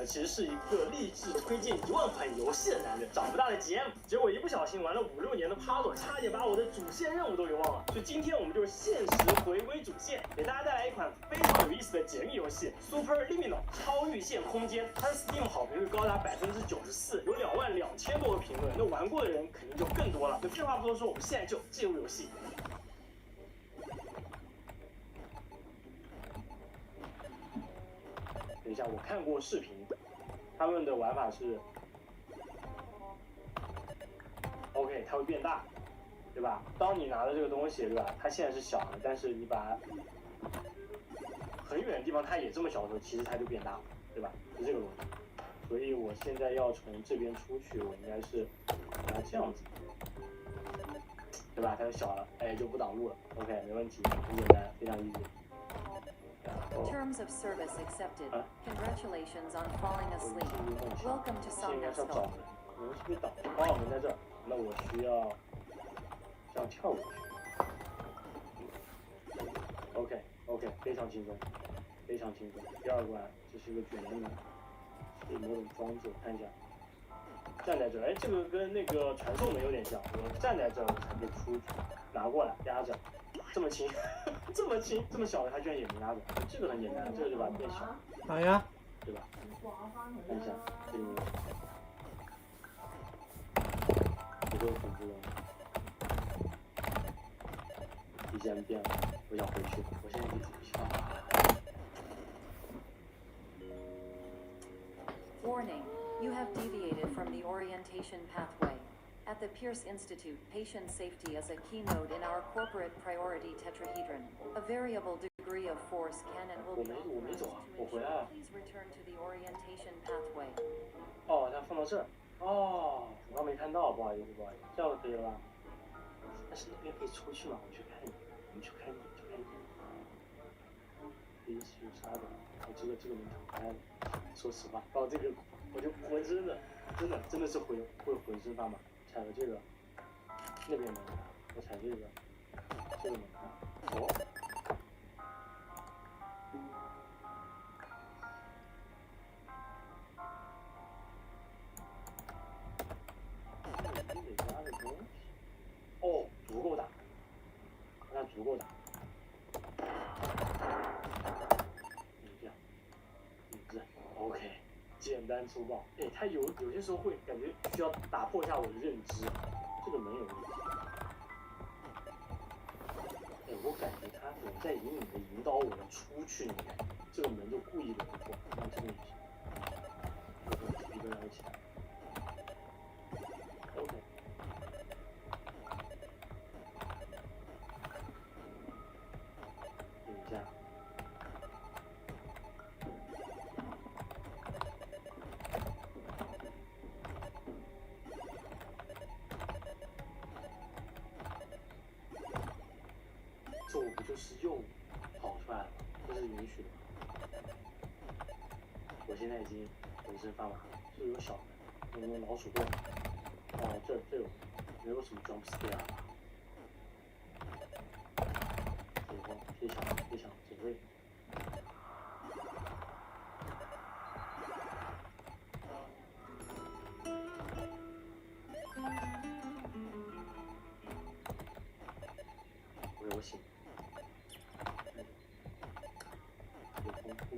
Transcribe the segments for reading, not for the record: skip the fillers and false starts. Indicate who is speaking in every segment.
Speaker 1: 呢，其实是一个励志推荐10000款游戏的男人，长不大的 GM。结果一不小心玩了5、6年的 puzzle， 差点把我的主线任务都给忘了。所以今天我们就限时回归主线，给大家带来一款非常有意思的解密游戏 Super Liminal 超预线空间。它的 Steam 好评率高达94%，有22000多个评论，那玩过的人肯定就更多了。那废话不多说，我们现在就进入游戏。等一下，我看过视频，他们的玩法是 ，OK， 它会变大，对吧？当你拿的这个东西，对吧？它现在是小的，但是你把很远的地方它也这么小的时候，其实它就变大了，对吧？是这个逻辑。所以我现在要从这边出去，我应该是拿这样子，对吧？它就小了，哎，就不挡路了。OK， 没问题，很简单，非常 easy。Terms
Speaker 2: of service accepted. Congratulations on falling asleep. Welcome to Somnasco.
Speaker 1: 我们是不是挡？哦，门在这儿，那我需要这样跳过去。OK， 非常轻松，非常轻松。第二关，这是一个卷帘门，是某种装置，我看一下。站在这儿，哎，这个跟那个传送门有点像，我站在这儿我才可以出去，拿过来压着。这么轻，这么轻，这么小的它居然也能压着，这个很简单，这个就把它变小，
Speaker 3: 好呀，
Speaker 1: 对吧？看一下这里面，这个恐怖了，体现变了，我想回去，我现在就回去了。
Speaker 2: Warning: You have deviated from the orientation pathway. At the Pierce Institute, patient safety is a keynote in our corporate priority tetrahedron. A variable degree of force can and will be authorized to ensure. Please return to the orientation pathway.
Speaker 1: 哦，它放到这儿。哦，我刚没看到，不好意思，不好意思，这样就可以了吧？但是那边可以出去吗？我去看一眼，我们去看一眼，去看一眼。临时杀的，哦，这个门打开了。说实话，到这个我就浑身的，真的是会浑身发麻。踩了这个，那边门开，我踩这个门开，哦，你得加的东西，哦，足够大，那足够大，这样，椅子 ，OK， 简单粗暴，哎，它有些时候会感觉需要打破一下我的认知。这个门有问题，哎，我感觉他总在隐隐的引导我们出去，你看，这个门就故意的不破，看这个也是，一个摇起来 ，OK， 等一下。这我不就是又跑出来了吗？这是允许的吗？我现在已经浑身发麻了，这有小的，有没有老鼠洞？哦，这有，没有什么 jump scare 啊？非常准备。我醒。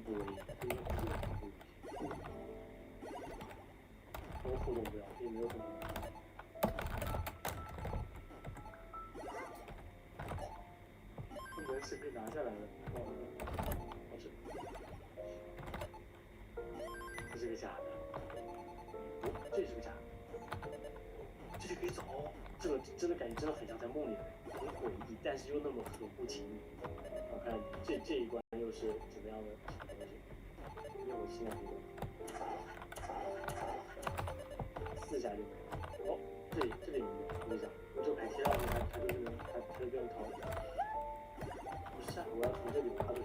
Speaker 1: 不为因为我互动不了，也没有互动。门是被拿下来了，哦，这是个假的，哦，这也是个假的，这里可以走，这个真的感觉真的很像在梦里的，很诡异，但是又那么合乎情理。我看这一关又是怎么样的东西？因为我现在这个4下就没了。哦，这里没有，我跟你讲，我这牌贴上去，它就变成逃。不是啊，我要从这里爬出去。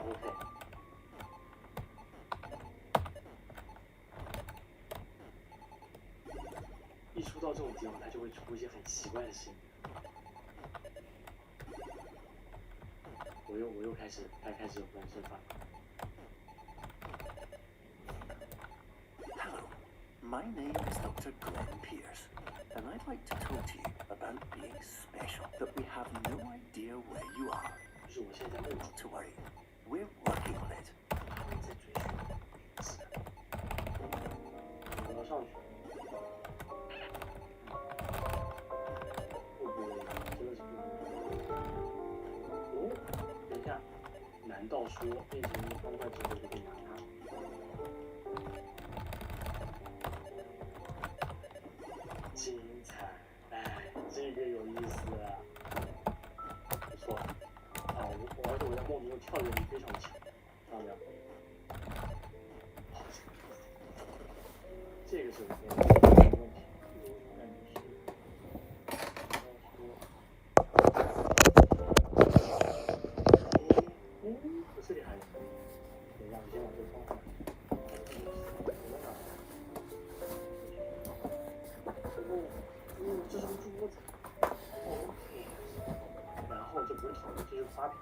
Speaker 1: OK。一出到这种地方，它就会出一些很奇怪的声音。又开始浑身发麻。
Speaker 3: Hello, my name is Dr. Glenn Pierce, and I'd like to talk to you about being special, that we have no idea where you are.
Speaker 1: 就是我现在梦中
Speaker 3: Not to worry, we're working on it.
Speaker 1: 他们在追寻我要上去。不，这个是不。哦，等一下，难道说变成一个方块之后就可以拿它？精彩！哎，这个有意思啊，不错。啊，而且我在梦中跳跃力非常强，看到没有？这个是我的问题，感觉是。这里还有，等一下，我先把这个放上。这是个桌子。OK， 然后这不是糖，这是花瓶。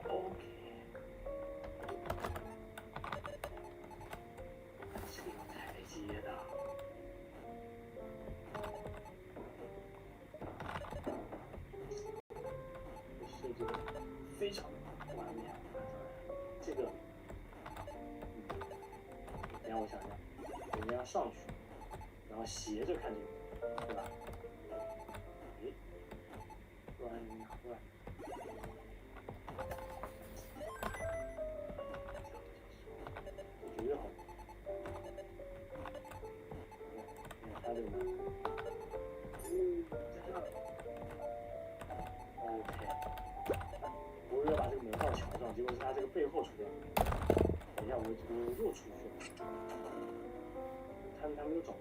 Speaker 1: OK， 是有台阶的。设计的非常完美。这个，等一下我想想，我们要上去，然后斜着看这个，对吧？诶，不然你拿过来。我觉得好。你看它这个门，在这儿。OK。我为了把这个门放墙上，结果是它这个背后出现的。等一下，我又出去了。他没有找到。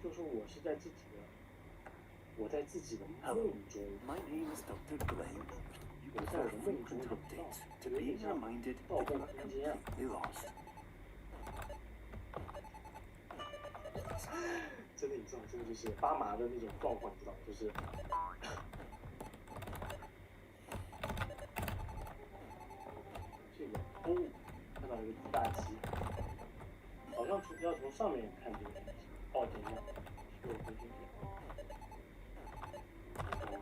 Speaker 1: 就是我是在自己的，我在自己的梦中。
Speaker 3: My name is Dr. Glenn. You
Speaker 1: 我在我
Speaker 3: prefer
Speaker 1: 的梦中
Speaker 3: frequent
Speaker 1: 找不到，
Speaker 3: updates
Speaker 1: 就
Speaker 3: to
Speaker 1: 有点
Speaker 3: being
Speaker 1: 像
Speaker 3: reminded
Speaker 1: 盗
Speaker 3: that
Speaker 1: 梦
Speaker 3: you are
Speaker 1: 空间。
Speaker 3: completely lost.
Speaker 1: 真的，你知道，这个就是巴麻的那种状况，你知道，就是。这个哦，看到了一个大鸡，好像要从上面看这个东西。哦，等一下，是我回去点。OK。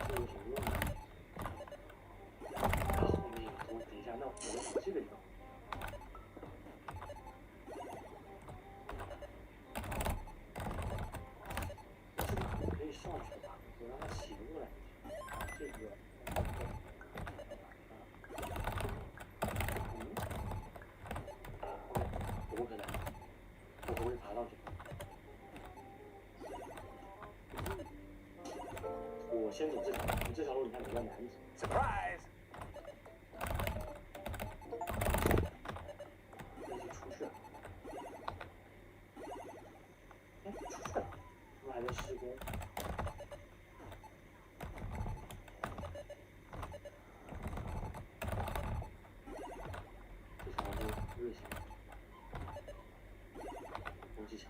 Speaker 1: 这有什么用呢？它后面有多？等一下，那我往这个地方。可以上去吧？我让它斜过来。这个。怎么可能？我不会爬上去。我先走这条路，这条路你看比较难走。
Speaker 3: Surprise!
Speaker 1: 那就出去了。哎，出去了，是不是还在施工？这条路日行。攻击墙。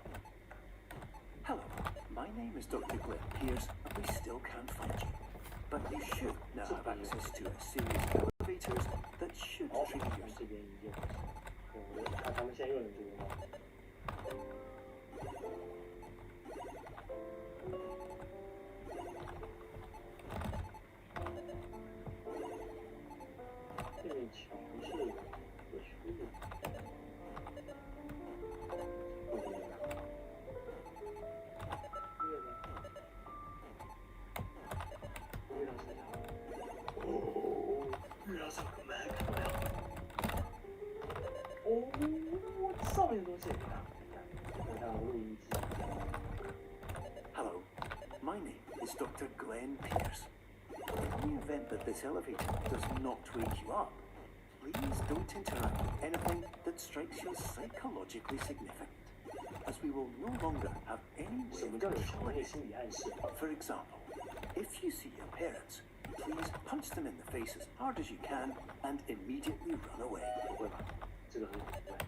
Speaker 3: Hello, my name is Dr. Glenn Pierce, and we still can't find you. But you should now have access to a series of elevators that should
Speaker 1: 好，
Speaker 3: trigger
Speaker 1: 咱
Speaker 3: your
Speaker 1: 这边已经，我看他们现在又能这个吗？这面墙是可修的。后边呢？月亮下下。哦，月亮上个门，看到没有？哦，上面的东西也可以看。我看我录音机。
Speaker 3: Hello, my name is Dr. Glenn Pierce. In the event that this elevator does not wake you up, please don't interact with anything that strikes you as psychologically significant, as we will no longer have any
Speaker 1: 什
Speaker 3: way
Speaker 1: 么
Speaker 3: of
Speaker 1: 叫有强
Speaker 3: controlling
Speaker 1: 烈
Speaker 3: it.
Speaker 1: 心理暗示？
Speaker 3: For example, if you see your parents, please punch them in the face as hard as you can and immediately run away.
Speaker 1: 不会吧？这个很恐怖哎。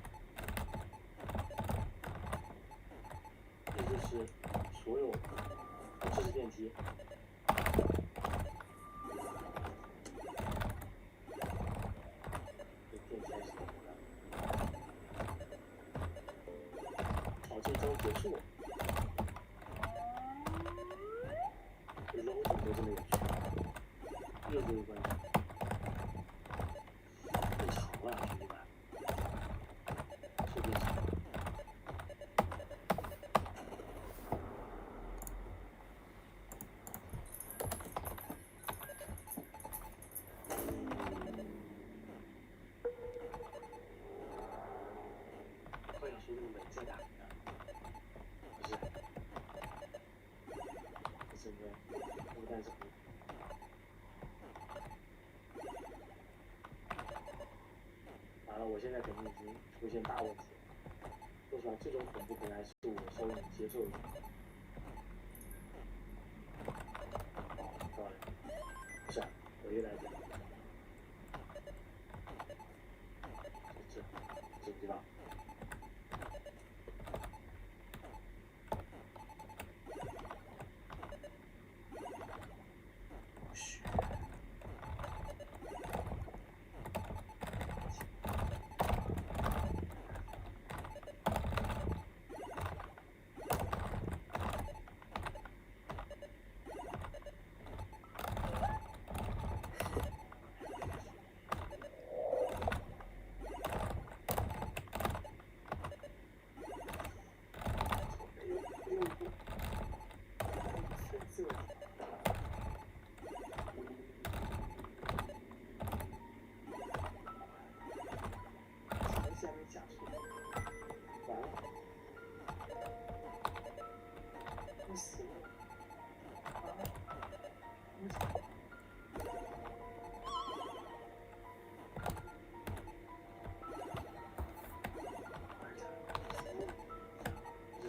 Speaker 1: 这就是所有，这是电梯。电梯还是怎么的？好，这一章结束了。这楼怎么都这么有趣？又这个关系。变长了，兄弟们。是变长了。我想说这个门在哪里呢？不是，不是应该那个袋子不。完了，我现在肯定已经出现大问题了。说实话，这种恐怖可能还是我稍微能接受的。漂亮，不是啊，回来的。这个地方。嘘。死了！啊！为什么？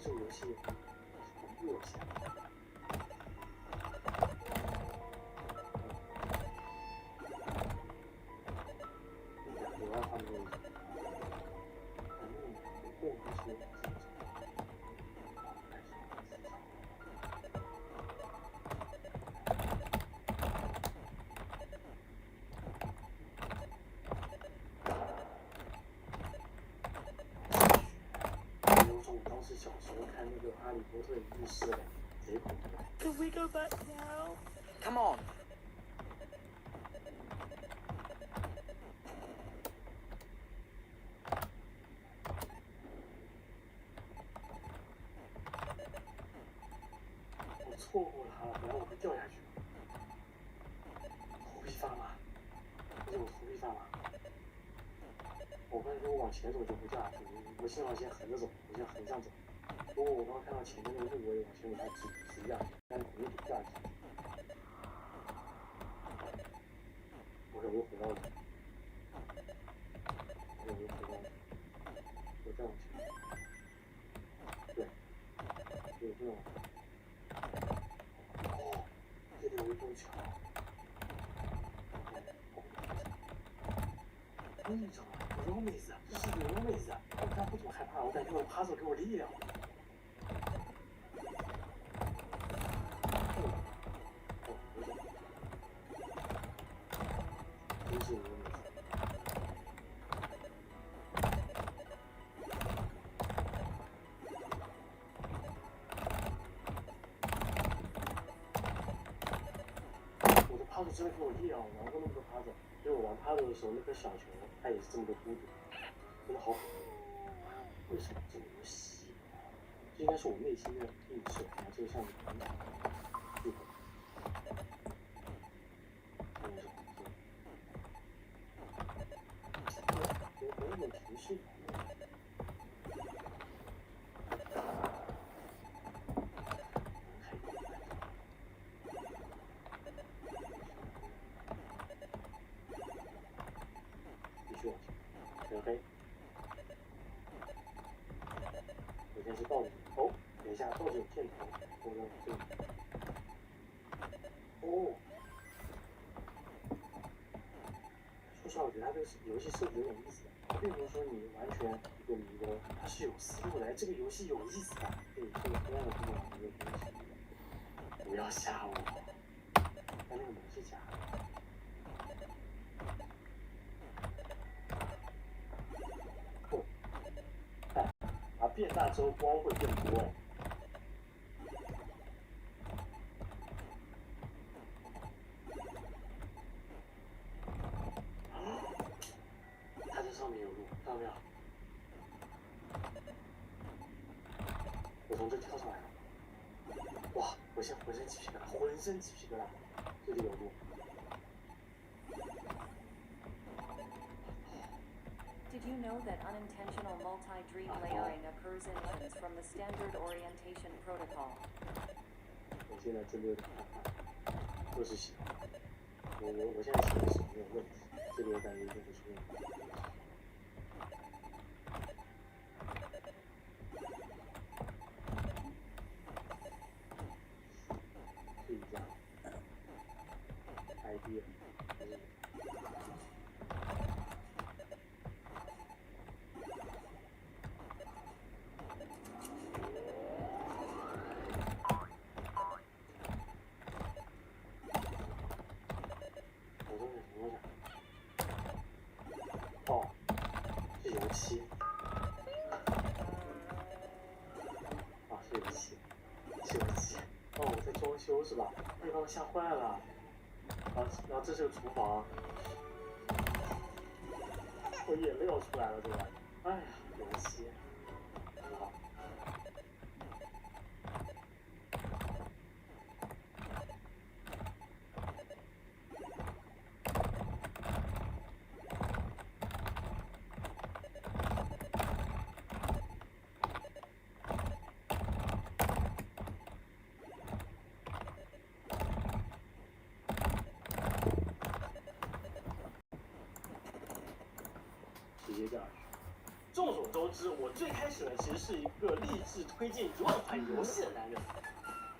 Speaker 1: 这游戏恐怖游戏。我要放这个。不是。是小时候看那个《哈利波特》浴室的，贼恐怖。Can we go back now?
Speaker 3: Come on.
Speaker 1: 我错过他了，不然我会掉下去。头皮发麻，不是我头皮发麻。我刚才说我往前走就不掉下去，我幸好先横着走，我先横向走。不过我刚刚看到前面那个路，我也往前走，它直下去，但是肯定不下去。我又回到了，我又回到了，我再往前。对，对，这种。哦，这里有一堵墙。你知道吗？有妹子，这是有妹子，我刚不怎么害怕，我感觉我趴着给我力量。真是有妹子。我的趴着真的给我力量，我玩过那么多趴着。因为我玩趴着的时候，那颗小球它也是这么个孤独，真的好恐怖。为什么这么多戏？这应该是我内心的映射，然后这个像人场剧本。我有情绪。OK， 首先是倒着哦，等一下，倒着有箭头，我让这里。哦，实话，我觉得它这个游戏设计有点意思的，它并不是说你完全一个迷宫，它是有思路的。这个游戏有意思的，对，这个同样的这种一个东西。不要吓我，它那个门是假的。不，哎，它变大之后光会变多哎。它这上面有路，看到没有？我从这跳上来了。哇！我现在浑身鸡皮疙瘩，浑身鸡皮疙瘩。这里有路。
Speaker 2: Did you know that unintentional multi-dream layering occurs in missions from the standard orientation protocol?
Speaker 1: 我现在真的有点害怕，都是喜欢。我现在想的是没有问题，这里我感觉一定会出问题。试一下 idea。哦，是油漆。啊，是油漆，是油漆。哦，我在装修是吧？被把我吓坏了。然后这是个厨房，我眼泪要出来了，这个。哎呀，油漆，很好。直接掉下去。众所周知，我最开始呢其实是一个励志推荐1万款游戏的男人。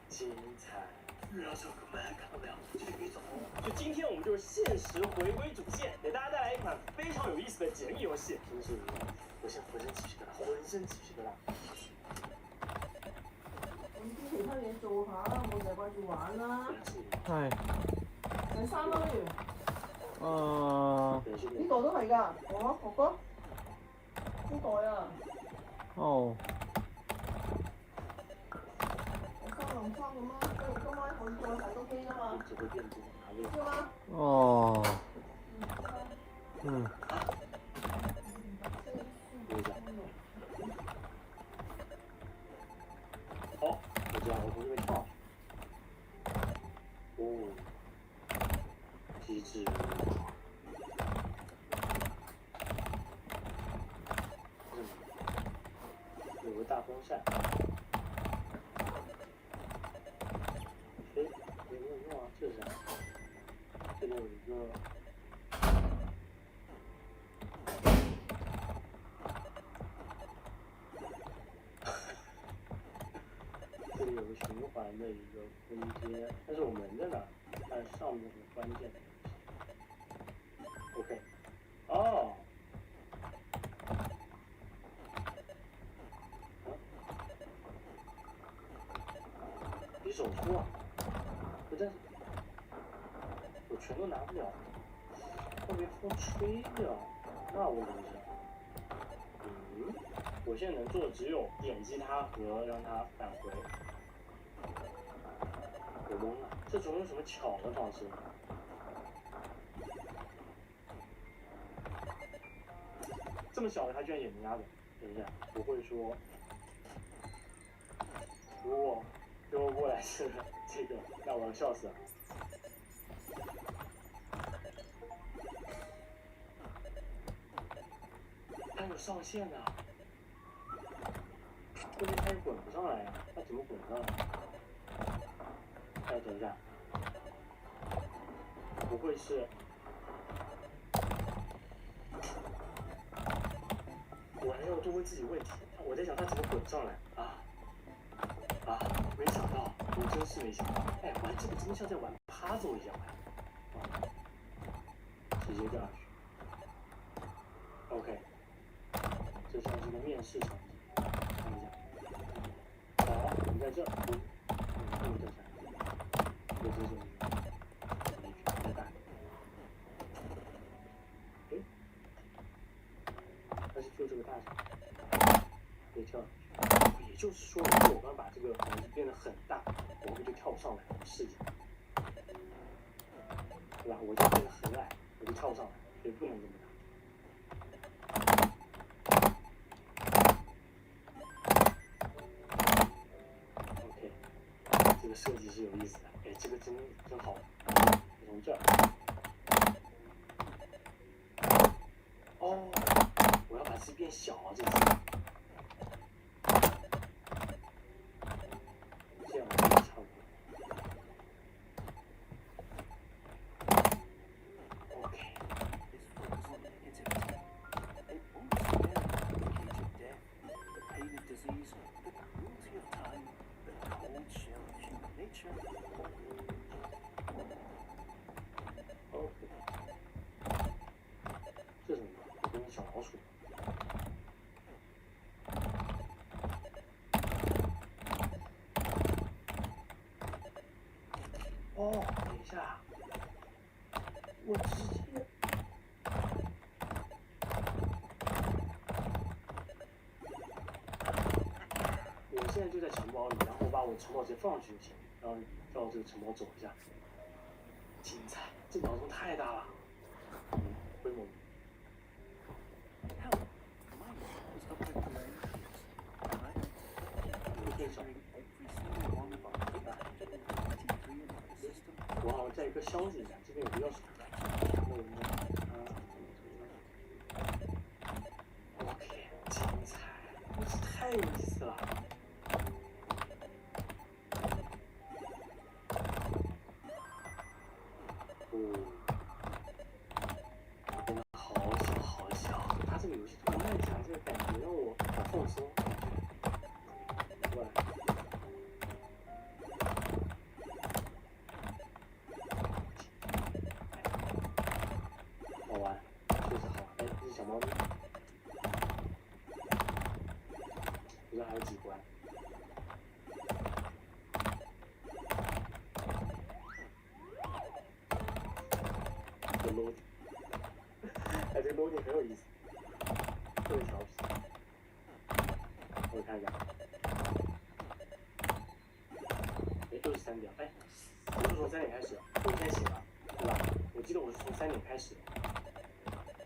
Speaker 1: 精彩！遇到这个门看到没有？这里可以走。就今天我们就现实回归主线，给大家带来一款非常有意思的解密游戏。真是，我现在浑身鸡皮疙瘩，浑身鸡皮疙瘩。
Speaker 4: 咁啲其他嘢做下啦，冇成日掛住玩啦。
Speaker 5: 係。
Speaker 4: 第3啦，不如。
Speaker 5: 呢
Speaker 4: 呢個都係㗎，我哥哥。呢袋啊。
Speaker 5: 哦。
Speaker 4: 我303咁啦，跟住今晚可以再睇多機啊嘛。知嗎？
Speaker 5: 哦。嗯。
Speaker 1: 好，就这样，我从这边跳。哦，机智。有个大风扇。哎，有没有用啊？这是啥？这里有一个。这里有个循环的一个分阶，但是我门在哪？看上面的关键的东西。OK， 哦，比手速啊！不但是，我全都拿不了，会被风吹掉，那我可不是。我现在能做的只有点击它和让它返回。我懵了，这种有什么巧的方式？这么小的它居然也能压着？等一下，不会说，如果给我过来是这个，那我要笑死了。它有上限的。关键它也滚不上来呀，它怎么滚上来？哎，等一下，不会是？我还要多问自己问题。我在想它怎么滚上来啊？没想到，我真是没想到。哎，玩这个真的像在玩 puzzle 一样。直接掉下去。试场景，看一下。好，我们在这儿，我们掉下来，这就是再大。哎，还是就这个大小，可以跳上去。也就是说，如果我刚把这个环境变得很大，我会就跳不上来视角，对吧？我就变得很矮，我就跳不上来，所以不能这么大。OK， 这个设计是有意思的，哎，这个真好。从这儿，哦，我要把自己变小啊，这次。这样就差不多。OK，
Speaker 3: This focus on negativity. It won't eradicate death, the pain of disease, the cruelty of time, the cold shell of human nature.
Speaker 1: OK， 这是什么？这跟小老鼠。哦，等一下，我直接，我现在就在城堡里，然后我把我城堡直接放上去就行，然后绕这个城堡走一下，精彩！这脑洞太大了，规模。
Speaker 3: Help! My name is Dr. Glenn Pierce, and I'm registering every single one of our 823 in the system.
Speaker 1: 我好像在一个箱子里面，这边有个钥匙孔。OK， 精彩，这太有意思了。变得好小好小，它这个游戏突然慢起来，这个感觉让我好放松。对。好玩，确实好玩。哎，这是小猫咪，不知道还有几关。这 loading， 哎，这个 loading 很有意思，特别调皮。我看一下，哎，又是3点，哎，不是从3点开始，我现在醒了，对吧？我记得我是从3点开始。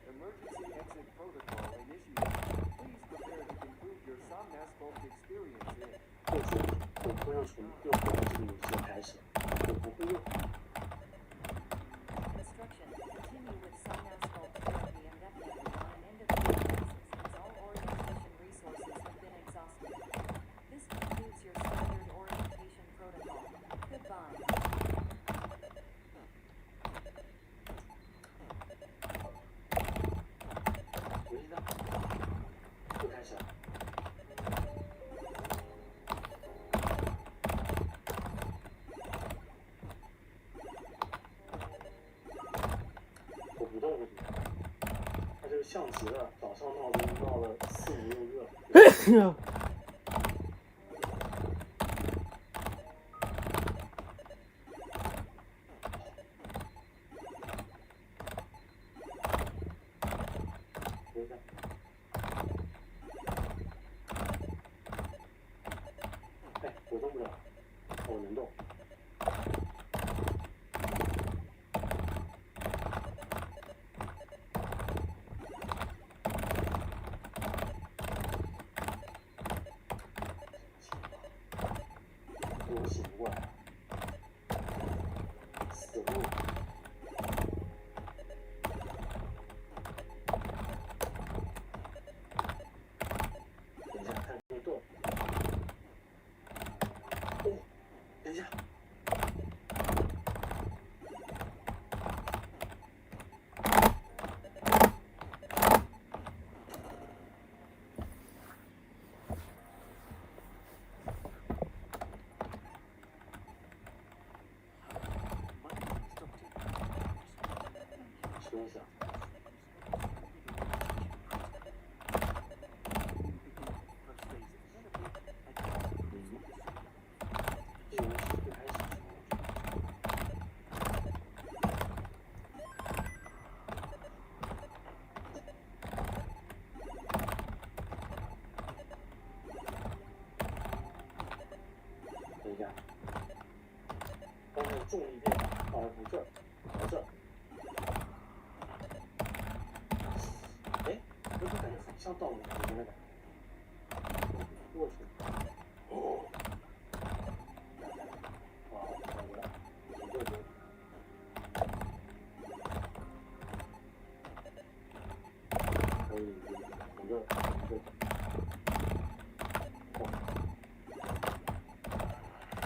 Speaker 6: Emergency exit protocol initiated. Please prepare to conclude your Sun Asphalt experience in.
Speaker 1: 我不会用这个游戏的开始，我不会用。
Speaker 2: Instruction. Continue with some asphalt therapy indefinitely on an individual basis as all orientation resources have been exhausted. This concludes your standard orientation protocol. Goodbye.
Speaker 1: 我知道，又开始了。我不动会怎么样？他这个像极了早上闹钟闹了4、5、6个。哎，我动不了，我能动。我醒不过来，死路。等一下，看可以动。哦，等一下。什么意思啊？像到了里面的感觉。我去，哦，哇，感觉挺过瘾。可以，整个。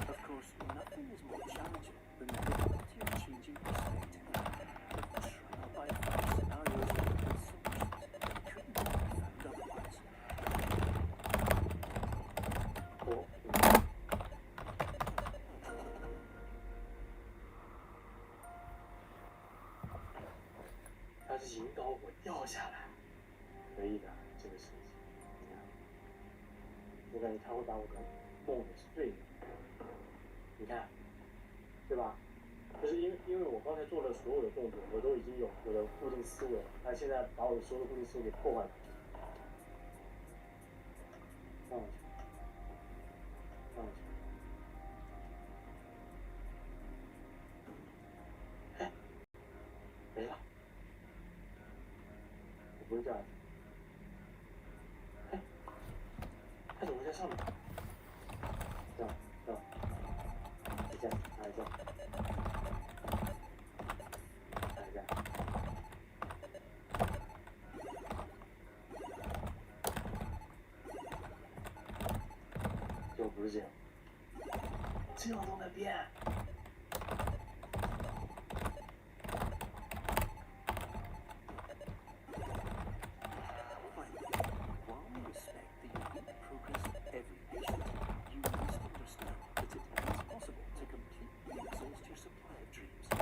Speaker 3: Of course, nothing is more challenging than the difficulty of changing perspective. With trial by fire scenarios and solutions that couldn't have been found otherwise.
Speaker 1: 它是引导我掉下来，可以的，这个设计。你看，我感觉它会把我的梦给碎了。你看，对吧？就是因为我刚才做的所有的动作，我都已经有我的固定思维了，它现在把我的所有的固定思维给破坏了。放上去，放上去。哎，没了。我不是这样的。哎，它怎么会在上面？这样，这样，再这样，拿一下。就不是这样，这样都能变。
Speaker 3: While we respect the unique progress of every patient, you must understand that it is possible to completely exhaust your supply of dreams by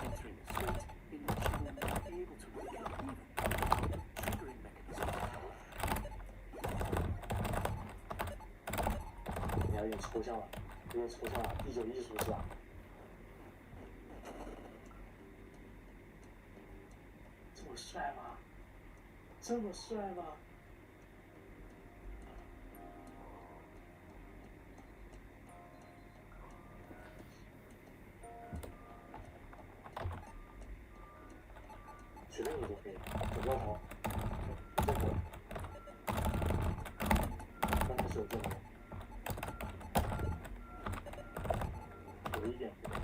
Speaker 3: entering a state in which you will not be able to wake up even without a triggering mechanism.
Speaker 1: 你要有点抽象了，有点抽象了，第九艺术是吧？这么帅吗？这么帅吗？随便你都可以，只要好，正头，刚开始有正头，有一点不对。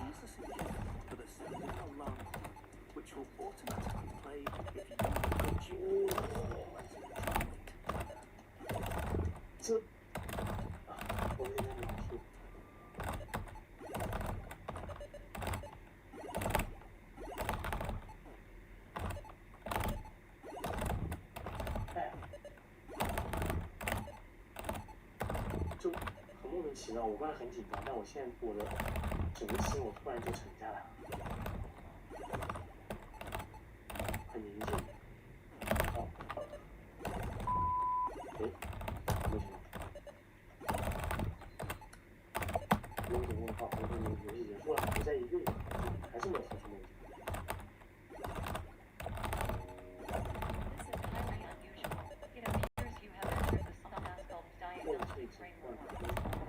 Speaker 3: Use the sync for the sounding alarm clock, which will automatically play if you approach you.
Speaker 1: 这，我有点描述。哎，就很莫名其妙。我刚才很紧张，但我现在我的整个心我突然就沉下来了，很宁静。哦，哎，为什么？有点问号，我说你游戏结束了，不在意用，还是没有逃出梦境。
Speaker 2: This is highly unusual. It appears you have entered the Summasculpt diagnostic framework.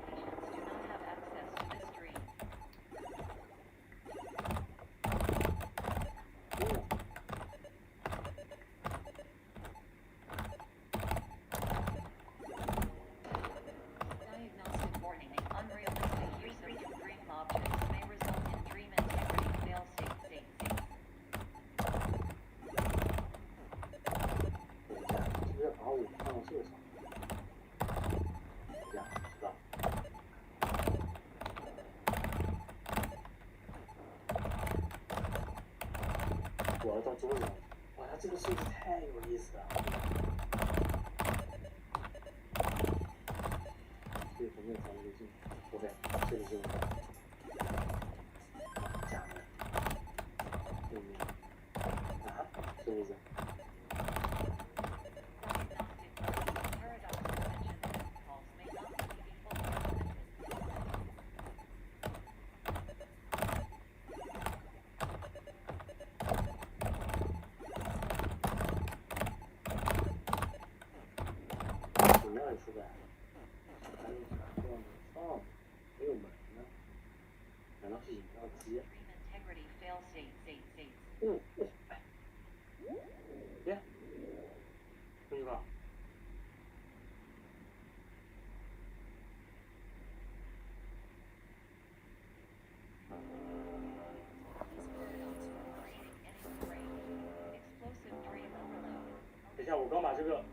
Speaker 2: Patients do not have access to this dream.
Speaker 1: 我要到桌子上，哇，它这个设计太有意思了。这个没有藏得进 ，OK， 这个是假的，啊，是不是？ 主要也出来，还有这样的。哦，没有门呢？难道是饮料机？
Speaker 2: Integrity fail state.
Speaker 1: 哦哦，哎，耶，同学们，等一下，我刚把这个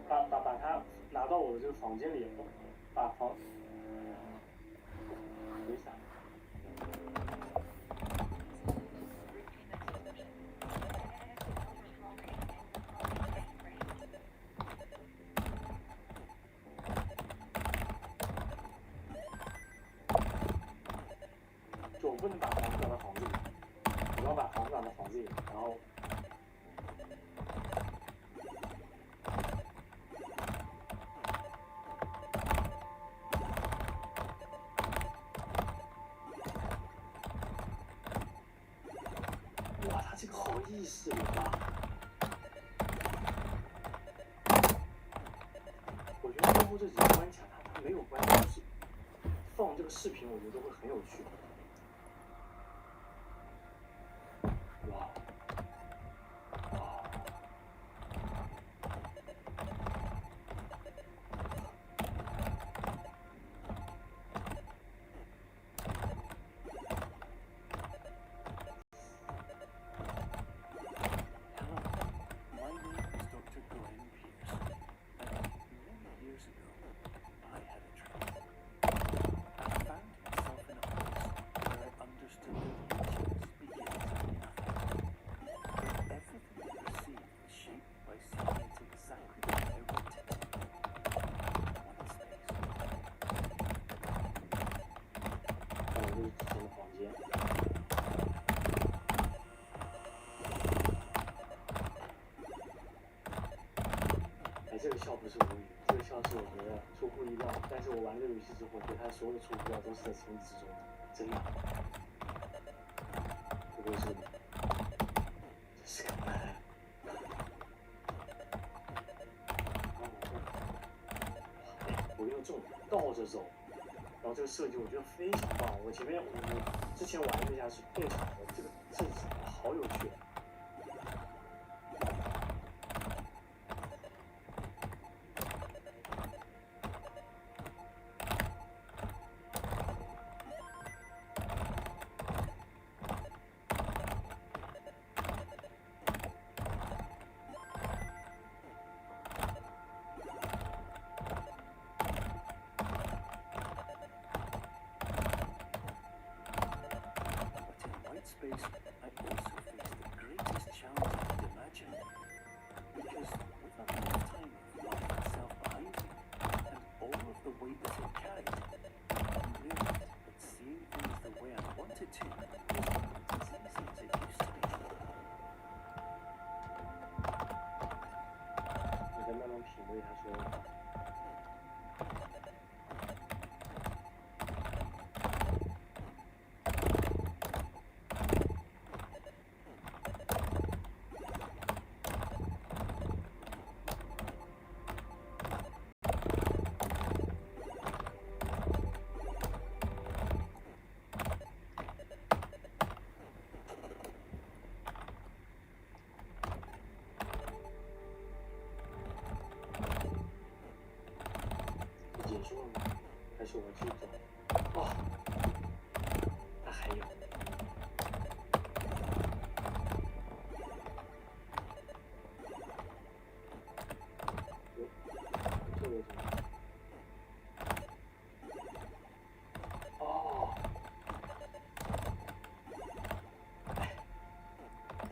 Speaker 1: 把它拿到我的这个房间里，把房没啥。就我不能把房子拿到房子里，我要把房子拿到房子里，然后。哇，他这个好意识流啊！我觉得最后这几个关卡它没有关系，就是放这个视频，我觉得会很有趣。哇哇！这个笑不是无语，这个笑是我觉得出乎意料，但是我玩这个游戏之后，我觉得它所有的出乎意料都是在情理之中的，真的。不会是的，这是个门。我用这种倒着走，然后这个设计我觉得非常棒。我前面我之前玩了一下是更长的，这个设计好有趣。
Speaker 3: Space, I also face the greatest challenge I could imagine. Because with a lifetime of life itself behind me, and all of the weight that it carried, I realized that seeing things the way I wanted to is not as easy as it used to be.
Speaker 1: 你在慢慢品味他说的话。结束了吗？还是我继续走？哦，那还有。这个什么？哦，哎，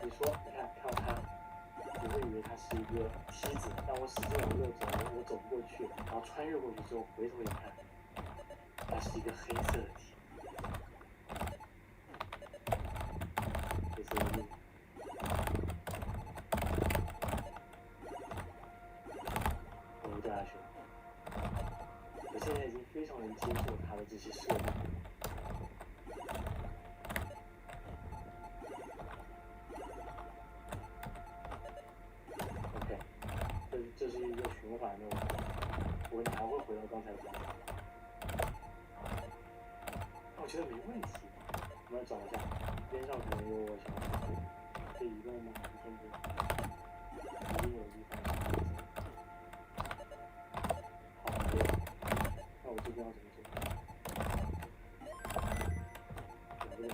Speaker 1: 你说，你看到它，你会以为它是一个梯子，但我使劲往右走，我走不过去，然后穿越过去之后回头一看，它是一个黑色的梯，黑色的路。我又掉下去了。我现在已经非常能接受它的这些设定。OK，这是一个循环的，我还会回到刚才的方法。觉得没问题。我们来找一下，边上可能有我想要去，可以移动吗？移动不了，一定有地方可以移动。好，没有。那我这边要怎么做？转不了。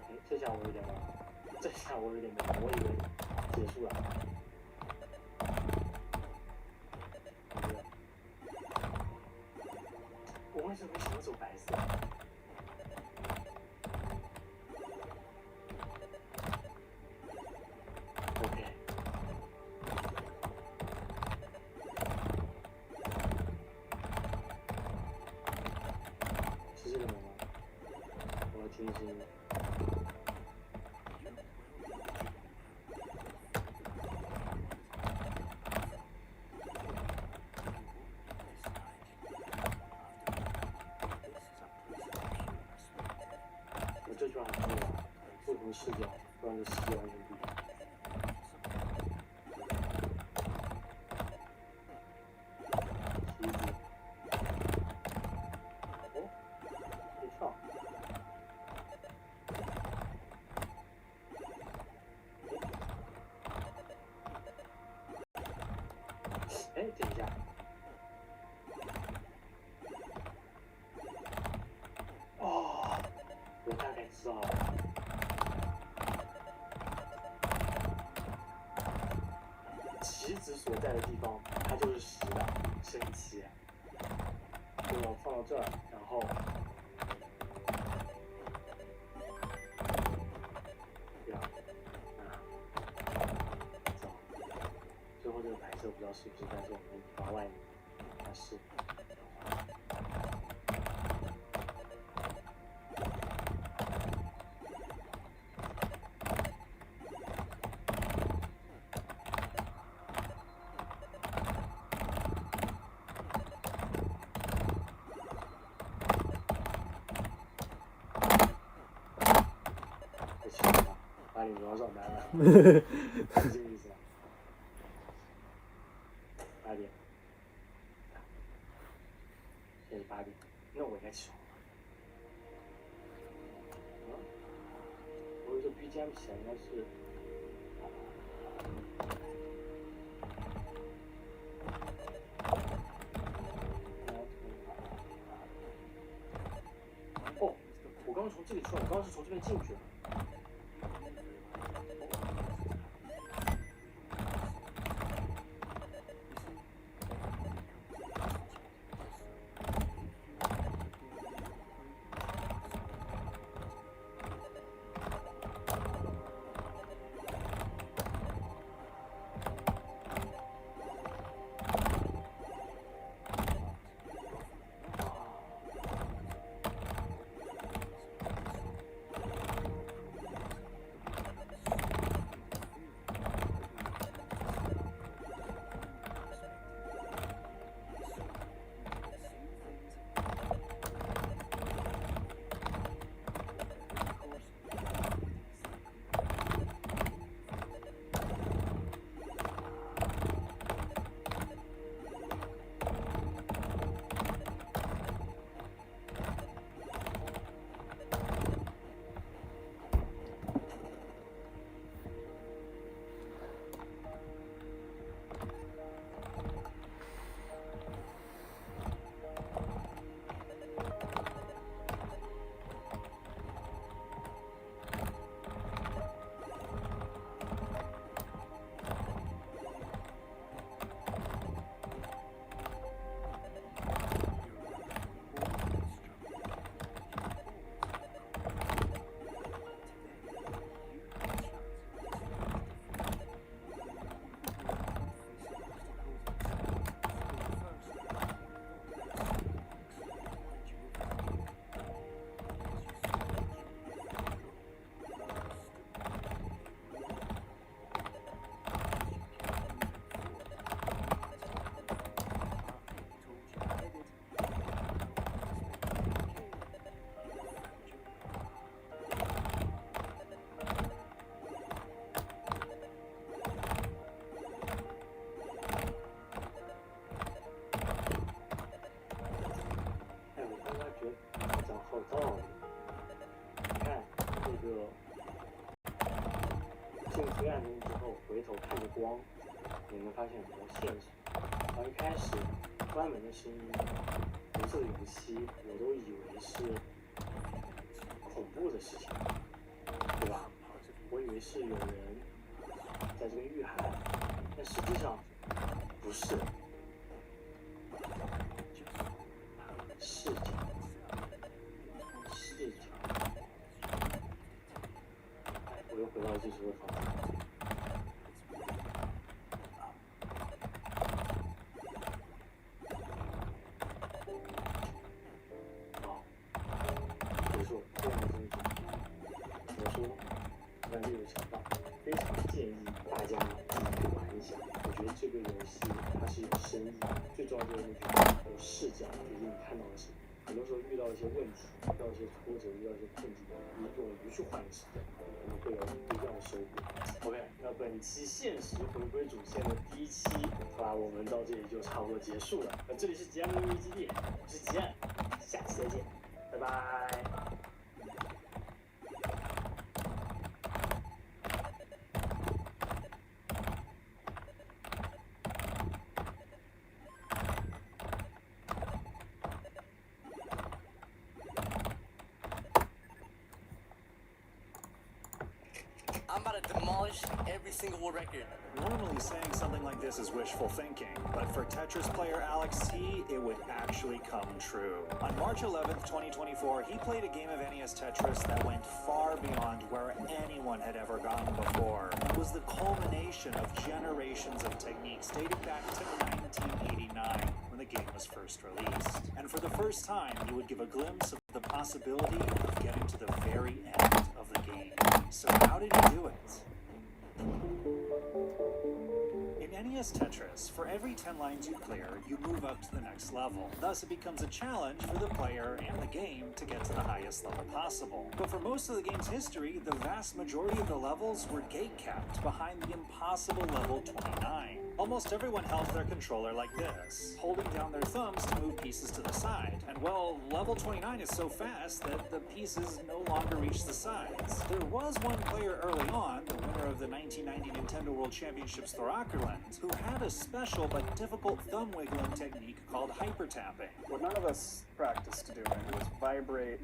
Speaker 1: 哎，这下我有点懵了，这下我有点懵了，我以为结束了。没有。我为什么想走白色？OK。是这个门吗？我要听声音。我这句话很重要，不同视角让这世界完全不一样。梯子。哦，可以跳。哎，等一下。哦，我大概知道了。棋子所在的地方，它就是实的，神奇。就我放到这儿，然后这样，走。最后这个白色不知道是不是在这种地方外面，它是。把你瞄上单了，是这个意思吧？8点，现在是8点，那我应该起床了。嗯，我有这 BGM 起来应该是。哦，我刚刚从这里出来，我刚刚是从这边进去的。进入黑暗中之后，回头看着光，你能发现很多线索。然后一开始关门的声音、红色的油漆，我都以为是恐怖的事情，对吧？我以为是有人在这边遇害，但实际上不是。视角，我又回到最初的房间。好，结束这样的东西。我说，玩这个桥段，非常建议大家自己玩一下。我觉得这个游戏它是有深意，最重要就是那句话，有视角决定你看到的什么。很多时候遇到一些问题，遇到一些挫折，遇到一些困境，你用于去换个视角，可能会有不一样的收获。OK， 那本期现实回归主线的第一期，好吧，我们到这里就差不多结束了。那这里是吉安的秘密基地，我是吉安，下期再见，拜拜。
Speaker 7: I'm about to demolish every single world record.
Speaker 8: Normally saying something like this is wishful thinking, but for Tetris player Alex T, it would actually come true. On March 11th, 2024, he played a game of NES Tetris that went far beyond where anyone had ever gone before. It was the culmination of generations of techniques dating back to 1989, when the game was first released. And for the first time, you would give a glimpse of the possibility of getting to the very end of the game. So how did he do it? In NES Tetris, for every 10 lines you clear, you move up to the next level. Thus, it becomes a challenge for the player and the game to get to the highest level possible. But for most of the game's history, the vast majority of the levels were gate-capped behind the impossible level 29. Almost everyone held their controller like this, holding down their thumbs to move pieces to the side. And well, level 29 is so fast that the pieces no longer reach the sides. There was one player early on, the winner of the 1990 Nintendo World Championships Thorackerland, who had a special but difficult thumb wiggling technique called hyper tapping.
Speaker 9: What none of us practiced doing was vibrate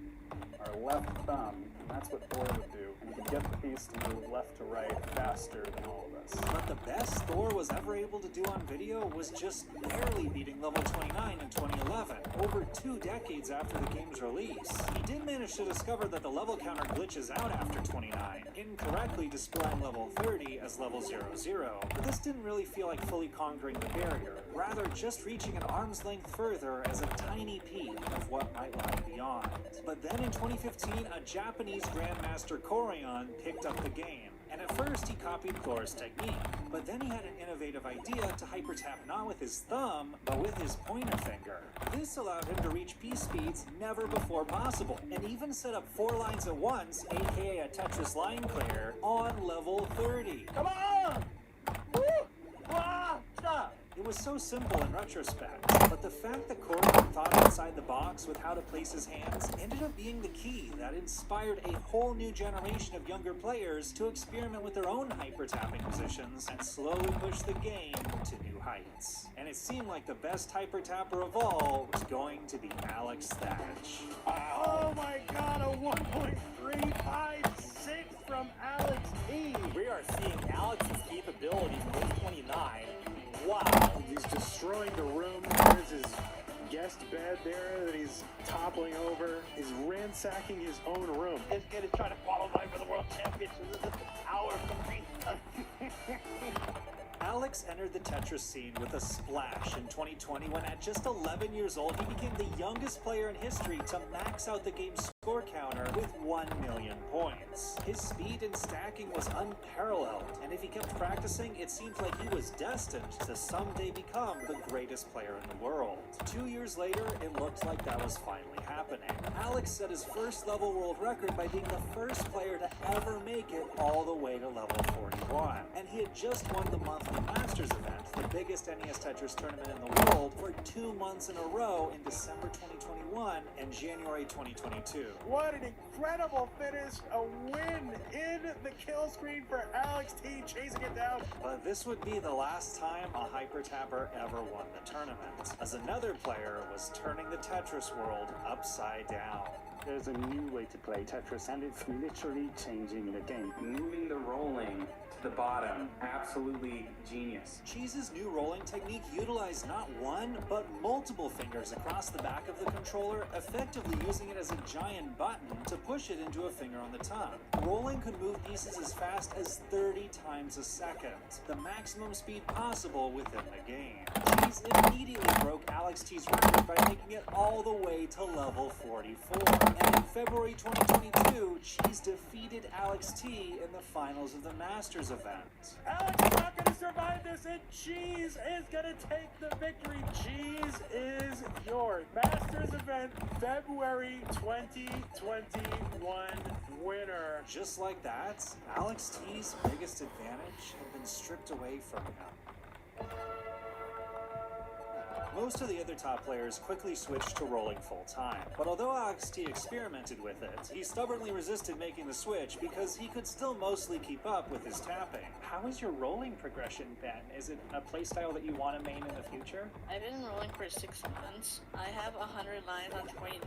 Speaker 9: our left thumb, and that's what Thor would do. And he could get the piece to move left to right faster than all of us.
Speaker 8: But the best Thor was ever able to do on video was just barely beating level 29 in 2011, over 2 decades after the game's release. He did manage to discover that the level counter glitches out after 29, incorrectly displaying level 30 as level 00, but this didn't really feel like fully conquering the barrier, rather just reaching an arm's length further as a tiny peek of what might lie beyond. But then in 2015, a Japanese Grandmaster Corion picked up the game. And at first he copied Thor's technique, but then he had an innovative idea to hyper tap not with his thumb, but with his pointer finger. This allowed him to reach piece speeds never before possible, and even set up 4 lines at once, aka a Tetris line clear, on level 30.
Speaker 1: Come on! Woo! Ah! Stop!
Speaker 8: It was so simple in retrospect, but the fact that Corion thought outside the box with how to place his hands ended up being the key that inspired a whole new generation of younger players to experiment with their own hyper-tapping positions and slowly push the game to new heights. And it seemed like the best hyper-tapper of all was going to be Alex Thatch.
Speaker 1: Oh my god, a 1.356 from Alex T!
Speaker 7: We are seeing Alex's capabilities with 29. Wow.
Speaker 9: He's destroying the room. There's his guest bed there that he's toppling over. He's ransacking his own room.
Speaker 1: This kid is trying to qualify for the World Championship. This is an hour from
Speaker 8: Alex entered the Tetris scene with a splash in 2020 when at just 11 years old he became the youngest player in history to max out the game's score counter with 1 million points. His speed and stacking was unparalleled, and if he kept practicing, it seemed like he was destined to someday become the greatest player in the world. 2 years later, it looked like that was finally happening. Alex set his first level world record by being the first player to ever make it all the way to level 41. And he had just won the monthly Masters event, the biggest NES Tetris tournament in the world, for 2 months in a row in December 2021 and January 2022.
Speaker 6: What an incredible finish. A win in the kill screen for Alex T, chasing it down.
Speaker 8: But this would be the last time a Hyper Tapper ever won the tournament, as another player was turning the Tetris world upside down.
Speaker 3: There's a new way to play Tetris, and it's literally changing the game.
Speaker 10: Moving the rolling to the bottom, absolutely genius.
Speaker 8: Cheese's new rolling technique utilized not one, but multiple fingers across the back of the controller, effectively using it as a giant button to push it into a finger on the tongue. Rolling could move pieces as fast as 30 times a second, the maximum speed possible within the game. Cheese immediately broke Alex T's record by making it all the way to level 44. And in February 2022, Cheese defeated Alex T in the finals of the Masters event.
Speaker 6: Alex is not going to survive this, and Cheese is going to take the victory. Cheese is yours. Masters event, February 2021 winner.
Speaker 8: Just like that, Alex T's biggest advantage had been stripped away from him. Most of the other top players quickly switched to rolling full-time, but although Alex T experimented with it, he stubbornly resisted making the switch because he could still mostly keep up with his tapping.
Speaker 9: How is your rolling progression, Ben? Is it a playstyle that you want to main in the future?
Speaker 11: I've been rolling for 6 months. I have 100 lines on 29.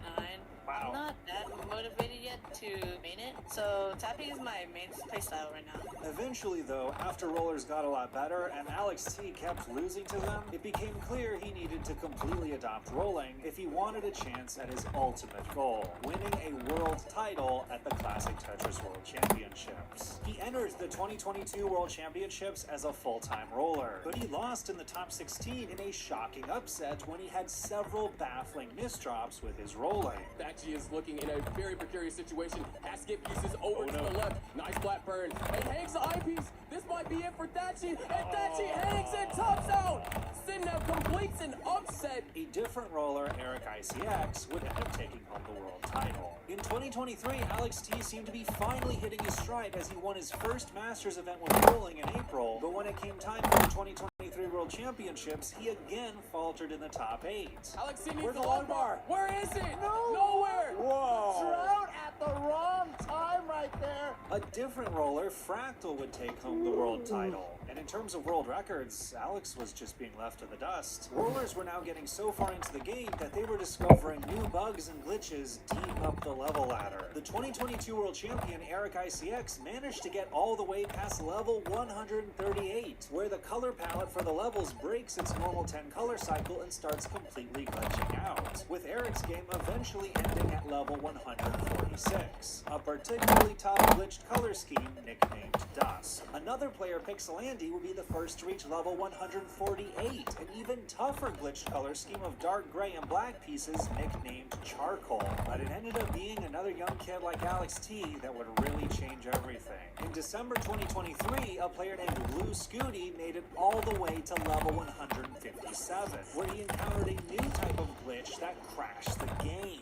Speaker 9: Wow.
Speaker 11: I'm not that motivated yet to main it, so tapping is my main playstyle right now.
Speaker 8: Eventually, though, after rollers got a lot better and Alex T kept losing to them, it became clear he needed to completely adopt rolling if he wanted a chance at his ultimate goal, winning a world title at the Classic Tetris World Championships. He entered the 2022 World Championships as a full-time roller, but he lost in the top 16 in a shocking upset when he had several baffling misdrops with his rolling.
Speaker 12: Thatchy is looking in a very precarious situation. Has to get pieces over to the left. Nice flat burn. And Hank's the eyepiece. This might be it for Thatchy. And Thatchy hangs and tops out. Sinnev completes an upset.
Speaker 8: A different roller, Eric ICX, would end up taking home the world title. In 2023, Alex T seemed to be finally hitting his stride as he won his first Masters event with rolling in April, but when it came time for the 2023 World Championships, he again faltered in the top 8.
Speaker 12: Alex T needs
Speaker 8: Where's
Speaker 12: the
Speaker 8: the
Speaker 12: long
Speaker 8: long
Speaker 12: bar.
Speaker 8: bar?
Speaker 12: Where is it? Nowhere.
Speaker 6: Whoa.
Speaker 4: Trout at the wrong time right there.
Speaker 8: A different roller, Fractal, would take home the world title. And in terms of world records, Alex was just being left to the dust. Rollers were now getting so far into the game that they were discovering new bugs and glitches deep up the level ladder. The 2022 world champion, Eric ICX, managed to get all the way past level 138, where the color palette for the levels breaks its normal 10 color cycle and starts completely glitching out, with Eric's game eventually ending at level 146, a particularly tough glitched color scheme nicknamed Dusk. Another player, Pixelandy, will be the first to reach level 148, an even tougher glitched color scheme of dark gray and black pieces nicknamed Charcoal. But it ended up being another young kid like Alex T that would really change everything. In December 2023, a player named Blue Scooty made it all the way to level 157, where he encountered a new type of glitch that crashed the game.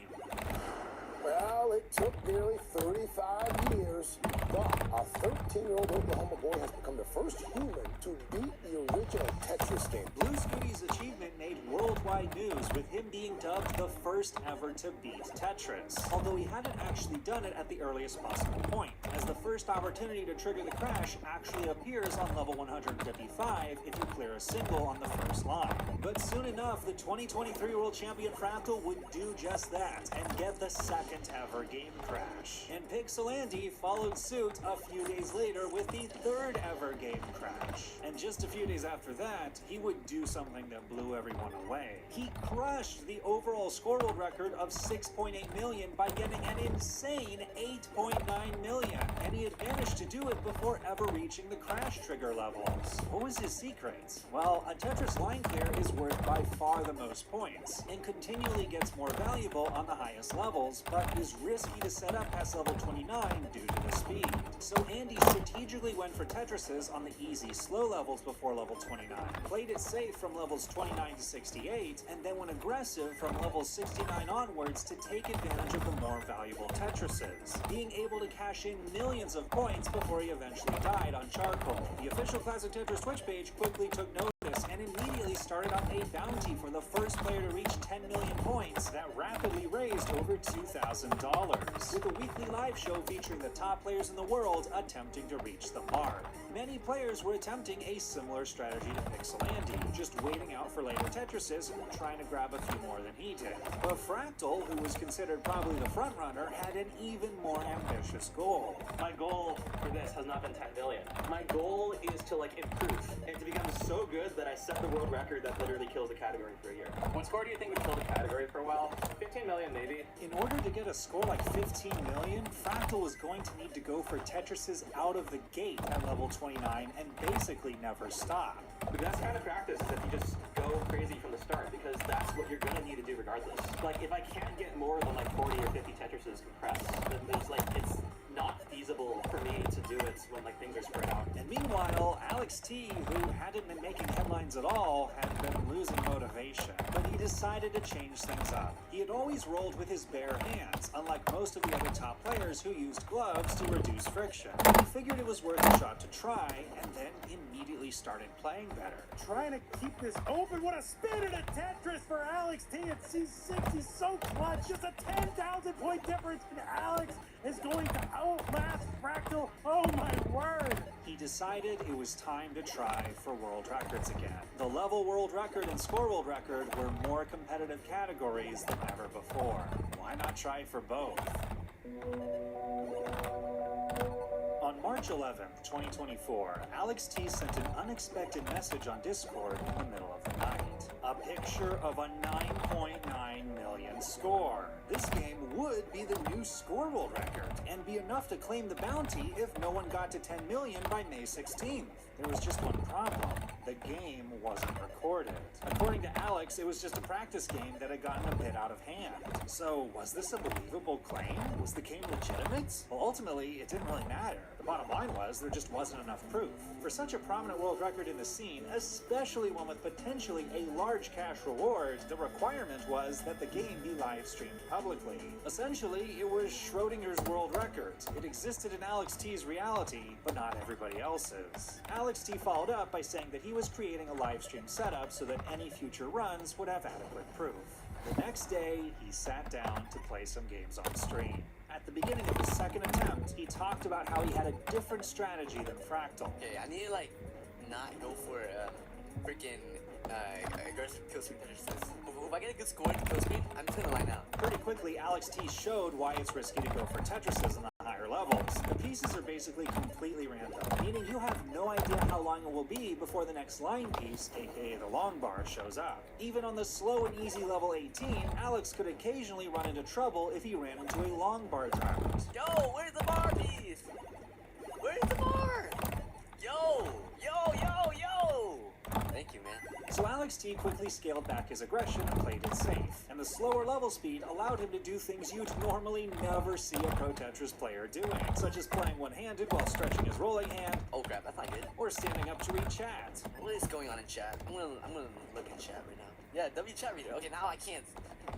Speaker 13: Well, it took nearly 35 years, but a 13-year-old Oklahoma boy has become the first human to beat the original Tetris game.
Speaker 8: Blue Scooty's achievement made worldwide news, with him being dubbed the first ever to beat Tetris, although he hadn't actually done it at the earliest possible point, as the first opportunity to trigger the crash actually appears on level 155 if you clear a single on the first line. But soon enough, the 2023 world champion Fractal would do just that, and get the second ever game crash. And Pixelandy followed suit a few days later with the third ever game crash. And just a few days after that, he would do something that blew everyone away. He crushed the overall score world record of 6.8 million by getting an insane 8.9 million. And he had managed to do it before ever reaching the crash trigger levels. What was his secret? Well, a Tetris line clear is worth by far the most points, and continually gets more valuable on the highest levels, but is risky to set up past level 29 due to the speed. So Andy strategically went for Tetrises on the easy, slow levels before level 29, played it safe from levels 29 to 68, and then went aggressive from levels 69 onwards to take advantage of the more valuable Tetrises, being able to cash in millions of points before he eventually died on Charcoal. The official Classic Tetris Twitch page quickly took notice and immediately started started up a bounty for the first player to reach 10 million points that rapidly raised over $2,000, with a weekly live show featuring the top players in the world attempting to reach the mark. Many players were attempting a similar strategy to Pixelandy, just waiting out for later Tetrises and trying to grab a few more than he did. But Fractal, who was considered probably the frontrunner, had an even more ambitious goal.
Speaker 1: My goal for this has not been 10 million. My goal is to improve and to become so good that I set the world record that literally kills the category for a year. What score do you think would kill the category for a while? 15 million maybe.
Speaker 8: In order to get a score like 15 million, Fractal was going to need to go for Tetrises out of the gate at level 29 and basically never stop.
Speaker 1: The best kind of practice is if you just go crazy from the start, because that's what you're gonna need to do regardless. If I can't get more than 40 or 50 Tetrises compressed, then there's it's not feasible for me to do it when things are spread out.
Speaker 8: And meanwhile, Alex T, who hadn't been making headlines at all, had been losing motivation. But he decided to change things up. He had always rolled with his bare hands, unlike most of the other top players who used gloves to reduce friction. He figured it was worth a shot to try, and then immediately started playing better.
Speaker 6: Trying to keep this open. What a spin and a Tetris for Alex T at C6. He's so clutch. Just a 10,000 point difference, and Alex is going to outlast Fractal. Oh my word.
Speaker 8: He decided it was time to try for world records again. The level world record and score world record were more competitive categories than ever before. Why not try for both? On March 11th, 2024, Alex T sent an unexpected message on Discord in the middle of the night. A picture of a 9.9 million score. This game would be the new score world record and be enough to claim the bounty if no one got to 10 million by May 16th. There was just one problem. The game wasn't recorded. According to Alex, it was just a practice game that had gotten a bit out of hand. So, was this a believable claim? Was the game legitimate? Well, ultimately, it didn't really matter. The bottom line was, there just wasn't enough proof. For such a prominent world record in the scene, especially one with potentially a large cash reward, the requirement was that the game be live streamed publicly. Essentially, it was Schrodinger's world record. It existed in Alex T's reality, but not everybody else's. Alex T followed up by saying that he was creating a live stream setup so that any future runs would have adequate proof. The next day, he sat down to play some games on stream. At the beginning of his second attempt, he talked about how he had a different strategy than Fractal.
Speaker 14: Okay, I need to not go for freaking aggressive kill screen Tetrises. If I get a good score in kill screen, I'm just gonna line out.
Speaker 8: Pretty quickly, Alex T showed why it's risky to go for Tetrises in the higher levels. The pieces are basically completely random, meaning you have no idea how long it will be before the next line piece, aka the long bar, shows up. Even on the slow and easy level 18, Alex could occasionally run into trouble if he ran into a long bar drought.
Speaker 14: Yo, where's the bar piece? Where's the bar? Yo! Thank you, man.
Speaker 8: So Alex T quickly scaled back his aggression and played it safe, and the slower level speed allowed him to do things you'd normally never see a Pro Tetris player doing, such as playing one-handed while stretching his rolling hand.
Speaker 14: Oh crap, that's not good.
Speaker 8: Or standing up to read chat.
Speaker 14: What is going on in chat? I'm gonna look in chat right now. Yeah, W chat reader. Okay, now I can't.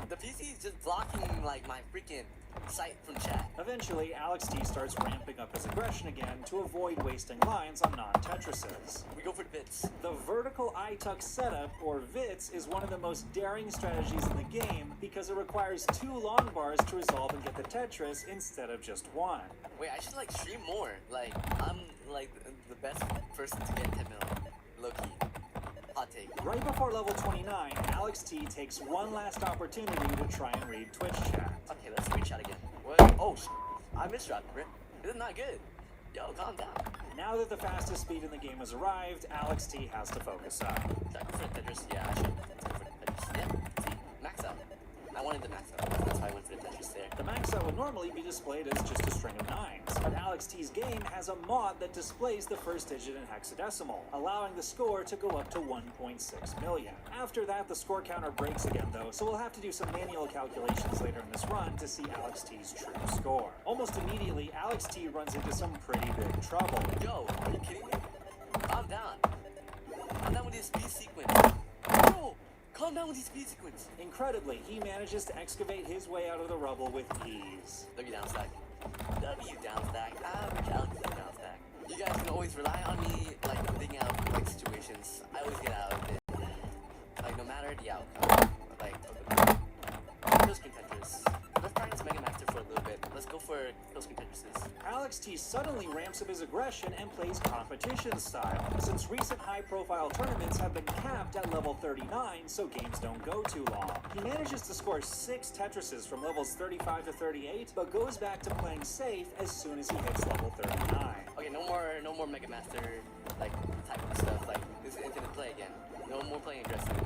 Speaker 14: The PC is just blocking my freaking sight from chat.
Speaker 8: Eventually, Alex T starts ramping up his aggression again to avoid wasting lines on non-Tetrises.
Speaker 14: We go for the Vits.
Speaker 8: The vertical I-tuck setup, or VITS, is one of the most daring strategies in the game because it requires 2 long bars to resolve and get the Tetris instead of just 1.
Speaker 14: Wait, I should stream more. I'm the best person to get 10 mil. Low-key. Hot take.
Speaker 8: Right before level 29, Alex T takes one last opportunity to try and read Twitch chat.
Speaker 14: Okay, let's read chat again. What? Oh, I misdropped, bro. This is not good. Yo, calm down.
Speaker 8: Now that the fastest speed in the game has arrived, Alex T has to focus up.
Speaker 14: Should I go for the Tetris? Yeah, I should. Let's go for the Tetris. Yeah, see? Max out. I wanted the max out. That's why I went for the Tetris there.
Speaker 8: The max out would normally be displayed as just a string of 9s, but Alex T's game has a mod that displays the first digit in hexadecimal, allowing the score to go up to 1.6 million. After that, the score counter breaks again though, so we'll have to do some manual calculations later in this run to see Alex T's true score. Almost immediately, Alex T runs into some pretty big trouble.
Speaker 14: Yo, are you kidding me? Calm down. I'm done with this speed sequence. Yo! Calm down with these speed sequence.
Speaker 8: Incredibly, he manages to excavate his way out of the rubble with ease.
Speaker 14: W down stack. W down stack. Average Alex down stack. You guys can always rely on me, digging out situations. I always get out of it. compare the outcome, like, kill screen Tetris. Let's practice Mega Master for a little bit. Let's go for kill screen Tetrises.
Speaker 8: Alex T suddenly ramps up his aggression and plays competition style. Since recent high-profile tournaments have been capped at level 39, so games don't go too long. He manages to score 6 Tetrises from levels 35 to 38, but goes back to playing safe as soon as he hits level 39.
Speaker 14: Okay, no more Mega Master like type of stuff. Like this is infinite play again. No more playing aggressive.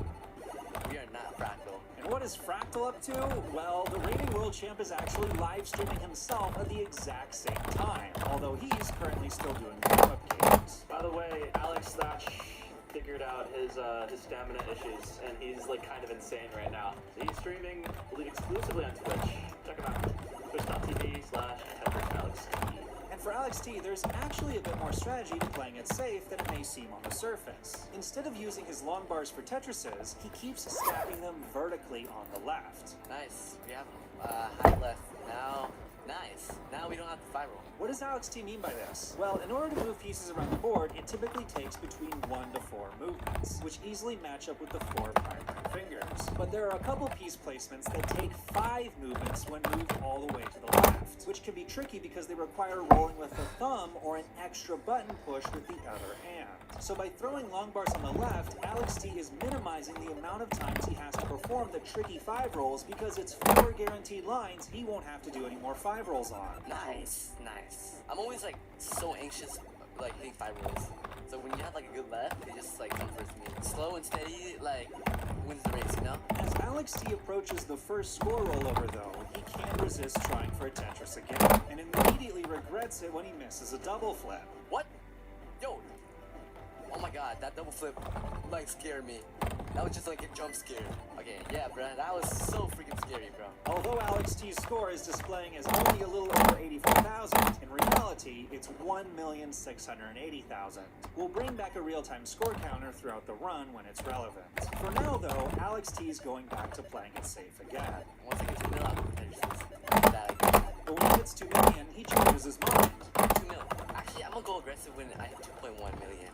Speaker 14: We are not Fractal.
Speaker 8: And what is Fractal up to? Well, the reigning world champ is actually live streaming himself at the exact same time, although he's currently still doing warm-up games.
Speaker 1: By the way, Alex Thatch figured out his stamina issues, and he's like kind of insane right now. So he's streaming, I believe, exclusively on Twitch. Check him out. Twitch.tv/TetrisAlexT.
Speaker 8: And for Alex T, there's actually a bit more strategy to playing it safe than it may seem on the surface. Instead of using his long bars for Tetrises, he keeps stacking them vertically on the left.
Speaker 14: Nice. We have high left now. Nice. Now we don't have to 5-roll.
Speaker 8: What does Alex T mean by this? Well, in order to move pieces around the board, it typically takes between 1 to 4 movements, which easily match up with the 4 primary fingers. But there are a couple piece placements that take 5 movements when moved all the way to the left, which can be tricky because they require rolling with the thumb or an extra button push with the other hand. So by throwing long bars on the left, Alex T is minimizing the amount of times he has to perform the tricky 5 rolls because it's 4 guaranteed lines he won't have to do any more 5 rolls on.
Speaker 14: Nice, nice. I'm always like so anxious, like hitting 5 rolls. So when you have like a good left, it just like comforts me. Slow and steady, like wins the race, you know?
Speaker 8: As Alex T approaches the first score rollover, though, he can't resist trying for a Tetris again, and immediately regrets it when he misses a double flip.
Speaker 14: What? Yo. Oh my god, that double flip like scared me. That was just like a jump scare. Okay, yeah, bro, that was so freaking scary, bro.
Speaker 8: Although Alex T's score is displaying as only a little over 84,000, in reality, it's 1,680,000. We'll bring back a real-time score counter throughout the run when it's relevant. For now, though, Alex T's going back to playing it safe again.
Speaker 14: Once I get 2 mil, I'll go for Tetris.
Speaker 8: But when he hits 2 million, he changes his mind.
Speaker 14: 2 mil. Actually, I'm gonna go aggressive when I hit 2.1 million.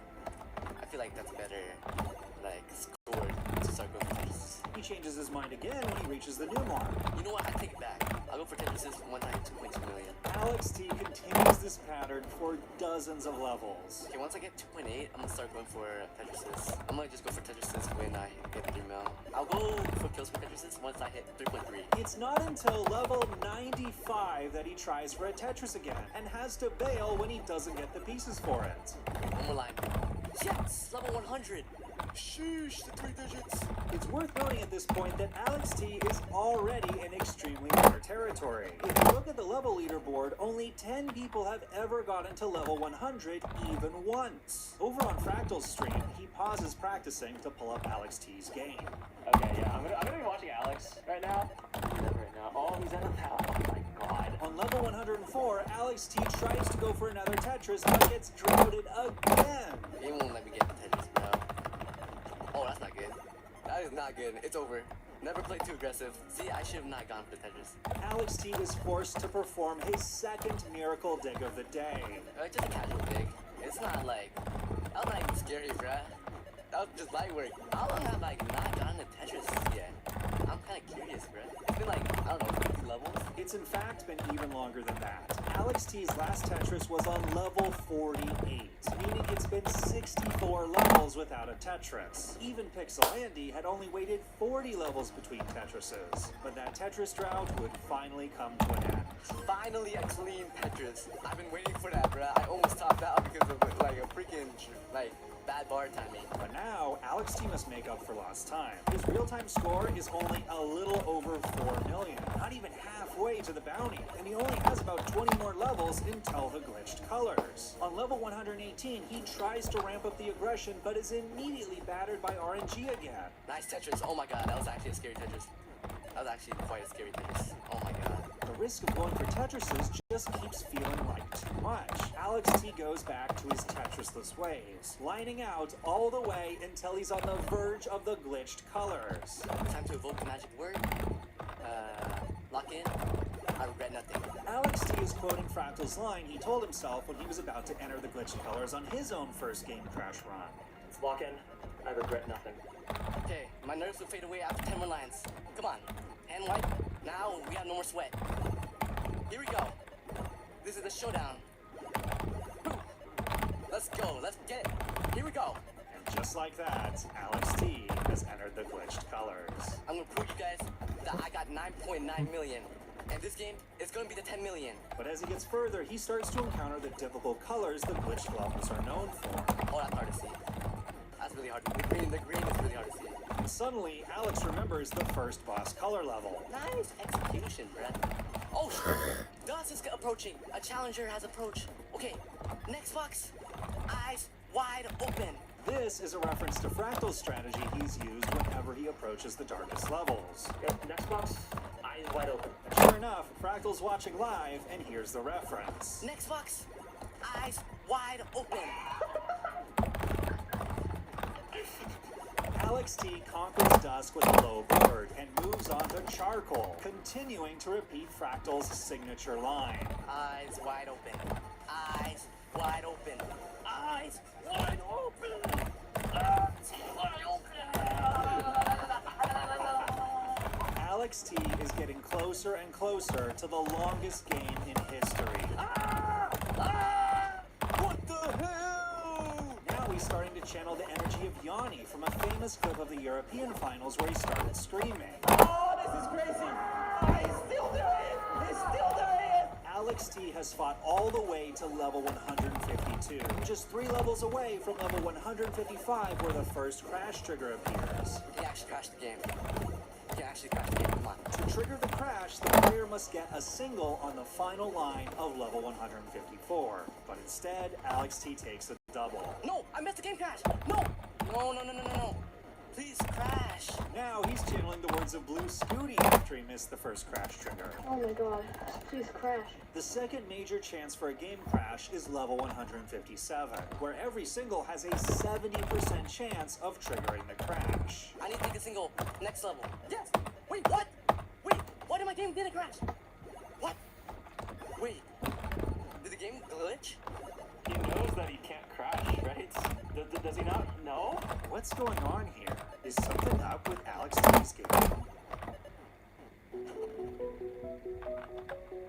Speaker 14: I feel like that's better, like, score to start going for Tetris.
Speaker 8: He changes his mind again when he reaches the new mark.
Speaker 14: You know what? I take it back. I'll go for Tetris once I hit 2.2 million.
Speaker 8: Alex T continues this pattern for dozens of levels.
Speaker 14: Okay, once I get 2.8, I'm gonna start going for Tetrises. I'm gonna just go for Tetrises when I get 3 mil. I'll go for kills for Tetrises once I hit 3.3.
Speaker 8: It's not until level 95 that he tries for a Tetris again, and has to bail when he doesn't get the pieces for it.
Speaker 14: One more line. Yes! Level 100! Sheesh, the 3 digits!
Speaker 8: It's worth noting at this point that Alex T is already in extremely rare territory. If you look at the level leaderboard, only 10 people have ever gotten to level 100 even once. Over on Fractal's stream, he pauses practicing to pull up Alex T's game.
Speaker 1: Okay, yeah, I'm gonna be watching Alex right now. Oh, he's at a pal. Oh my god.
Speaker 8: On level 104, Alex T tries to go for another Tetris, but gets droughted again.
Speaker 14: He won't let me get the Tetris, bro. Oh, that's not good. That is not good. It's over. Never play too aggressive. See, I should have not gone for the Tetris.
Speaker 8: Alex T is forced to perform his second miracle dig of the day.
Speaker 14: It's just a casual dig. It's not like... That was not even scary, bruh. That was just light work. How long have I not gotten a Tetris yet? I'm kind of curious, bruh. It's been like, I don't know, 50 levels?
Speaker 8: It's in fact been even longer than that. Alex T's last Tetris was on level 48, meaning it's been 64 levels without a Tetris. Even Pixelandy had only waited 40 levels between Tetrises, but that Tetris drought would finally come to an end.
Speaker 14: Finally a clean Tetris. I've been waiting for that, bruh. I almost topped out because of like a freaking, like, bad bar timing.
Speaker 8: But now, Alex T must make up for lost time. His real-time score is only a little over 4 million, not even halfway to the bounty, and he only has about 20 more levels until the glitched colors. On level 118, he tries to ramp up the aggression, but is immediately battered by RNG again.
Speaker 14: Nice Tetris. Oh my god, that was actually a scary Tetris. That was actually quite a scary Tetris. Oh my god.
Speaker 8: The risk of going for Tetrises just keeps feeling like too much. Alex T goes back to his Tetrisless ways, lining out all the way until he's on the verge of the glitched colors.
Speaker 14: Time to evoke the magic word. Lock in. I regret nothing.
Speaker 8: Alex T is quoting Fractal's line he told himself when he was about to enter the glitched colors on his own first game crash run.
Speaker 1: It's lock in. I regret nothing.
Speaker 14: Okay, my nerves nerves will fade away after 10 more lines. Come on. Hand wipe. Now we have no more sweat. Here we go. This is the showdown. Let's go. Let's get it. Here we go.
Speaker 8: And just like that, Alex T has entered the glitched colors.
Speaker 14: I'm gonna prove you guys that I got 9.9 million. And this game is gonna be the 10 million.
Speaker 8: But as he gets further, he starts to encounter the difficult colors the glitched levels are known for.
Speaker 14: Oh, that's hard to see. That's really hard. The green is really hard to see.
Speaker 8: And suddenly, Alex remembers the first boss color level.
Speaker 14: Nice execution, bruh. Oh, Dust is approaching. A challenger has approached. Okay, next box. Eyes wide open.
Speaker 8: This is a reference to Fractal's strategy he's used whenever he approaches the darkest levels.
Speaker 1: Yep, next box, eyes wide open.
Speaker 8: And sure enough, Fractal's watching live, and here's the reference.
Speaker 14: Next box, eyes wide open.
Speaker 8: Alex T conquers Dusk with a low board and moves on to Charcoal, continuing to repeat Fractal's signature line.
Speaker 14: Eyes wide open. Eyes wide open. Eyes wide open. Eyes wide open.
Speaker 8: Alex T is getting closer and closer to the longest game in history. What the hell? Now he's starting to channel the energy of Yanni from a famous clip of the European finals where he started screaming.
Speaker 1: Oh, this is crazy! Oh, he's still doing it! He's still doing it!
Speaker 8: Alex T has fought all the way to level 152, just 3 levels away from level 155 where the first crash trigger appears.
Speaker 14: He actually crashed the game. He actually crashed the game. Come on.
Speaker 8: To trigger the crash, the player must get a single on the final line of level 154. But instead, Alex T takes a double.
Speaker 14: No, I missed the game crash. No. No. Please crash.
Speaker 8: Now he's channeling the words of Blue Scooty after he missed the first crash trigger.
Speaker 4: Oh my god, please crash.
Speaker 8: The second major chance for a game crash is level 157, where every single has a 70% chance of triggering the crash.
Speaker 14: I need to take a single next level. Yes. Wait, what? Wait, why did my game didn't crash? What? Wait, did the game glitch?
Speaker 7: He knows that he can't crash, right? Does he not know?
Speaker 8: What's going on here? Is something up with Alex T's game?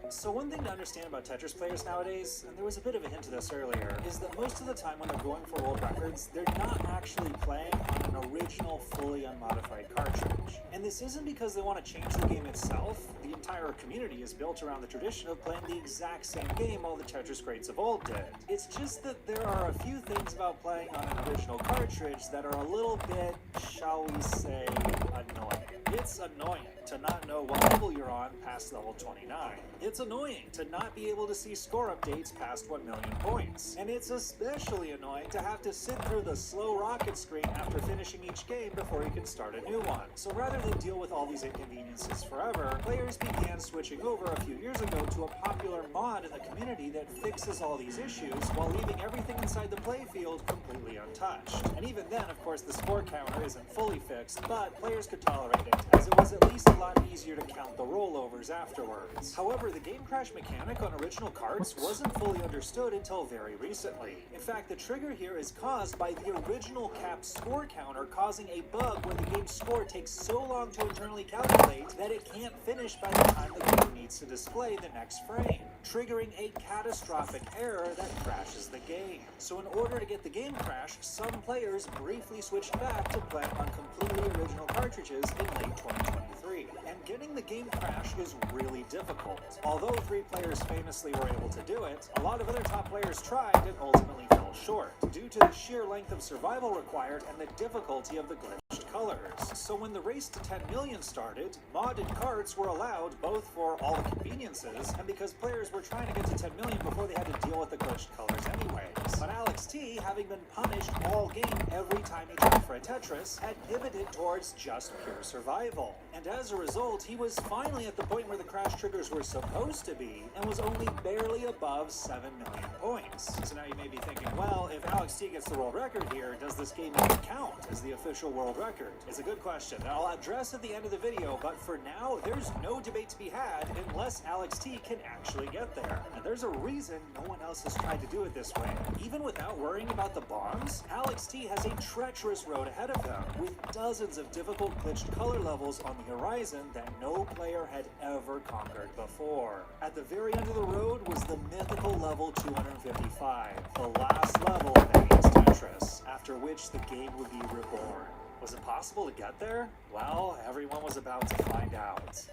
Speaker 8: So one thing to understand about Tetris players nowadays, and there was a bit of a hint to this earlier, is that most of the time when they're going for world records, they're not actually playing on an original, fully unmodified cartridge. And this isn't because they want to change the game itself. The entire community is built around the tradition of playing the exact same game all the Tetris greats of old did. It's just that there are a few things about playing on an original cartridge that are a little bit, shall we say, annoying. It's annoying to not know what level you're on past level 29. It's annoying to not be able to see score updates past 1 million points. And it's especially annoying to have to sit through the slow rocket screen after finishing each game before you can start a new one. So rather than deal with all these inconveniences forever, players began switching over a few years ago to a popular mod in the community that fixes all these issues while leaving everything inside the playfield completely untouched. And even then, of course, the score counter isn't fully fixed, but players could tolerate it, as it was at least a lot easier to count the rollovers afterwards. However, the game crash mechanic on original carts wasn't fully understood until very recently. In fact, the trigger here is caused by the original cap score counter causing a bug where the game's score takes so long to internally calculate that it can't finish by the time the game needs to display the next frame, triggering a catastrophic error that crashes the game. So in order to get the game crash, some players briefly switched back to playing on completely original cartridges in late 2023. And getting the game crash is really difficult. Although 3 players famously were able to do it, a lot of other top players tried and ultimately fell short, due to the sheer length of survival required and the difficulty of the glitched colors. So when the race to 10 million started, modded carts were allowed both for all the conveniences and because players were trying to get to 10 million before they had to deal with the glitched colors anyways. But Alex T, having been punished all game every time he tried for a Tetris, had pivoted towards just pure survival. And as a result, he was finally at the point where the crash triggers were supposed to be, and was only barely above 7 million points. So now you may be thinking, well, if Alex T gets the world record here, does this game even count as the official world record? It's a good question, and I'll address at the end of the video, but for now, there's no debate to be had unless Alex T can actually get there. And there's a reason no one else has tried to do it this way. Even without worrying about the bombs, Alex T has a treacherous road ahead of him, with dozens of difficult glitched color levels on the horizon that no player had ever conquered before. At the very end of the road was the mythical level 255, the last level of the game's Tetris, after which the game would be reborn. Was it possible to get there? Well, everyone was about to find out.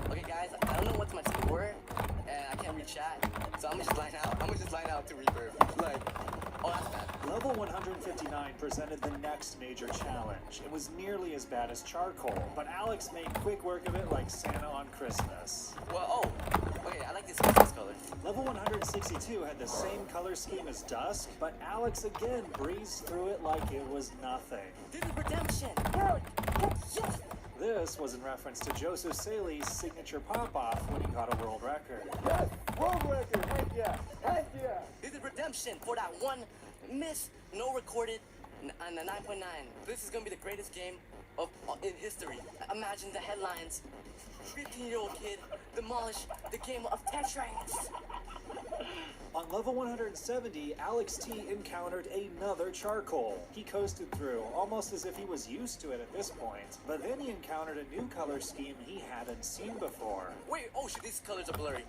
Speaker 14: Okay guys, I don't know what's my score, and I can't read chat, so I'm gonna just line out. I'm gonna just line out to Rebirth. Like, oh that's bad.
Speaker 8: Level 159 presented the next major challenge. It was nearly as bad as Charcoal, but Alex made quick work of it like Santa on Christmas.
Speaker 14: Well, okay, I like this Christmas color.
Speaker 8: Level 162 had the same color scheme as Dusk, but Alex again breezed through it like it was nothing.
Speaker 14: This is redemption! Yes!
Speaker 8: This was in reference to Joseph Saley's signature pop-off when he got a world record.
Speaker 13: Yes, world record. Heck yeah. Heck yeah.
Speaker 14: This is redemption for that one miss, no recorded, on the 9.9. This is gonna be the greatest game in history. Imagine the headlines. 15-year-old kid demolished the game of Tetris.
Speaker 8: On level 170, Alex T encountered another Charcoal. He coasted through, almost as if he was used to it at this point. But then he encountered a new color scheme he hadn't seen before.
Speaker 14: Wait, oh shit, these colors are blurry.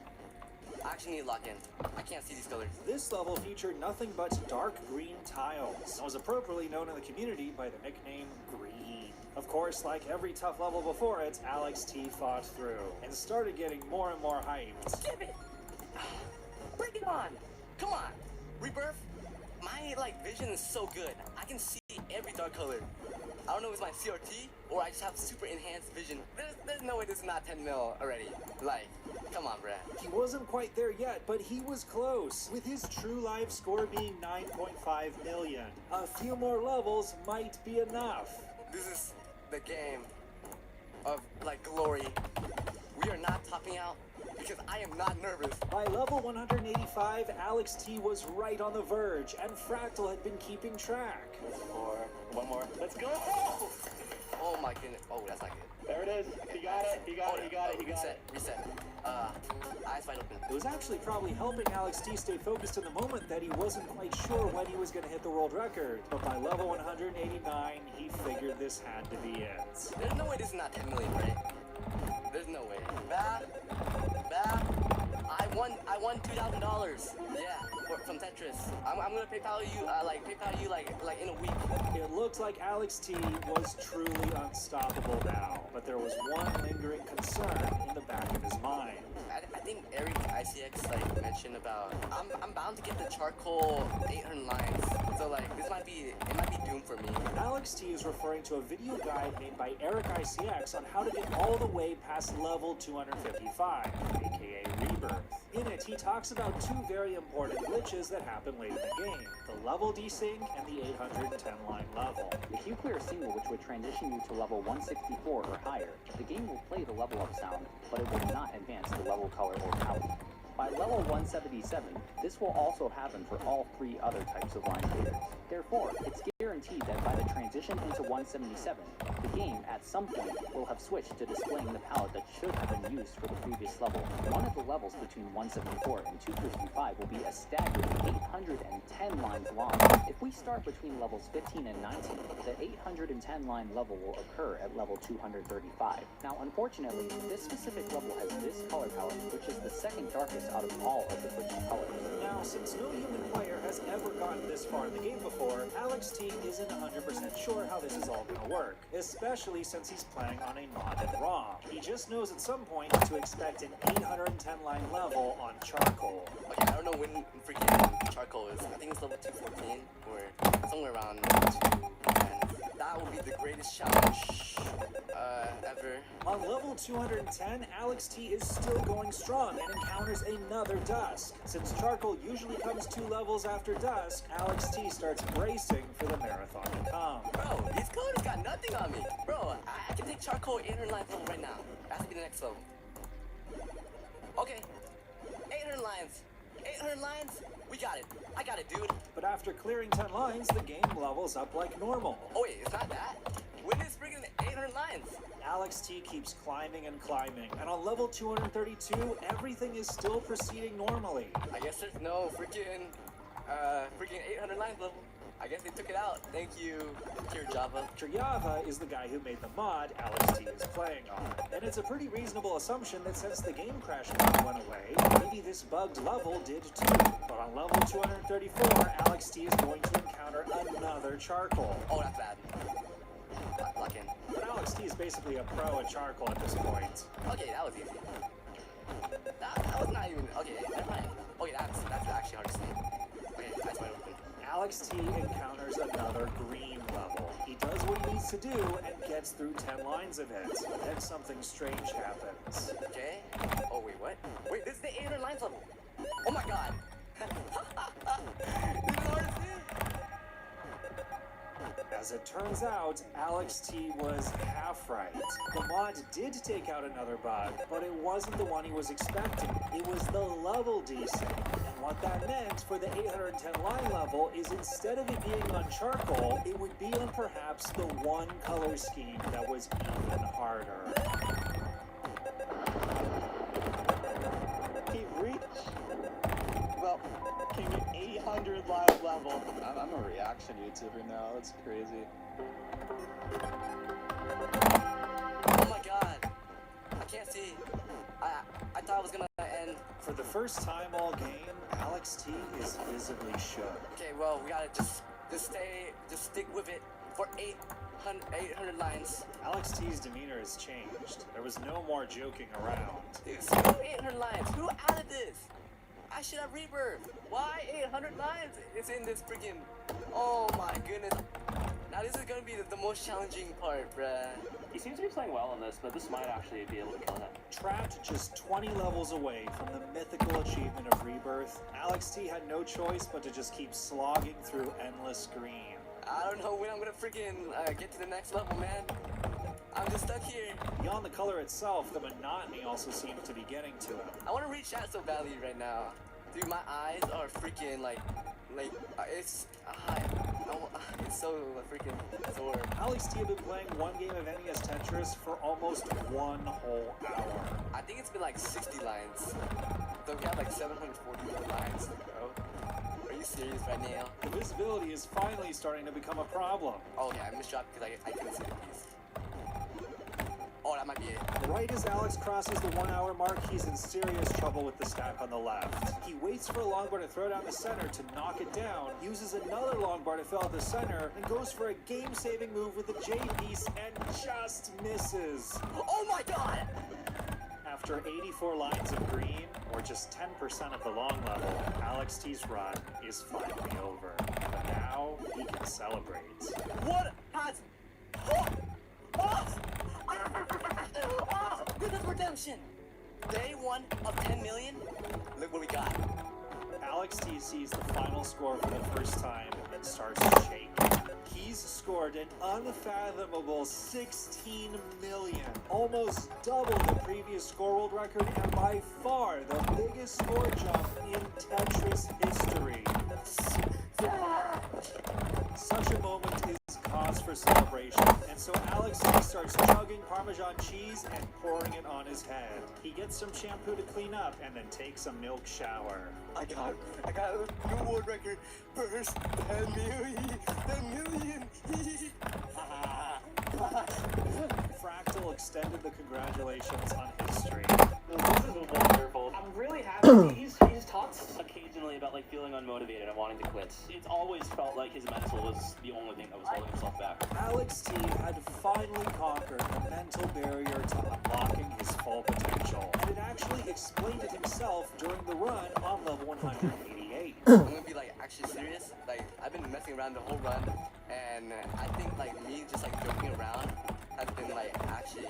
Speaker 14: I actually need to lock in. I can't see these colors.
Speaker 8: This level featured nothing but dark green tiles, and was appropriately known in the community by the nickname Green. Of course, like every tough level before it, Alex T fought through, and started getting more and more hyped.
Speaker 14: Give it! Bring it on! Come on! Rebirth, my vision is so good. I can see every dark color. I don't know if it's my CRT or I just have super enhanced vision. There's no way this is not 10 mil already. Come on, bruh.
Speaker 8: He wasn't quite there yet, but he was close, with his true live score being 9.5 million. A few more levels might be enough.
Speaker 14: This is the game of glory. We are not topping out because I am not nervous.
Speaker 8: By level 185, Alex T was right on the verge, and Fractal had been keeping track.
Speaker 1: One more. Let's go!
Speaker 14: Oh my goodness. Oh, that's not good.
Speaker 1: There it is. He got it. He got it.
Speaker 14: Reset. Eyes wide open.
Speaker 8: It was actually probably helping Alex T stay focused in the moment that he wasn't quite sure when he was going to hit the world record. But by level 189, he figured this had to be it.
Speaker 14: There's no way this is not 10 million, right? There's no way. I won $2,000. Yeah, from Tetris. I'm gonna PayPal you in a week.
Speaker 8: It looked like Alex T was truly unstoppable now, but there was one lingering concern in the back of his mind.
Speaker 14: I think Eric ICX mentioned about I'm bound to get the Charcoal 800 lines. So this might be doomed for me.
Speaker 8: Alex T is referring to a video guide made by Eric ICX on how to get all the way past level 255, aka Rebirth. In it, he talks about two very important glitches that happen late in the game: the level desync and the 810 line level.
Speaker 15: If you clear a single which would transition you to level 164 or higher, the game will play the level up sound, but it will not advance the level color or palette. By level 177, this will also happen for all three other types of line shaders. Therefore, it's guaranteed that by the transition into 177, the game at some point will have switched to displaying the palette that should have been used for the previous level. One of the levels between 174 and 255 will be a staggering 810 lines long. If we start between levels 15 and 19, the 810 line level will occur at level 235. Now, unfortunately, this specific level has this color palette, which is the second darkest out of all of the switched colors.
Speaker 8: Now, since no human player has ever gotten this far in the game before, Alex T isn't 100% sure how this is all going to work, especially since he's playing on a modded ROM. He just knows at some point to expect an 810 line level on Charcoal.
Speaker 14: Okay, I don't know when freaking Charcoal is. I think it's level 214 or somewhere around 210. That would be the greatest challenge ever.
Speaker 8: On level 210, Alex T is still going strong and encounters another Dusk. Since Charcoal usually comes 2 levels after Dusk, Alex T starts bracing for the marathon to come.
Speaker 14: Bro, these colors got nothing on me. Bro, I can take Charcoal 800 lines level right now. That has to be the next level. Okay, 800 lines. 800 lines? We got it. I got it, dude.
Speaker 8: But after clearing 10 lines, the game levels up like normal.
Speaker 14: Oh wait, it's not that? When is freaking 800 800 lines.
Speaker 8: Alex T keeps climbing and climbing, and on level 232, everything is still proceeding normally.
Speaker 14: I guess there's no freaking 800 lines level. I guess they took it out. Thank you, Java.
Speaker 8: Java is the guy who made the mod Alex T is playing on. And it's a pretty reasonable assumption that since the game crash went away, maybe this bugged level did too. But on level 234, Alex T is going to encounter another charcoal.
Speaker 14: Oh, that's bad. Lock in.
Speaker 8: But Alex T is basically a pro at charcoal at this point.
Speaker 14: Okay, that was easy. That was not even... Okay, never mind. Okay, that's actually hard to see. Okay, that's wide open.
Speaker 8: Alex T encounters another green level. He does what he needs to do and gets through 10 lines of it. Then something strange happens.
Speaker 14: Okay. Oh, wait, what? Wait, this is the 800 lines level. Oh my god. This is hard to see.
Speaker 8: As it turns out, Alex T was half right. The mod did take out another bug, but it wasn't the one he was expecting. It was the level desync. And what that meant for the 810 line level is instead of it being on charcoal, it would be on perhaps the one color scheme that was even harder.
Speaker 9: He reached, well, King 800 live level. I'm a reaction YouTuber now, that's crazy.
Speaker 14: Oh my god. I can't see. I thought it was gonna end.
Speaker 8: For the first time all game, Alex T is visibly shook.
Speaker 14: Okay, well, we gotta just stick with it for 800 lines.
Speaker 8: Alex T's demeanor has changed. There was no more joking around.
Speaker 14: Dude, screw 800 lines. Who added this? I should have rebirth. Why 800 lines? It's in this freaking... Oh my goodness. Now this is gonna be the most challenging part, bruh.
Speaker 16: He seems to be playing well on this, but this might actually be able to kill him.
Speaker 8: Trapped just 20 levels away from the mythical achievement of Rebirth, Alex T had no choice but to just keep slogging through endless green.
Speaker 14: I don't know when I'm gonna freaking get to the next level, man. I'm just stuck here.
Speaker 8: Beyond the color itself, the monotony also seems to be getting to him.
Speaker 14: I want to reach that so badly right now. Dude, my eyes are freaking it's so freaking sore.
Speaker 8: Alex T had been playing one game of NES Tetris for almost 1 whole hour.
Speaker 14: I think it's been like 60 lines. So we have like 744 lines to go. Are you serious right now?
Speaker 8: The visibility is finally starting to become a problem.
Speaker 14: Oh yeah, I misshot because I couldn't see the piece. Oh, that might be it.
Speaker 8: Right as Alex crosses the 1 hour mark, he's in serious trouble with the stack on the left. He waits for a longbar to throw down the center to knock it down, uses another longbar to fill out the center, and goes for a game-saving move with the J piece and just misses.
Speaker 14: Oh my god!
Speaker 8: After 84 lines of green, or just 10% of the long level, Alex T's run is finally over. But now he can celebrate.
Speaker 14: What has... Oh, this is redemption! Day 1 of 10 million? Look what we got.
Speaker 8: Alex T sees the final score for the first time and starts to shake. He's scored an unfathomable 16 million, almost double the previous score world record and by far the biggest score jump in Tetris history. Such a moment is cause for celebration, and so Alex T starts chugging Parmesan cheese and pouring it on his head. He gets some shampoo to clean up and then takes a milk shower.
Speaker 14: I got a new world record. First 10 million. 10 million.
Speaker 8: Fractal extended the congratulations on his stream.
Speaker 16: This is wonderful. I'm really happy. He's talked occasionally about like feeling unmotivated and wanting to quit. It's always felt like his mental was the only thing that was holding himself back.
Speaker 8: Alex T had finally conquered the mental barrier to unlocking his full potential, and it actually explained it himself during the run on level 188.
Speaker 14: I'm gonna be like actually serious. Like I've been messing around the whole run, and I think like me just like joking around has been like actually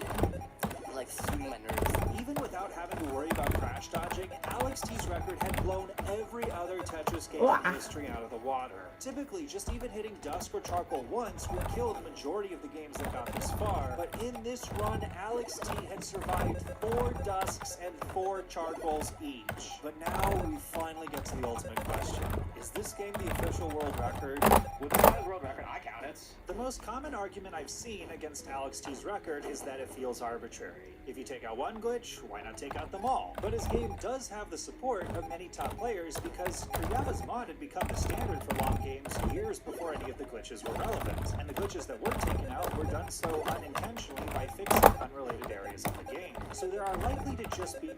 Speaker 14: like soothing my nerves.
Speaker 8: Even without having to worry about crash dodging, Alex T's record had blown every other Tetris game the mystery out of the water. Typically, just even hitting Dusk or Charcoal once would kill the majority of the games that got this far, but in this run, Alex T had survived 4 Dusks and 4 Charcoals each. But now we finally get to the ultimate question. Is this game the official world record?
Speaker 16: With the world record, I count it.
Speaker 8: The most common argument I've seen against Alex T's record is that it feels arbitrary. If you take out one glitch, why not take out them all? But his game does have the support of many top players because Kuryaba's mod had become the standard for long games years before any of the glitches were relevant. And the glitches that were taken out were done so unintentionally by fixing unrelated areas of the game. So there are likely to just be 2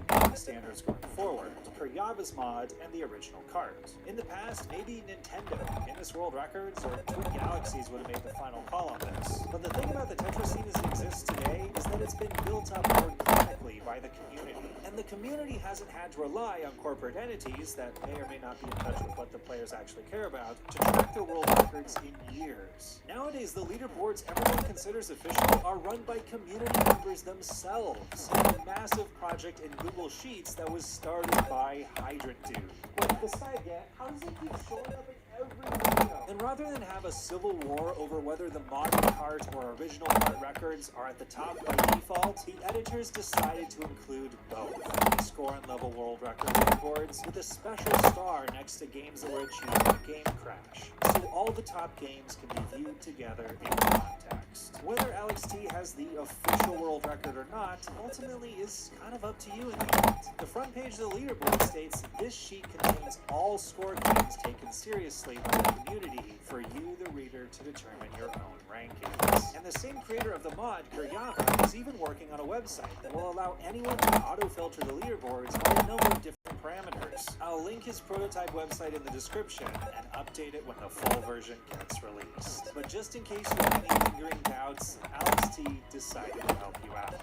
Speaker 8: competing standards going forward, Kuryaba's mod and the original cart. In the past, maybe Nintendo, Guinness World Records, or Twin Galaxies would have made the final call on this. But the thing about the Tetris scene as it exists today is that it's been built up organically by the community. And the community hasn't had to rely on corporate entities that may or may not be in touch with what the players actually care about to track their world records in years. Nowadays, the leaderboards everyone considers official are run by community members themselves, in a massive project in Google Sheets that was started by Hydrant Dude.
Speaker 1: Wait, this guy again? How does he keep showing up in every video?
Speaker 8: And rather than have a civil war over whether the modded cart or original cart records are at the top by default, the editors decided to include both. They score and level world record leaderboards with a special star next to games that were achieved in a game crash, so all the top games can be viewed together in context. Whether Alex T has the official world record or not, ultimately is kind of up to you in the end. The front page of the leaderboard states this sheet contains all score games taken seriously by the community for you, the reader, to determine your own rankings. And the same creator of the mod, Kuryaba, is even working on a website that will allow anyone to auto-filter the leaderboards by a number of different parameters. I'll link his prototype website in the description and update it when the full version gets released. But just in case you have any lingering doubts, Alex T decided to help you out.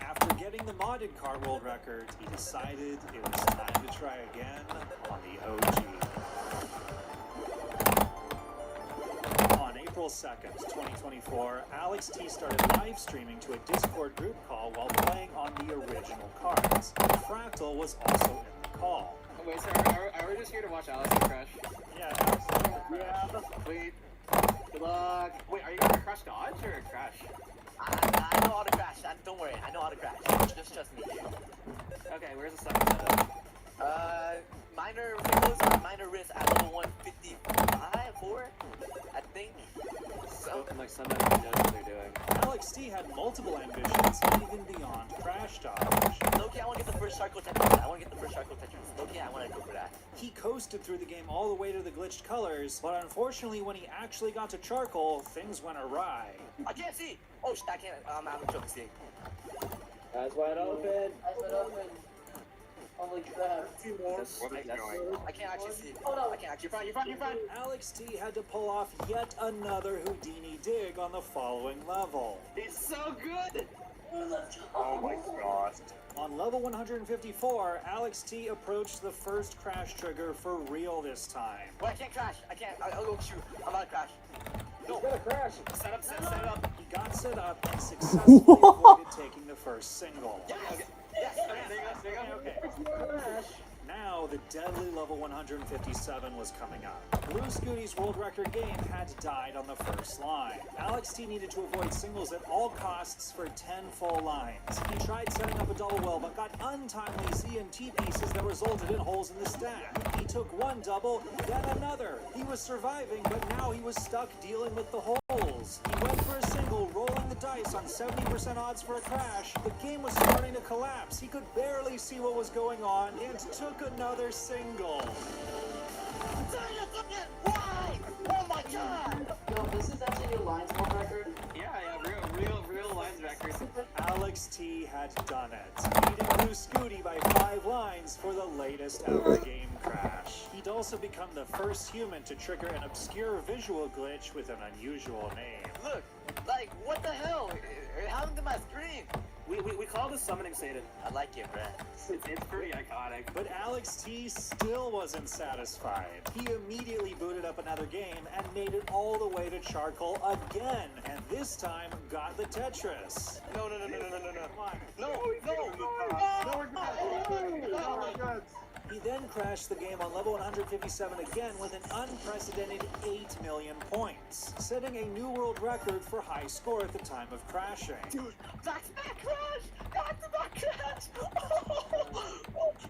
Speaker 8: After getting the modded cart world record, he decided it was time to try again on the OG. On April 2nd, 2024, Alex T started live streaming to a Discord group call while playing on the original cards. Fractal was also in the call.
Speaker 16: Oh, wait, sir, are we just here to watch Alex crash?
Speaker 8: Yeah, Alex
Speaker 16: Yeah, sweet. Good luck. Wait, are you going to crash dodge or crash?
Speaker 14: I know how to crash. Don't worry, I know how to crash. Just trust me.
Speaker 16: Okay, where's the second setup?
Speaker 14: Minor wrinkles on minor wrist at level 155, 4, I think. So,
Speaker 16: like somebody who knows what they're doing.
Speaker 8: Alex T had multiple ambitions even beyond crash dodge.
Speaker 14: Loki, I want to get the first Charcoal Tetris. Loki, I want to go for that.
Speaker 8: He coasted through the game all the way to the glitched colors, but unfortunately when he actually got to Charcoal, things went awry.
Speaker 14: I can't see! Oh, I can't. I'm joking, seeing.
Speaker 1: Eyes wide open. Eyes wide open. Holy crap.
Speaker 14: I can't actually see.
Speaker 1: Oh no.
Speaker 14: I can't actually see.
Speaker 16: You're fine.
Speaker 8: Alex T had to pull off yet another Houdini dig on the following level.
Speaker 16: He's so good!
Speaker 9: Oh my gosh.
Speaker 8: On level 154, Alex T approached the first crash trigger for real this time.
Speaker 14: Wait, I can't crash. I can't. I'll go shoot. I'm about to crash.
Speaker 1: No. He's gonna crash.
Speaker 16: Set up.
Speaker 8: He got set up and successfully avoided taking the first single.
Speaker 14: Yes.
Speaker 16: Yes. There you go.
Speaker 8: Okay. Now, the deadly level 157 was coming up. Blue Scooty's world record game had died on the first line. Alex T needed to avoid singles at all costs for 10 full lines. He tried setting up a double well, but got untimely CNT pieces that resulted in holes in the stack. He took one double, then another. He was surviving, but now he was stuck dealing with the holes. He went for a single, rolling the dice on 70% odds for a crash. The game was starting to collapse. He could barely see what was going on, and took another single.
Speaker 14: Why? Oh my god!
Speaker 1: Yo, this is actually your lines world record?
Speaker 16: Yeah, real lines record.
Speaker 8: Alex T had done it, beating Blue Scooty by 5 lines for the latest ever game crash. He'd also become the first human to trigger an obscure visual glitch with an unusual name.
Speaker 14: Look, like, what the hell? It happened to my screen.
Speaker 16: We call this summoning Satan.
Speaker 14: I like it, bruh.
Speaker 16: It's pretty iconic.
Speaker 8: But Alex T still wasn't satisfied. He immediately booted up another game and made it all the way to Charcoal again, and this time got the Tetris.
Speaker 14: No.
Speaker 8: Come on.
Speaker 14: No.
Speaker 9: Oh my god.
Speaker 8: He then crashed the game on level 157 again with an unprecedented 8 million points, setting a new world record for high score at the time of crashing.
Speaker 16: Dude, back-to-back crash! Back-to-back crash!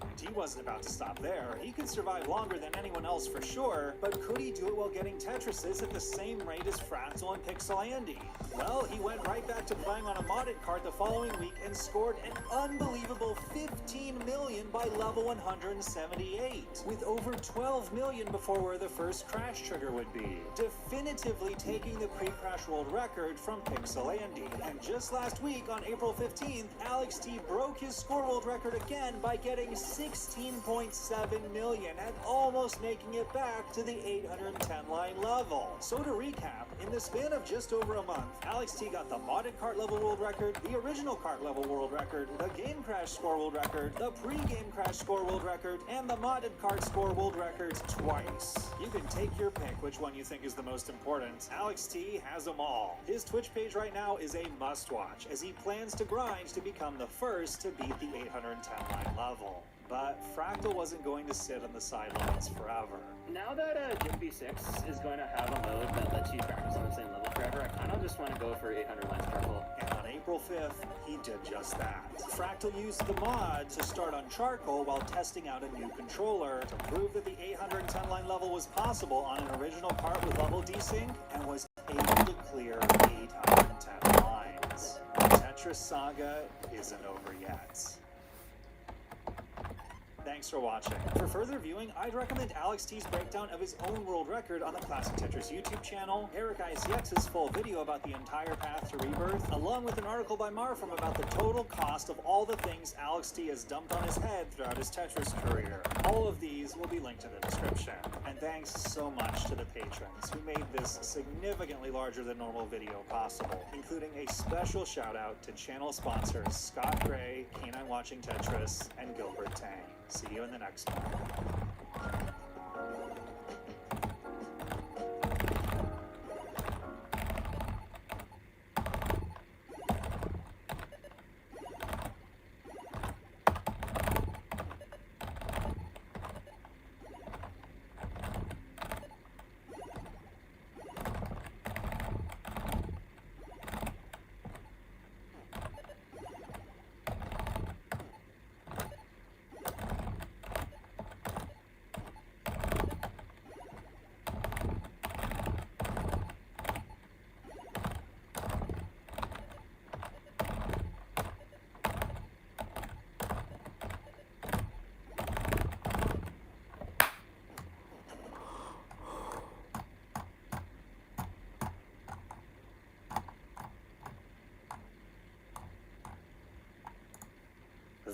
Speaker 8: And he wasn't about to stop there. He could survive longer than anyone else for sure, but could he do it while getting Tetrises at the same rate as Fractal and Pixel Andy? Well, he went right back to playing on a modded card the following week and scored an unbelievable 15 million by level 178, with over 12 million before where the first crash trigger would be, definitively taking the pre-crash world record from Pixel Andy. And just last week, on April 15th, Alex T broke his score world record again by getting 16.7 million and almost making it back to the 810 line level. So to recap, in the span of just over a month, Alex T got the modded cart level world record, the original cart level world record, the game crash score world record, the pre-game crash score world record, and the modded cart score world record twice. You can take your pick which one you think is the most important. Alex T has them all. His Twitch page right now is a must-watch, as he plans to grind to become the first to beat the 810 line level. But Fractal wasn't going to sit on the sidelines forever.
Speaker 16: Now that Gym B6 is going to have a mode that lets you practice on the same level forever, I kind of just want to go for 800 lines charcoal.
Speaker 8: And on April 5th, he did just that. Fractal used the mod to start on charcoal while testing out a new controller to prove that the 810 line level was possible on an original cart with level desync, and was able to clear 810 lines. The Tetris saga isn't over yet. Thanks for watching. For further viewing, I'd recommend Alex T's breakdown of his own world record on the Classic Tetris YouTube channel, Eric ICX's full video about the entire path to Rebirth, along with an article by Marfrom about the total cost of all the things Alex T has dumped on his head throughout his Tetris career. All of these will be linked in the description. And thanks so much to the patrons who made this significantly larger than normal video possible, including a special shout out to channel sponsors Scott Gray, Canine Watching Tetris, and Gilbert Tang. See you in the next one.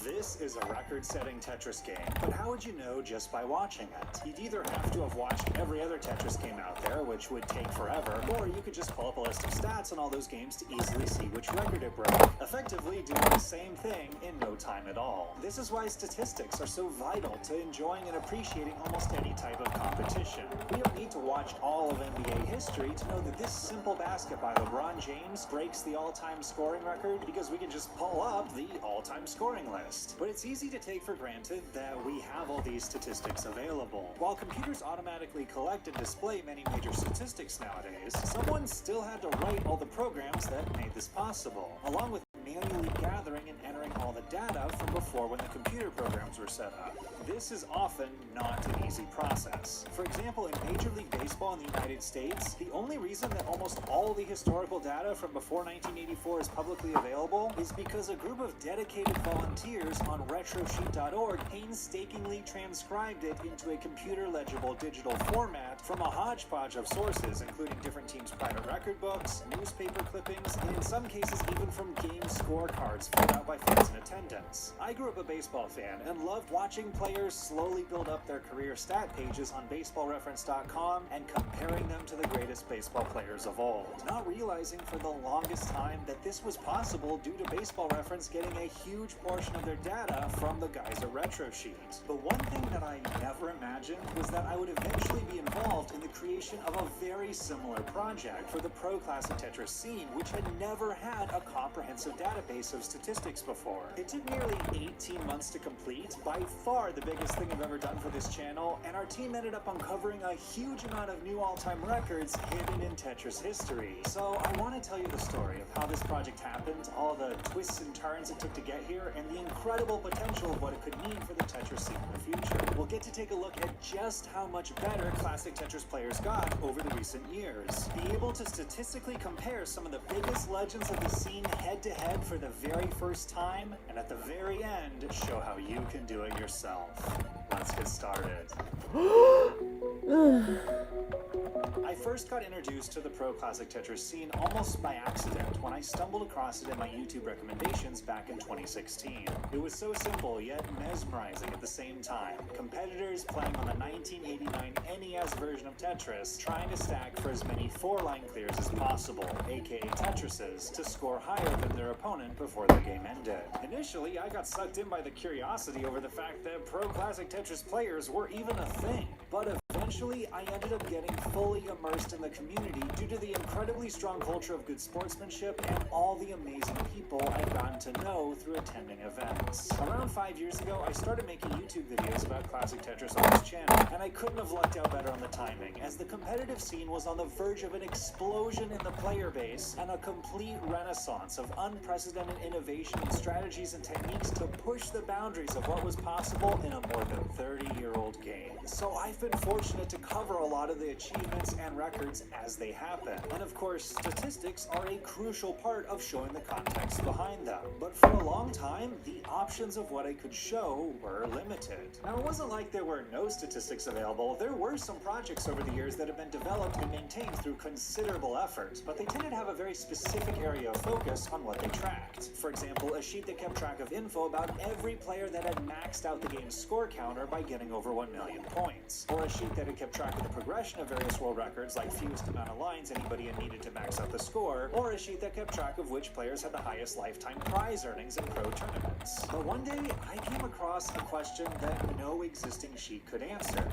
Speaker 8: This is a record-setting Tetris game, but how would you know just by watching it? You'd either have to have watched every other Tetris game out there, which would take forever, or you could just pull up a list of stats on all those games to easily see which record it broke, effectively doing the same thing in no time at all. This is why statistics are so vital to enjoying and appreciating almost any type of competition. We don't need to watch all of NBA history to know that this simple basket by LeBron James breaks the all-time scoring record, because we can just pull up the all-time scoring list. But it's easy to take for granted that we have all these statistics available. While computers automatically collect and display many major statistics nowadays, someone still had to write all the programs that made this possible, along with manually gathering and entering all the data from before when the computer programs were set up. This is often not an easy process. For example, in Major League Baseball in the United States, the only reason that almost all the historical data from before 1984 is publicly available is because a group of dedicated volunteers on retrosheet.org painstakingly transcribed it into a computer-legible digital format from a hodgepodge of sources, including different teams' private record books, newspaper clippings, and in some cases even from game scorecards filled out by fans in attendance. I grew up a baseball fan and loved watching players slowly build up their career stat pages on baseballreference.com and comparing them to the greatest baseball players of old, not realizing for the longest time that this was possible due to Baseball Reference getting a huge portion of their data from the guys at RetroSheet. But one thing that I never imagined was that I would eventually be involved in the creation of a very similar project for the pro classic Tetris scene, which had never had a comprehensive database of statistics before. It took nearly 18 months to complete, by far the biggest thing I've ever done for this channel, and our team ended up uncovering a huge amount of new all-time records hidden in Tetris history. So I want to tell you the story of how this project happened, all the twists and turns it took to get here, and the incredible potential of what it could mean for the Tetris scene in the future. We'll get to take a look at just how much better classic Tetris players got over the recent years. Be able to statistically compare some of the biggest legends of the scene head-to-head for the very first time, and at the very end, show how you can do it yourself. Let's get started. I first got introduced to the pro classic Tetris scene almost by accident when I stumbled across it in my YouTube recommendations back in 2016. It was so simple yet mesmerizing at the same time. Competitors playing on the 1989 NES version of Tetris, trying to stack for as many 4-line clears as possible, aka Tetrises, to score higher than their opponent before the game ended. Initially, I got sucked in by the curiosity over the fact that pro classic Tetris players were even a thing, but eventually I ended up getting fully immersed in the community due to the incredibly strong culture of good sportsmanship and all the amazing people I've gotten to know through attending events. Around 5 years ago, I started making YouTube videos about classic Tetris on this channel, and I couldn't have lucked out better on the timing, as the competitive scene was on the verge of an explosion in the player base and a complete renaissance of unprecedented innovation in strategies and techniques to push the boundaries of what was possible in a more than 30-year-old game. So I've been fortunate to cover a lot of the achievements and records as they happen. And of course, statistics are a crucial part of showing the context behind them. But for a long time, the options of what I could show were limited. Now, it wasn't like there were no statistics available. There were some projects over the years that have been developed and maintained through considerable effort, but they tended to have a very specific area of focus on what they tracked. For example, a sheet that kept track of info about every player that had maxed out the game's score counter by getting over 1 million points, or a sheet that had kept track of the progression of various world records like fewest amount of lines anybody had needed to max out the score, or a sheet that kept track of which players had the highest lifetime prize earnings in pro tournaments. But one day, I came across a question that no existing sheet could answer.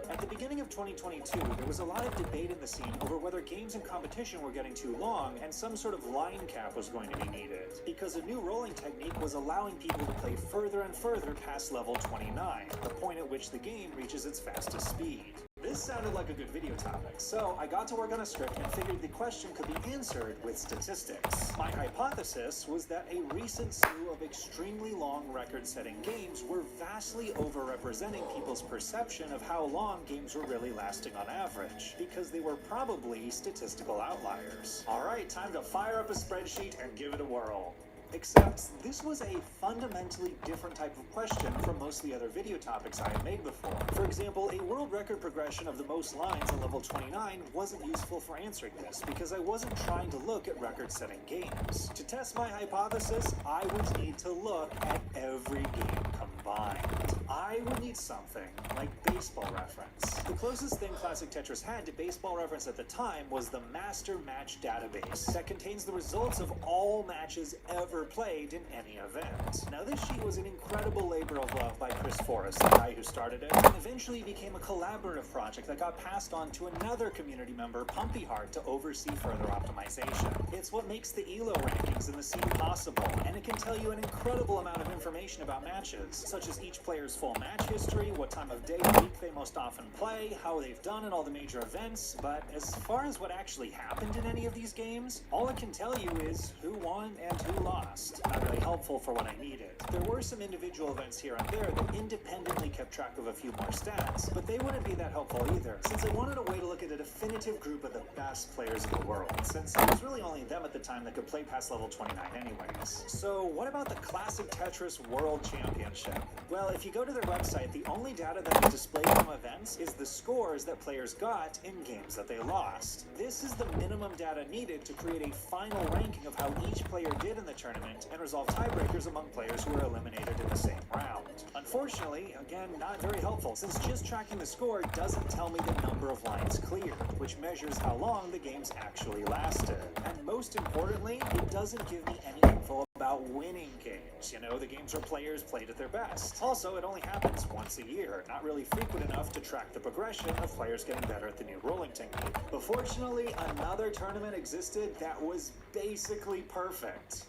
Speaker 8: At the beginning of 2022, there was a lot of debate in the scene over whether games and competition were getting too long and some sort of line cap was going to be needed, because a new rolling technique was allowing people to play further and further past level 29, the point at which the game reaches its fastest speed. This sounded like a good video topic, so I got to work on a script and figured the question could be answered with statistics. My hypothesis was that a recent slew of extremely long record-setting games were vastly overrepresenting people's perception of how long games were really lasting on average, because they were probably statistical outliers. Alright, time to fire up a spreadsheet and give it a whirl. Except, this was a fundamentally different type of question from most of the other video topics I had made before. For example, a world record progression of the most lines on level 29 wasn't useful for answering this, because I wasn't trying to look at record-setting games. To test my hypothesis, I would need to look at every game combined. I would need something like Baseball Reference. The closest thing Classic Tetris had to Baseball Reference at the time was the Master Match database that contains the results of all matches ever played in any event. Now, this sheet was an incredible labor of love by Chris Forrest, the guy who started it, and eventually became a collaborative project that got passed on to another community member, Pumpy Heart, to oversee further optimization. It's what makes the ELO rankings in the scene possible, and it can tell you an incredible amount of information about matches, such as each player's full match history, what time of day or week they most often play, how they've done in all the major events. But as far as what actually happened in any of these games, all it can tell you is who won and who lost. Not really helpful for what I needed. There were some individual events here and there that independently kept track of a few more stats, but they wouldn't be that helpful either, since I wanted a way to look at a definitive group of the best players in the world, since it was really only them at the time that could play past level 29 anyways. So what about the Classic Tetris World Championship? Well, if you go to their website, the only data that is displayed from events is the scores that players got in games that they lost. This is the minimum data needed to create a final ranking of how each player did in the tournament and resolve tiebreakers among players who were eliminated in the same round. Unfortunately, again, not very helpful, since just tracking the score doesn't tell me the number of lines cleared, which measures how long the games actually lasted. And most importantly, it doesn't give me any info about about winning games, you know, the games where players played at their best. Also, it only happens once a year, not really frequent enough to track the progression of players getting better at the new rolling technique. But fortunately, another tournament existed that was basically perfect.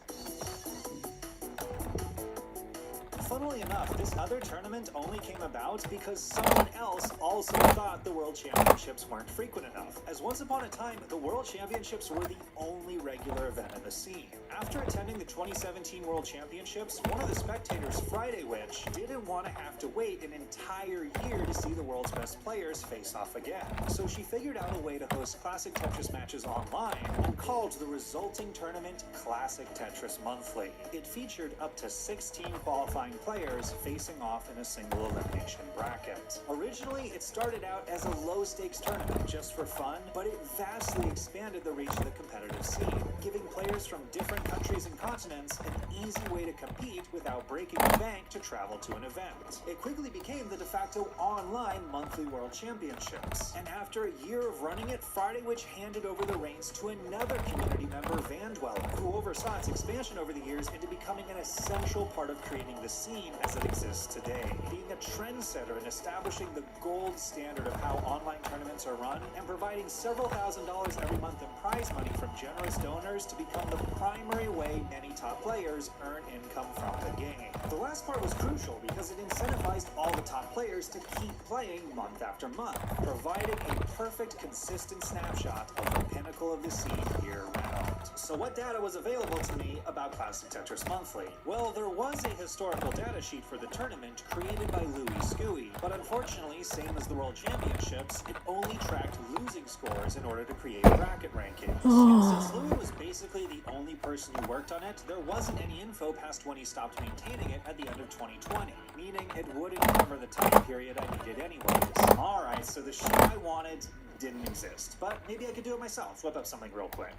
Speaker 8: Funnily enough, this other tournament only came about because someone else also thought the World Championships weren't frequent enough, as once upon a time, the World Championships were the only regular event in the scene. After attending the 2017 World Championships, one of the spectators, Friday Witch, didn't want to have to wait an entire year to see the world's best players face off again. So she figured out a way to host Classic Tetris matches online and called the resulting tournament Classic Tetris Monthly. It featured up to 16 qualifying players facing off in a single elimination bracket. Originally, it started out as a low-stakes tournament just for fun, but it vastly expanded the reach of the competitive scene, giving players from different countries and continents an easy way to compete without breaking the bank to travel to an event. It quickly became the de facto online monthly World Championships, and after a year of running it, Friday Witch handed over the reins to another community member, Vandweller, who oversaw its expansion over the years into becoming an essential part of creating the scene as it exists today, being a trendsetter in establishing the gold standard of how online tournaments are run and providing several $1,000s every month in prize money from generous donors to become the primary way many top players earn income from the game. The last part was crucial because it incentivized all the top players to keep playing month after month, providing a perfect, consistent snapshot of the pinnacle of the scene year-round. So what data was available to me about Classic Tetris Monthly? Well, there was a historical data sheet for the tournament created by Louis Scooey, but unfortunately, same as the World Championships, it only tracked losing scores in order to create bracket rankings. And since Louis was basically the only person who worked on it, there wasn't any info past when he stopped maintaining it at the end of 2020, meaning it wouldn't cover the time period I needed anyways. Alright, so the sheet I wanted didn't exist, but maybe I could do it myself, whip up something real quick.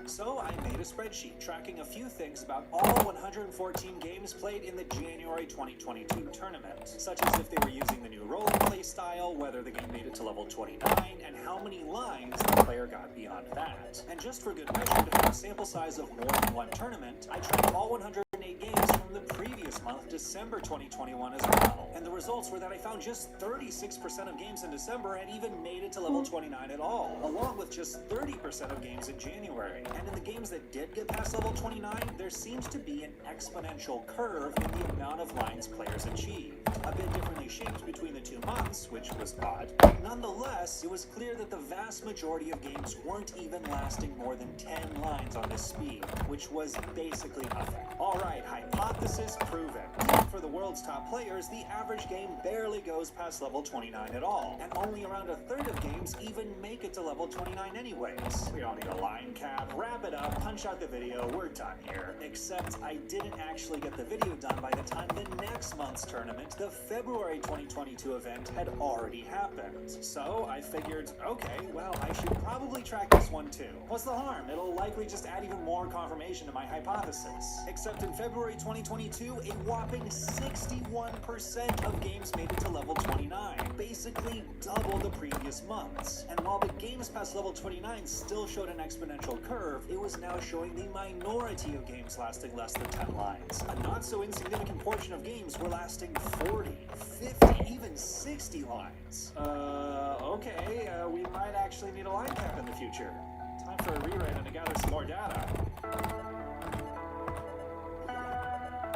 Speaker 8: So I made a spreadsheet tracking a few things about all 114 games played in the January 2022 tournament, such as if they were using the new rolling play style, whether the game made it to level 29, and how many lines the player got beyond that. And just for good measure, to have a sample size of more than one tournament, I tracked all 108 games from the previous month, December 2021 as well. And the results were that I found just 36% of games in December had even made it to level 29 at all, along with just 30% of games in January. And in the games that did get past level 29, there seems to be an exponential curve in the amount of lines players achieved. A bit differently shaped between the 2 months, which was odd. Nonetheless, it was clear that the vast majority of games weren't even lasting more than 10 lines on this speed, which was basically nothing. Alright, hypothesis proven. For the world's top players, the average game barely goes past level 29 at all, and only around a third of games even make it to level 29 anyways. We don't need a line cap, wrap it up, punch out the video, we're done here. Except I didn't actually get the video done by the time the next month's tournament, the February 2022 event, had already happened. So I figured, okay, well, I should probably track this one too. What's the harm? It'll likely just add even more confirmation to my hypothesis. Except in February 2022, a whopping 61% of games made it to level 29, basically double the previous months. And while the games past level 29 still showed an exponential curve, it was now showing the minority of games lasting less than 10 lines. A not so insignificant portion of games were lasting 40, 50, even 60 lines. Okay, we might actually need a line cap in the future. Time for a rewrite and to gather some more data.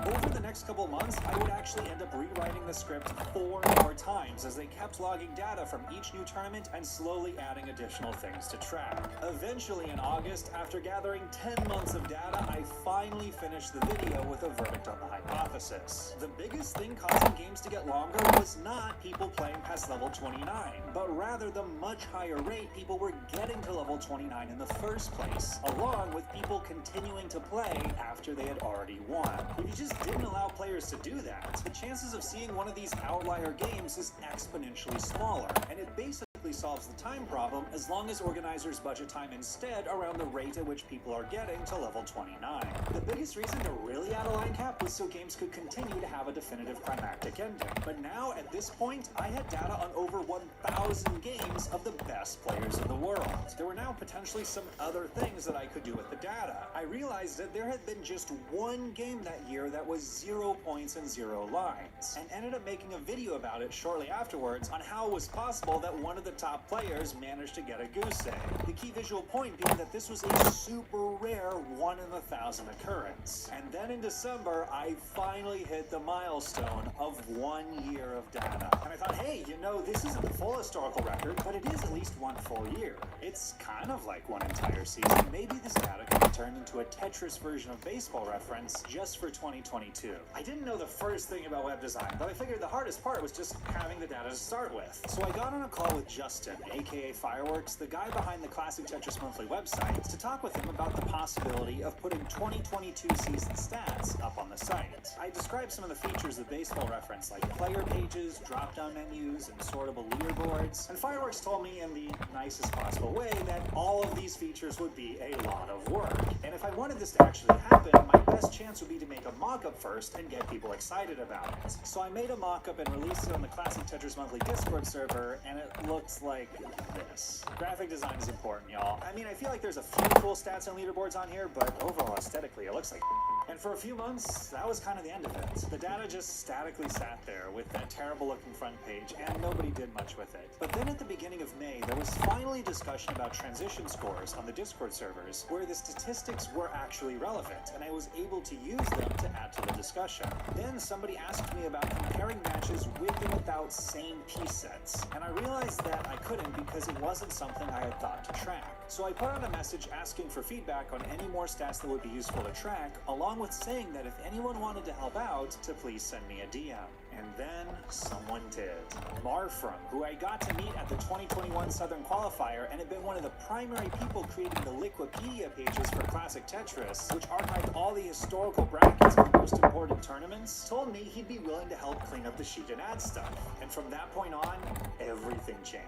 Speaker 8: Over the next couple months, I would actually end up rewriting the script 4 more times as they kept logging data from each new tournament and slowly adding additional things to track. Eventually in August, after gathering 10 months of data, I finally finished the video with a verdict on the hypothesis. The biggest thing causing games to get longer was not people playing past level 29, but rather the much higher rate people were getting to level 29 in the first place, along with people continuing to play after they had already won. If you just didn't allow players to do that, the chances of seeing one of these outlier games is exponentially smaller, and it basically theoretically solves the time problem as long as organizers budget time instead around the rate at which people are getting to level 29. The biggest reason to really add a line cap was so games could continue to have a definitive climactic ending. But now, at this point, I had data on over 1,000 games of the best players in the world. There were now potentially some other things that I could do with the data. I realized that there had been just one game that year that was 0 points and 0 lines, and ended up making a video about it shortly afterwards on how it was possible that one of the top players managed to get a goose egg. The key visual point being that this was a super rare 1 in 1,000 occurrence. And then in December, I finally hit the milestone of 1 year of data. And I thought, hey, you know, this isn't the full historical record, but it is at least 1 full year. It's kind of like 1 entire season. Maybe this data could be turned into a Tetris version of Baseball Reference just for 2022. I didn't know the first thing about web design, but I figured the hardest part was just having the data to start with. So I got on a call with Justin, aka Fireworks, the guy behind the Classic Tetris Monthly website, to talk with him about the possibility of putting 2022 season stats up on the site. I described some of the features of Baseball Reference, like player pages, drop-down menus, and sortable leaderboards, and Fireworks told me in the nicest possible way that all of these features would be a lot of work. And if I wanted this to actually happen, my best chance would be to make a mock-up first and get people excited about it. So I made a mock-up and released it on the Classic Tetris Monthly Discord server, and it looks like this. Graphic design is important, y'all. I mean, I feel like there's a few cool stats and leaderboards on here, but overall aesthetically, it looks like. And for a few months, that was kind of the end of it. The data just statically sat there with that terrible looking front page, and nobody did much with it. But then at the beginning of May, there was finally discussion about transition scores on the Discord servers, where the statistics were actually relevant, and I was able to use them to add to the discussion. Then somebody asked me about comparing matches with and without same piece sets, and I realized that I couldn't because it wasn't something I had thought to track. So I put out a message asking for feedback on any more stats that would be useful to track, along with saying that if anyone wanted to help out, to please send me a DM. And then someone did. Marfram, who I got to meet at the 2021 Southern Qualifier and had been one of the primary people creating the Liquipedia pages for Classic Tetris, which archived all the historical brackets for most important tournaments, told me he'd be willing to help clean up the sheet and add stuff. And from that point on, everything changed.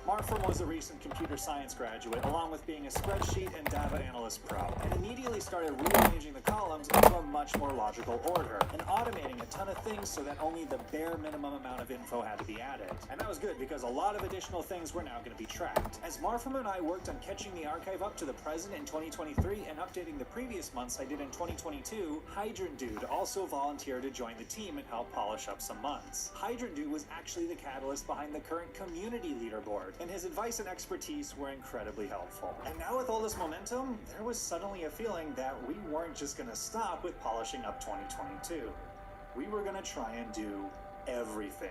Speaker 8: Marfram was a recent computer science graduate, along with being a spreadsheet and data analyst pro, and immediately started rearranging the columns into a much more logical order, and automating a ton of things so that only the bare minimum amount of info had to be added. And that was good, because a lot of additional things were now going to be tracked. As Marfram and I worked on catching the archive up to the present in 2023 and updating the previous months I did in 2022, Hydrant Dude also volunteered to join the team and help polish up some months. Hydrant Dude was actually the catalyst behind the current community leaderboard, and his advice and expertise were incredibly helpful. And now with all this momentum, there was suddenly a feeling that we weren't just going to stop with polishing up 2022. We were going to try and do everything.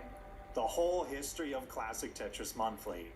Speaker 8: The whole history of Classic Tetris Monthly.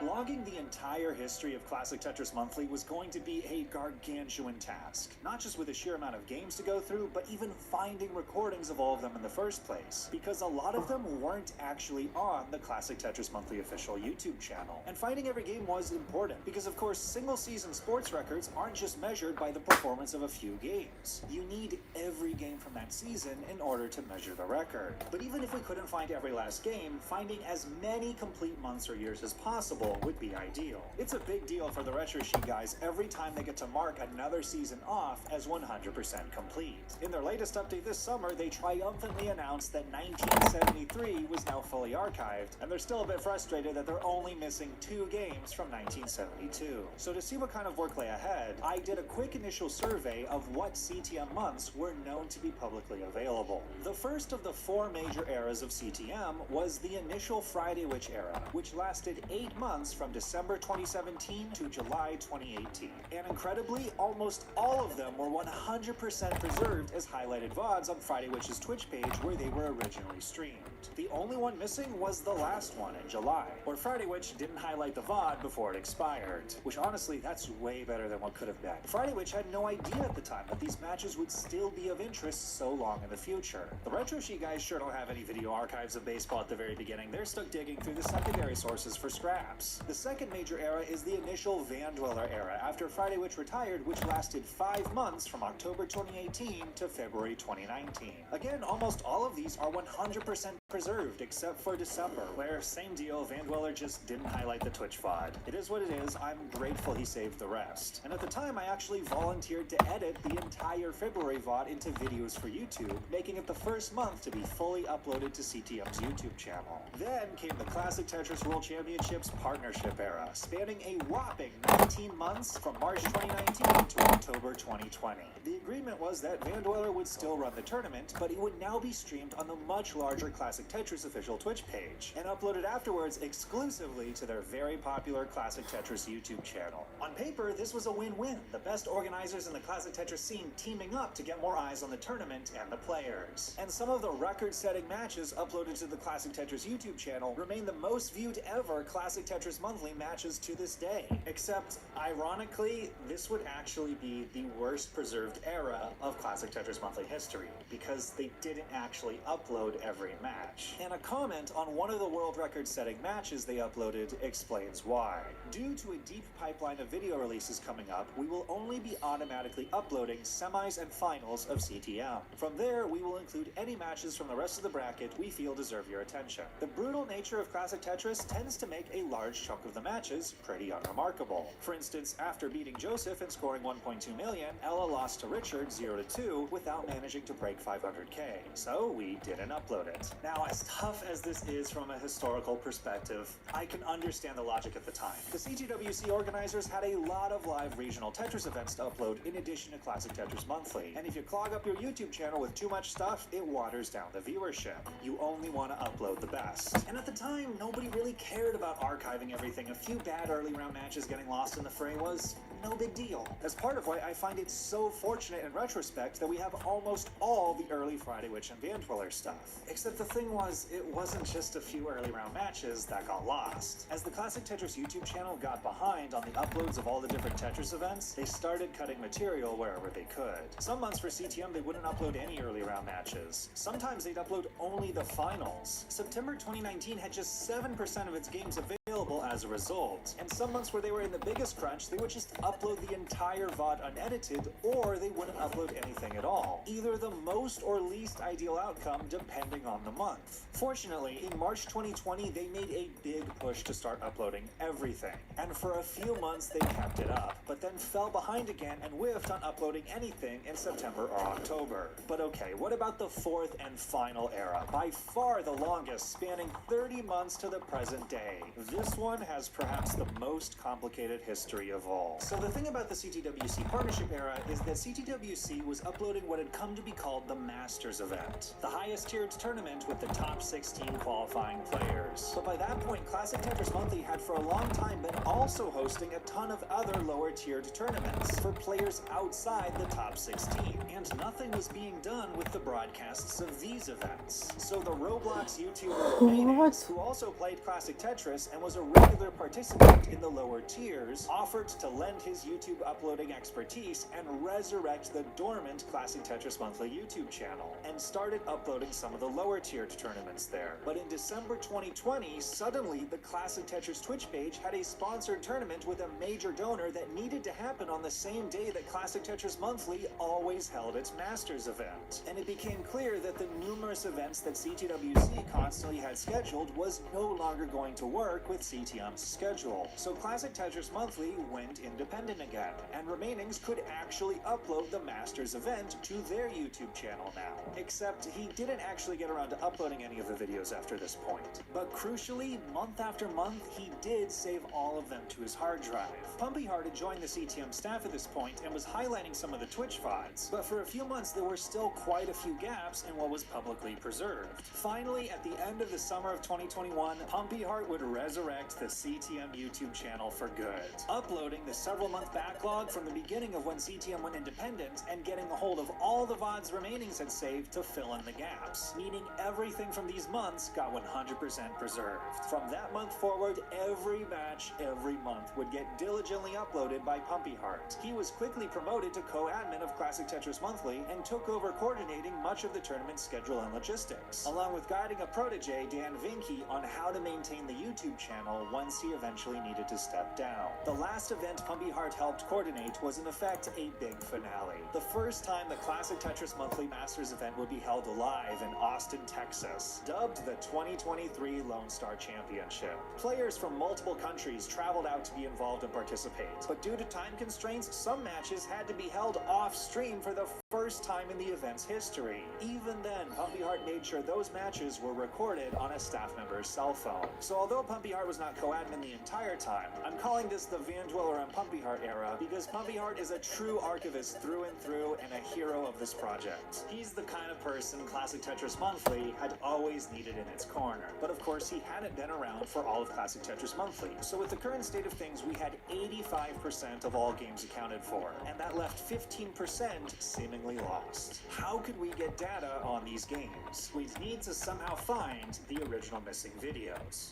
Speaker 8: Logging the entire history of Classic Tetris Monthly was going to be a gargantuan task, not just with the sheer amount of games to go through, but even finding recordings of all of them in the first place, because a lot of them weren't actually on the Classic Tetris Monthly official YouTube channel. And finding every game was important, because of course single-season sports records aren't just measured by the performance of a few games. You need every game from that season in order to measure the record. But even if we couldn't find every last game, finding as many complete months or years as possible would be ideal. It's a big deal for the Retro Sheet guys every time they get to mark another season off as 100% complete. In their latest update this summer, they triumphantly announced that 1973 was now fully archived, and they're still a bit frustrated that they're only missing 2 games from 1972. So to see what kind of work lay ahead, I did a quick initial survey of what CTM months were known to be publicly available. The first of the 4 major eras of CTM was the initial Friday Witch era, which lasted 8 months from December 2017 to July 2018. And incredibly, almost all of them were 100% preserved as highlighted VODs on Friday Witch's Twitch page where they were originally streamed. The only one missing was the last one in July, where Friday Witch didn't highlight the VOD before it expired, which honestly, that's way better than what could have been. Friday Witch had no idea at the time that these matches would still be of interest so long in the future. The Retro Sheet guys sure don't have any video archives of baseball at the very beginning. They're stuck digging through the secondary sources for scraps.
Speaker 17: games. The second major era is the initial Van Dweller era, after Friday Witch retired, which lasted 5 months from October 2018 to February 2019. Again, almost all of these are 100% preserved, except for December, where, same deal, Van Dweller just didn't highlight the Twitch VOD. It is what it is, I'm grateful he saved the rest. And at the time, I actually volunteered to edit the entire February VOD into videos for YouTube, making it the first month to be fully uploaded to CTM's YouTube channel. Then came the Classic Tetris World Championships partnership era, spanning a whopping 19 months from March 2019 to October 2020. The agreement was that Van Dweller would still run the tournament, but it would now be streamed on the much larger Classic Tetris official Twitch page, and uploaded afterwards exclusively to their very popular Classic Tetris YouTube channel. On paper, this was a win-win, the best organizers in the Classic Tetris scene teaming up to get more eyes on the tournament and the players. And some of the record-setting matches uploaded to the Classic Tetris YouTube channel remain the most viewed ever Classic Tetris Monthly matches to this day. Except, ironically, this would actually be the worst preserved era of Classic Tetris Monthly history, because they didn't actually upload every match. And a comment on one of the world record-setting matches they uploaded explains why. Due to a deep pipeline of video releases coming up, we will only be automatically uploading semis and finals of CTM. From there, we will include any matches from the rest of the bracket we feel deserve your attention. The brutal nature of Classic Tetris tends to make a large chunk of the matches pretty unremarkable. For instance, after beating Joseph and scoring 1.2 million, Ella lost to Richard 0-2 without managing to break 500k, so we didn't upload it. Now, as tough as this is from a historical perspective, I can understand the logic at the time. The CTWC organizers had a lot of live regional Tetris events to upload in addition to Classic Tetris Monthly, and if you clog up your YouTube channel with too much stuff, it waters down the viewership. You only want to upload the best. And at the time, nobody really cared about archiving everything. A few bad early round matches getting lost in the fray was no big deal. That's part of why I find it so fortunate in retrospect that we have almost all the early Friday Witch and Van Dweller stuff. Except the thing was, it wasn't just a few early round matches that got lost. As the Classic Tetris YouTube channel got behind on the uploads of all the different Tetris events, they started cutting material wherever they could. Some months for CTM they wouldn't upload any early round matches. Sometimes they'd upload only the finals. September 2019 had just 7% of its games available as a result. And some months where they were in the biggest crunch, they would just upload the entire VOD unedited, or they wouldn't upload anything at all. Either the most or least ideal outcome depending on the month. Fortunately, in March 2020, they made a big push to start uploading everything. And for a few months, they kept it up, but then fell behind again and whiffed on uploading anything in September or October. But okay, what about the fourth and final era? By far the longest, spanning 30 months to the present day. This one has perhaps the most complicated history of all. So the thing about the CTWC partnership era is that CTWC was uploading what had come to be called the Masters event, the highest tiered tournament with the top 16 qualifying players. But by that point, Classic Tetris Monthly had for a long time been also hosting a ton of other lower tiered tournaments for players outside the top 16, and nothing was being done with the broadcasts of these events. So the Roblox YouTuber Mayonnaise, who also played Classic Tetris and was a regular participant in the lower tiers, offered to lend his YouTube uploading expertise and resurrect the dormant Classic Tetris Monthly YouTube channel, and started uploading some of the lower tiered tournaments there. But in December 2020, suddenly the Classic Tetris Twitch page had a sponsored tournament with a major donor that needed to happen on the same day that Classic Tetris Monthly always held its Masters event. And it became clear that the numerous events that CTWC constantly had scheduled was no longer going to work with CTM's schedule. So Classic Tetris Monthly went independent again, and Remainings could actually upload the Masters event to their YouTube channel now. Except he didn't actually get around to uploading any of the videos after this point. But crucially, month after month, he did save all of them to his hard drive. Pumpy Heart had joined the CTM staff at this point and was highlighting some of the Twitch VODs, but for a few months there were still quite a few gaps in what was publicly preserved. Finally, at the end of the summer of 2021, Pumpy Heart would resurrect the CTM YouTube channel for good, uploading the several-month backlog from the beginning of when CTM went independent and getting a hold of all the VODs Remainings had saved to fill in the gaps, meaning everything from these months got 100% preserved. From that month forward, every match, every month would get diligently uploaded by Pumpy Heart. He was quickly promoted to co-admin of Classic Tetris Monthly and took over coordinating much of the tournament's schedule and logistics, along with guiding a protege, Dan Vinke, on how to maintain the YouTube channel channel once he eventually needed to step down. The last event Pumpy Heart helped coordinate was in effect a big finale. The first time the Classic Tetris Monthly Masters event would be held live in Austin, Texas, dubbed the 2023 Lone Star Championship. Players from multiple countries traveled out to be involved and participate, but due to time constraints, some matches had to be held off-stream for the first time in the event's history. Even then, Pumpy Heart made sure those matches were recorded on a staff member's cell phone. So although Pumpy Heart was not co-admin the entire time, I'm calling this the Van Dweller and Pumpy Heart era because Pumpy Heart is a true archivist through and through and a hero of this project. He's the kind of person Classic Tetris Monthly had always needed in its corner. But of course, he hadn't been around for all of Classic Tetris Monthly. So with the current state of things, we had 85% of all games accounted for, and that left 15% seemingly lost. How could we get data on these games? We'd need to somehow find the original missing videos.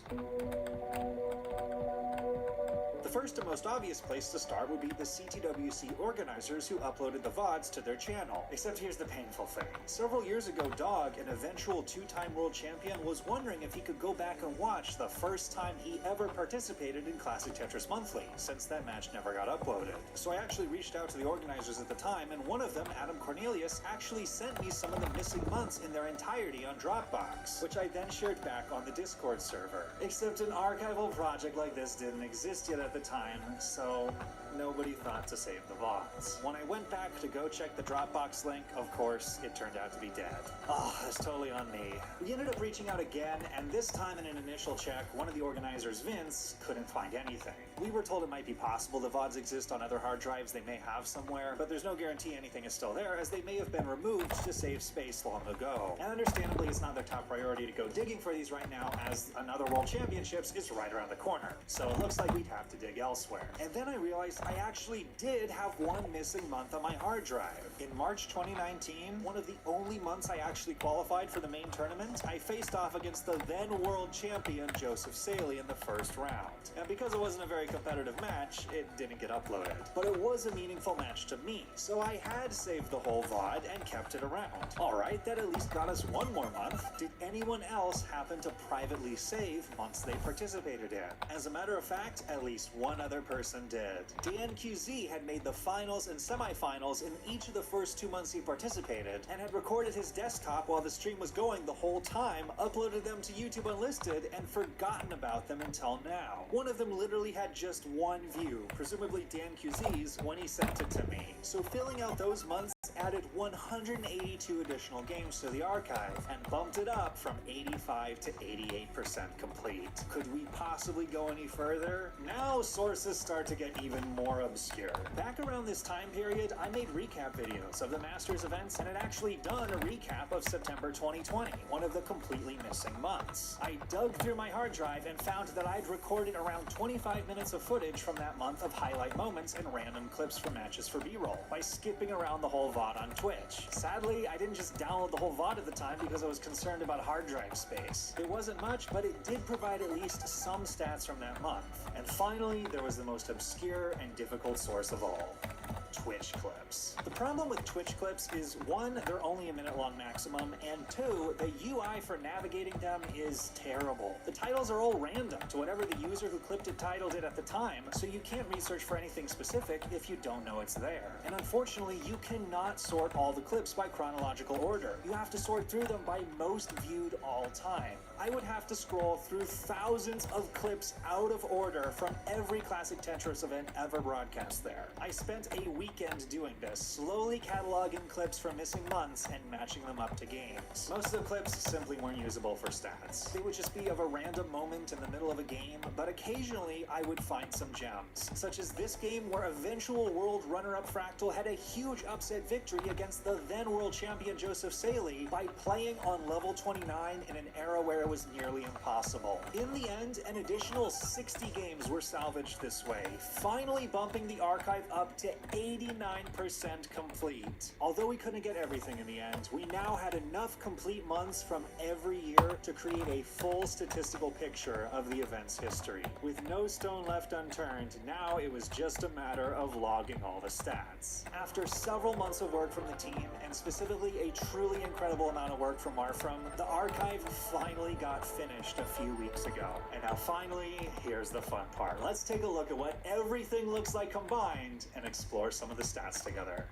Speaker 17: The first and most obvious place to start would be the CTWC organizers who uploaded the VODs to their channel. Except here's the painful thing. Several years ago, Dog, an eventual two-time world champion, was wondering if he could go back and watch the first time he ever participated in Classic Tetris Monthly, since that match never got uploaded. So I actually reached out to the organizers at the time, and one of them, Adam Cornelius, actually sent me some of the missing months in their entirety on Dropbox, which I then shared back on the Discord server. Except an archival project like this didn't exist yet at the time, so nobody thought to save the VODs. When I went back to go check the Dropbox link, of course, it turned out to be dead. Oh, that's totally on me. We ended up reaching out again, and this time in an initial check, one of the organizers, Vince, couldn't find anything. We were told it might be possible the VODs exist on other hard drives they may have somewhere, but there's no guarantee anything is still there, as they may have been removed to save space long ago. And understandably, it's not their top priority to go digging for these right now, as another World Championships is right around the corner. So it looks like we'd have to dig elsewhere. And then I realized I actually did have one missing month on my hard drive. In March 2019, one of the only months I actually qualified for the main tournament, I faced off against the then world champion Joseph Saley in the first round. And because it wasn't a very competitive match, it didn't get uploaded. But it was a meaningful match to me, so I had saved the whole VOD and kept it around. Alright, that at least got us one more month. Did anyone else happen to privately save months they participated in? As a matter of fact, at least one other person did. DNQZ had made the finals and semifinals in each of the first 2 months he participated, and had recorded his desktop while the stream was going the whole time, uploaded them to YouTube Unlisted, and forgotten about them until now. One of them literally had just one view, presumably DNQZ's, when he sent it to me. So filling out those months added 182 additional games to the archive, and bumped it up from 85 to 88% complete. Could we possibly go any further? Now sources start to get even more obscure. Back around this time period, I made recap videos of the Masters events and had actually done a recap of September 2020, one of the completely missing months. I dug through my hard drive and found that I'd recorded around 25 minutes of footage from that month of highlight moments and random clips from matches for B-roll by skipping around the whole VOD on Twitch. Sadly, I didn't just download the whole VOD at the time because I was concerned about hard drive space. It wasn't much, but it did provide at least some stats from that month. And finally, there was the most obscure and difficult source of all. Twitch clips. The problem with Twitch clips is, one, they're only a minute long maximum, and two, the UI for navigating them is terrible. The titles are all random to whatever the user who clipped it titled it at the time, so you can't research for anything specific if you don't know it's there. And unfortunately, you cannot sort all the clips by chronological order. You have to sort through them by most viewed all time. I would have to scroll through thousands of clips out of order from every Classic Tetris event ever broadcast there. I spent a weekend doing this, slowly cataloging clips from missing months and matching them up to games. Most of the clips simply weren't usable for stats. They would just be of a random moment in the middle of a game, but occasionally I would find some gems, such as this game where eventual world runner-up Fractal had a huge upset victory against the then world champion Joseph Saley by playing on level 29 in an era where it was nearly impossible. In the end, an additional 60 games were salvaged this way, finally bumping the archive up to 89% complete. Although we couldn't get everything in the end, we now had enough complete months from every year to create a full statistical picture of the event's history. With no stone left unturned, now it was just a matter of logging all the stats. After several months of work from the team, and specifically a truly incredible amount of work from Marfram, the archive finally finally got finished a few weeks ago. And now finally, here's the fun part. Let's take a look at what everything looks like combined and explore some of the stats together.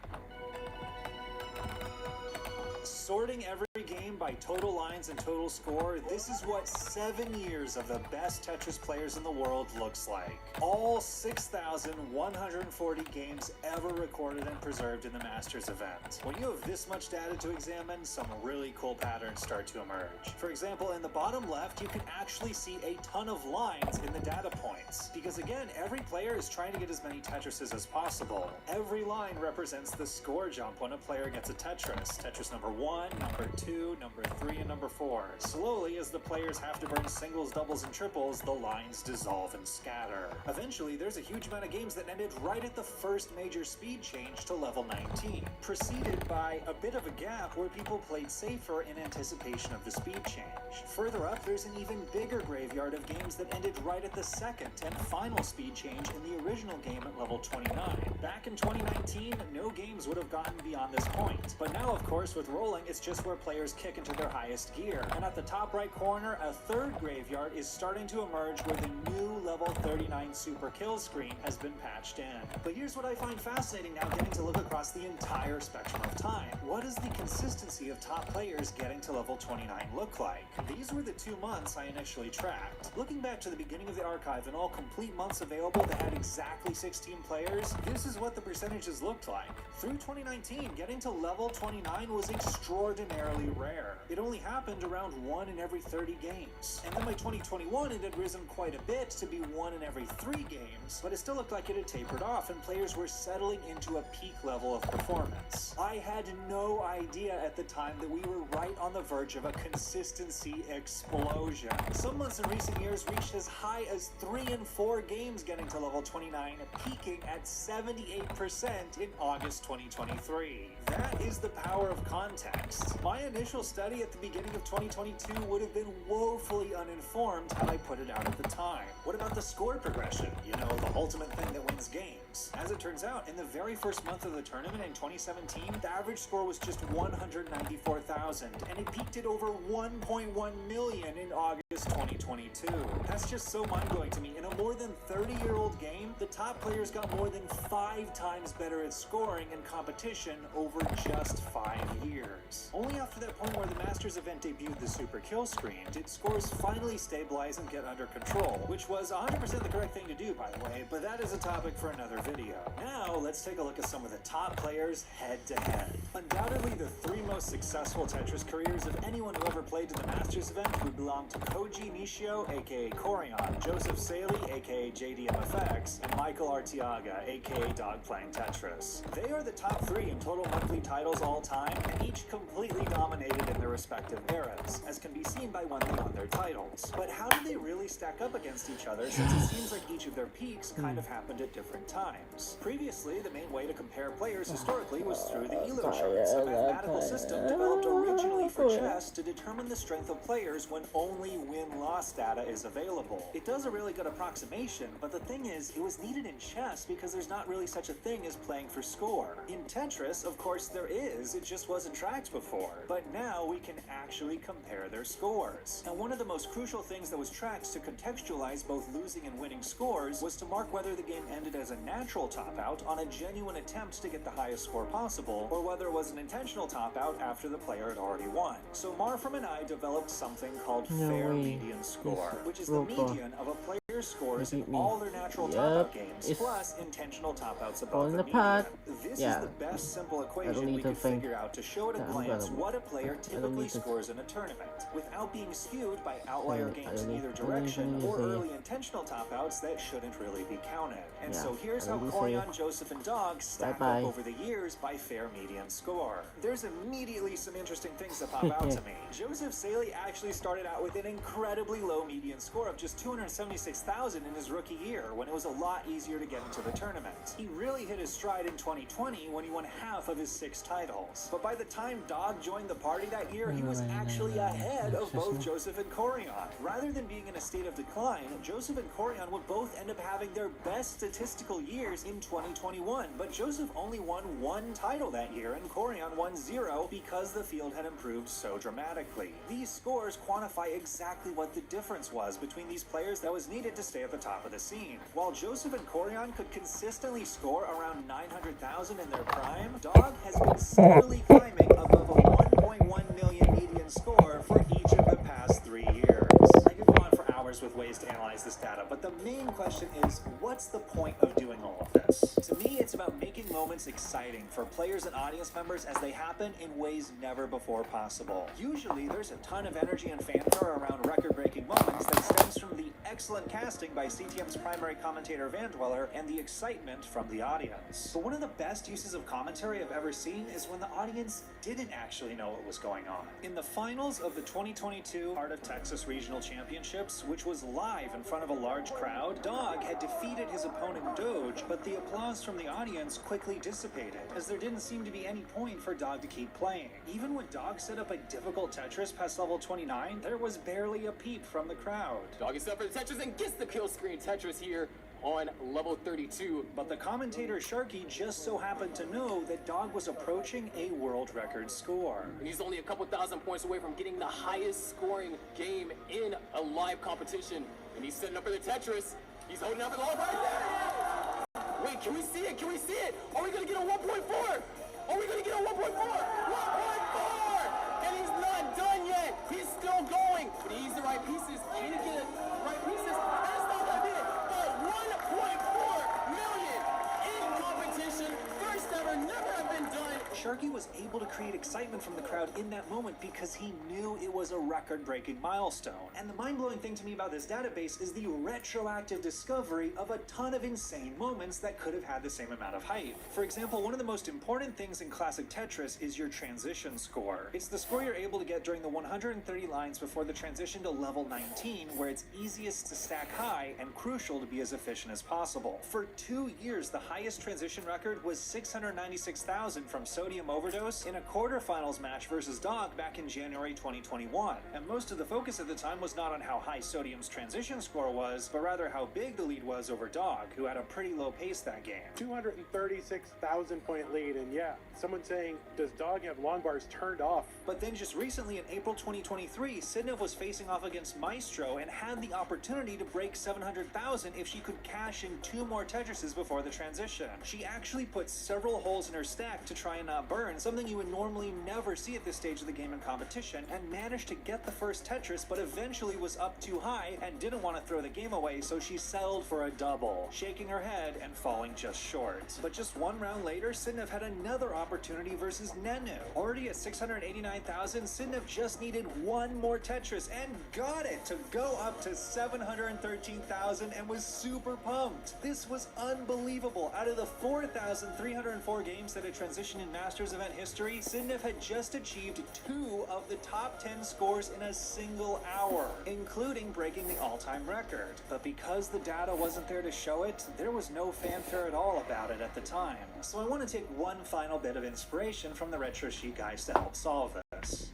Speaker 17: Sorting every game by total lines and total score, this is what 7 years of the best Tetris players in the world looks like. All 6,140 games ever recorded and preserved in the Masters event. When you have this much data to examine, some really cool patterns start to emerge. For example, in the bottom left, you can actually see a ton of lines in the data points. Because again, every player is trying to get as many Tetrises as possible. Every line represents the score jump when a player gets a Tetris. Tetris number 1, number 2, number 3, and number 4. Slowly, as the players have to burn singles, doubles, and triples, the lines dissolve and scatter. Eventually, there's a huge amount of games that ended right at the first major speed change to level 19, preceded by a bit of a gap where people played safer in anticipation of the speed change. Further up, there's an even bigger graveyard of games that ended right at the second and final speed change in the original game at level 29. Back in 2019, no games would have gotten beyond this point. But now, of course, with rolling, it's just where players kick into their highest gear. And at the top right corner, a third graveyard is starting to emerge where the new level 39 super kill screen has been patched in. But here's what I find fascinating now, getting to look across the entire spectrum of time. What does the consistency of top players getting to level 29 look like? These were the 2 months I initially tracked. Looking back to the beginning of the archive and all complete months available that had exactly 16 players, this is what the percentages looked like. Through 2019, getting to level 29 was extraordinarily rare. It only happened around 1 in every 30 games. And then by 2021, it had risen quite a bit to be 1 in every 3 games, but it still looked like it had tapered off and players were settling into a peak level of performance. I had no idea at the time that we were right on the verge of a consistency explosion. Some months in recent years reached as high as 3 in 4 games getting to level 29, peaking at 78% in August 2023. That is the power of context. My initial study at the beginning of 2022 would have been woefully uninformed had I put it out at the time. What about the score progression? You know, the ultimate thing that wins games. As it turns out, in the very first month of the tournament in 2017, the average score was just 194,000, and it peaked at over 1.1 million in August 2022. That's just so mind-blowing to me. In a more than 30-year-old game, the top players got more than 5 times better at scoring in competition over just 5 years. Only after that point where the Masters event debuted the super kill screen did scores finally stabilize and get under control, which was 100% the correct thing to do, by the way, but that is a topic for another video. Now, let's take a look at some of the top players head-to-head. Undoubtedly, the 3 most successful Tetris careers of anyone who ever played in the Masters event would belong to Koji Nishio, aka Corion, Joseph Saley, aka JDMFX, and Michael Arteaga, aka Dog Playing Tetris. They are the top 3 in total monthly titles all time, and each completely dominated in their respective eras, as can be seen by when they won their titles. But how do they really stack up against each other, since it seems like each of their peaks kind of happened at different times? Previously, the main way to compare players historically was through the Elo charts, a mathematical system developed originally for chess to determine the strength of players when only win-loss data is available. It does a really good approximation, but the thing is, it was needed in chess because there's not really such a thing as playing for score. In Tetris, of course there is, it just wasn't tracked before. But now we can actually compare their scores. And one of the most crucial things that was tracked to contextualize both losing and winning scores was to mark whether the game ended as a natural top-out on a genuine attempt to get the highest score possible, or whether it was an intentional top-out after the player had already won. So Marfram and I developed something called fair median score, which is the median of a player's scores in all their natural top-out games, plus intentional top-outs above the median. This is the best simple equation we could figure out to show at a glance what a player typically scores in a tournament, without being skewed by outlier games in either direction or early intentional top-outs that shouldn't really be counted. And so here's how Corion, Joseph, and Dog stack up over the years by fair median score. There's immediately some interesting things that pop out to me. Joseph Saley actually started out with an incredibly low median score of just 276,000 100,000 in his rookie year, when it was a lot easier to get into the tournament. He really hit his stride in 2020 when he won half of his 6 titles. But by the time Dog joined the party that year, he was actually ahead of both Joseph and Corian. Rather than being in a state of decline, Joseph and Corian would both end up having their best statistical years in 2021. But Joseph only won 1 title that year, and Corian won 0 because the field had improved so dramatically. These scores quantify exactly what the difference was between these players that was needed to stay at the top of the scene. While Joseph and Corian could consistently score around 900,000 in their prime, Dog has been steadily climbing above a 1.1 million median score for each of the past 3 years. I could go on for hours with ways to analyze this data, but the main question is, what's the point of doing all of this? To me, it's about making moments exciting for players and audience members as they happen in ways never before possible. Usually, there's a ton of energy and fanfare around record-breaking moments that stems from the excellent casting by CTM's primary commentator Van Dweller and the excitement from the audience. But one of the best uses of commentary I've ever seen is when the audience didn't actually know what was going on. In the finals of the 2022 Heart of Texas Regional Championships, which was live in front of a large crowd, Dog had defeated his opponent Doge, but the applause from the audience quickly dissipated, as there didn't seem to be any point for Dog to keep playing. Even when Dog set up a difficult Tetris past level 29, there was barely a peep from the crowd.
Speaker 12: Dog is up for the Tetris and gets the kill screen. Tetris here on level 32.
Speaker 17: But the commentator Sharky just so happened to know that Dog was approaching a world record score.
Speaker 12: And he's only a couple thousand points away from getting the highest scoring game in a live competition. And he's setting up for the Tetris. He's holding up the ball right there. Wait, can we see it? Can we see it? Are we going to get a 1.4? Are we going to get a 1.4? 1.4! And he's not done yet. He's still going. But he needs the right pieces. Can he get the right pieces? That's not going to be it. But 1.4 million in competition. First ever, never have been done.
Speaker 17: Sharky was able to create excitement from the crowd in that moment because he knew it was a record-breaking milestone. And the mind-blowing thing to me about this database is the retroactive discovery of a ton of insane moments that could have had the same amount of hype. For example, one of the most important things in classic Tetris is your transition score. It's the score you're able to get during the 130 lines before the transition to level 19, where it's easiest to stack high and crucial to be as efficient as possible. For 2 years, the highest transition record was 696,000 from Sodium Overdose in a quarterfinals match versus Dog back in January 2021. And most of the focus at the time was not on how high Sodium's transition score was, but rather how big the lead was over Dog, who had a pretty low pace that game.
Speaker 6: 236,000 point lead, and yeah, someone saying, does Dog have long bars turned off?
Speaker 17: But then just recently in April 2023, Sidnev was facing off against Maestro and had the opportunity to break 700,000 if she could cash in 2 more Tetrises before the transition. She actually put several holes in her stack to try and not burn, something you would normally never see at this stage of the game in competition, and managed to get the first Tetris, but eventually was up too high and didn't want to throw the game away, so she settled for a double, shaking her head and falling just short. But just 1 round later, Sidnev had another opportunity versus Nenu. Already at 689,000, Sidnev just needed 1 more Tetris and got it to go up to 713,000 and was super pumped. This was unbelievable. Out of the 4,304 games that had transitioned in Masters event history, Sidnev had just achieved 2 of the top 10 scores in a single hour, including breaking the all-time record. But because the data wasn't there to show it, there was no fanfare at all about it at the time. So I want to take one final bit of inspiration from the Retro Sheet guys to help solve this.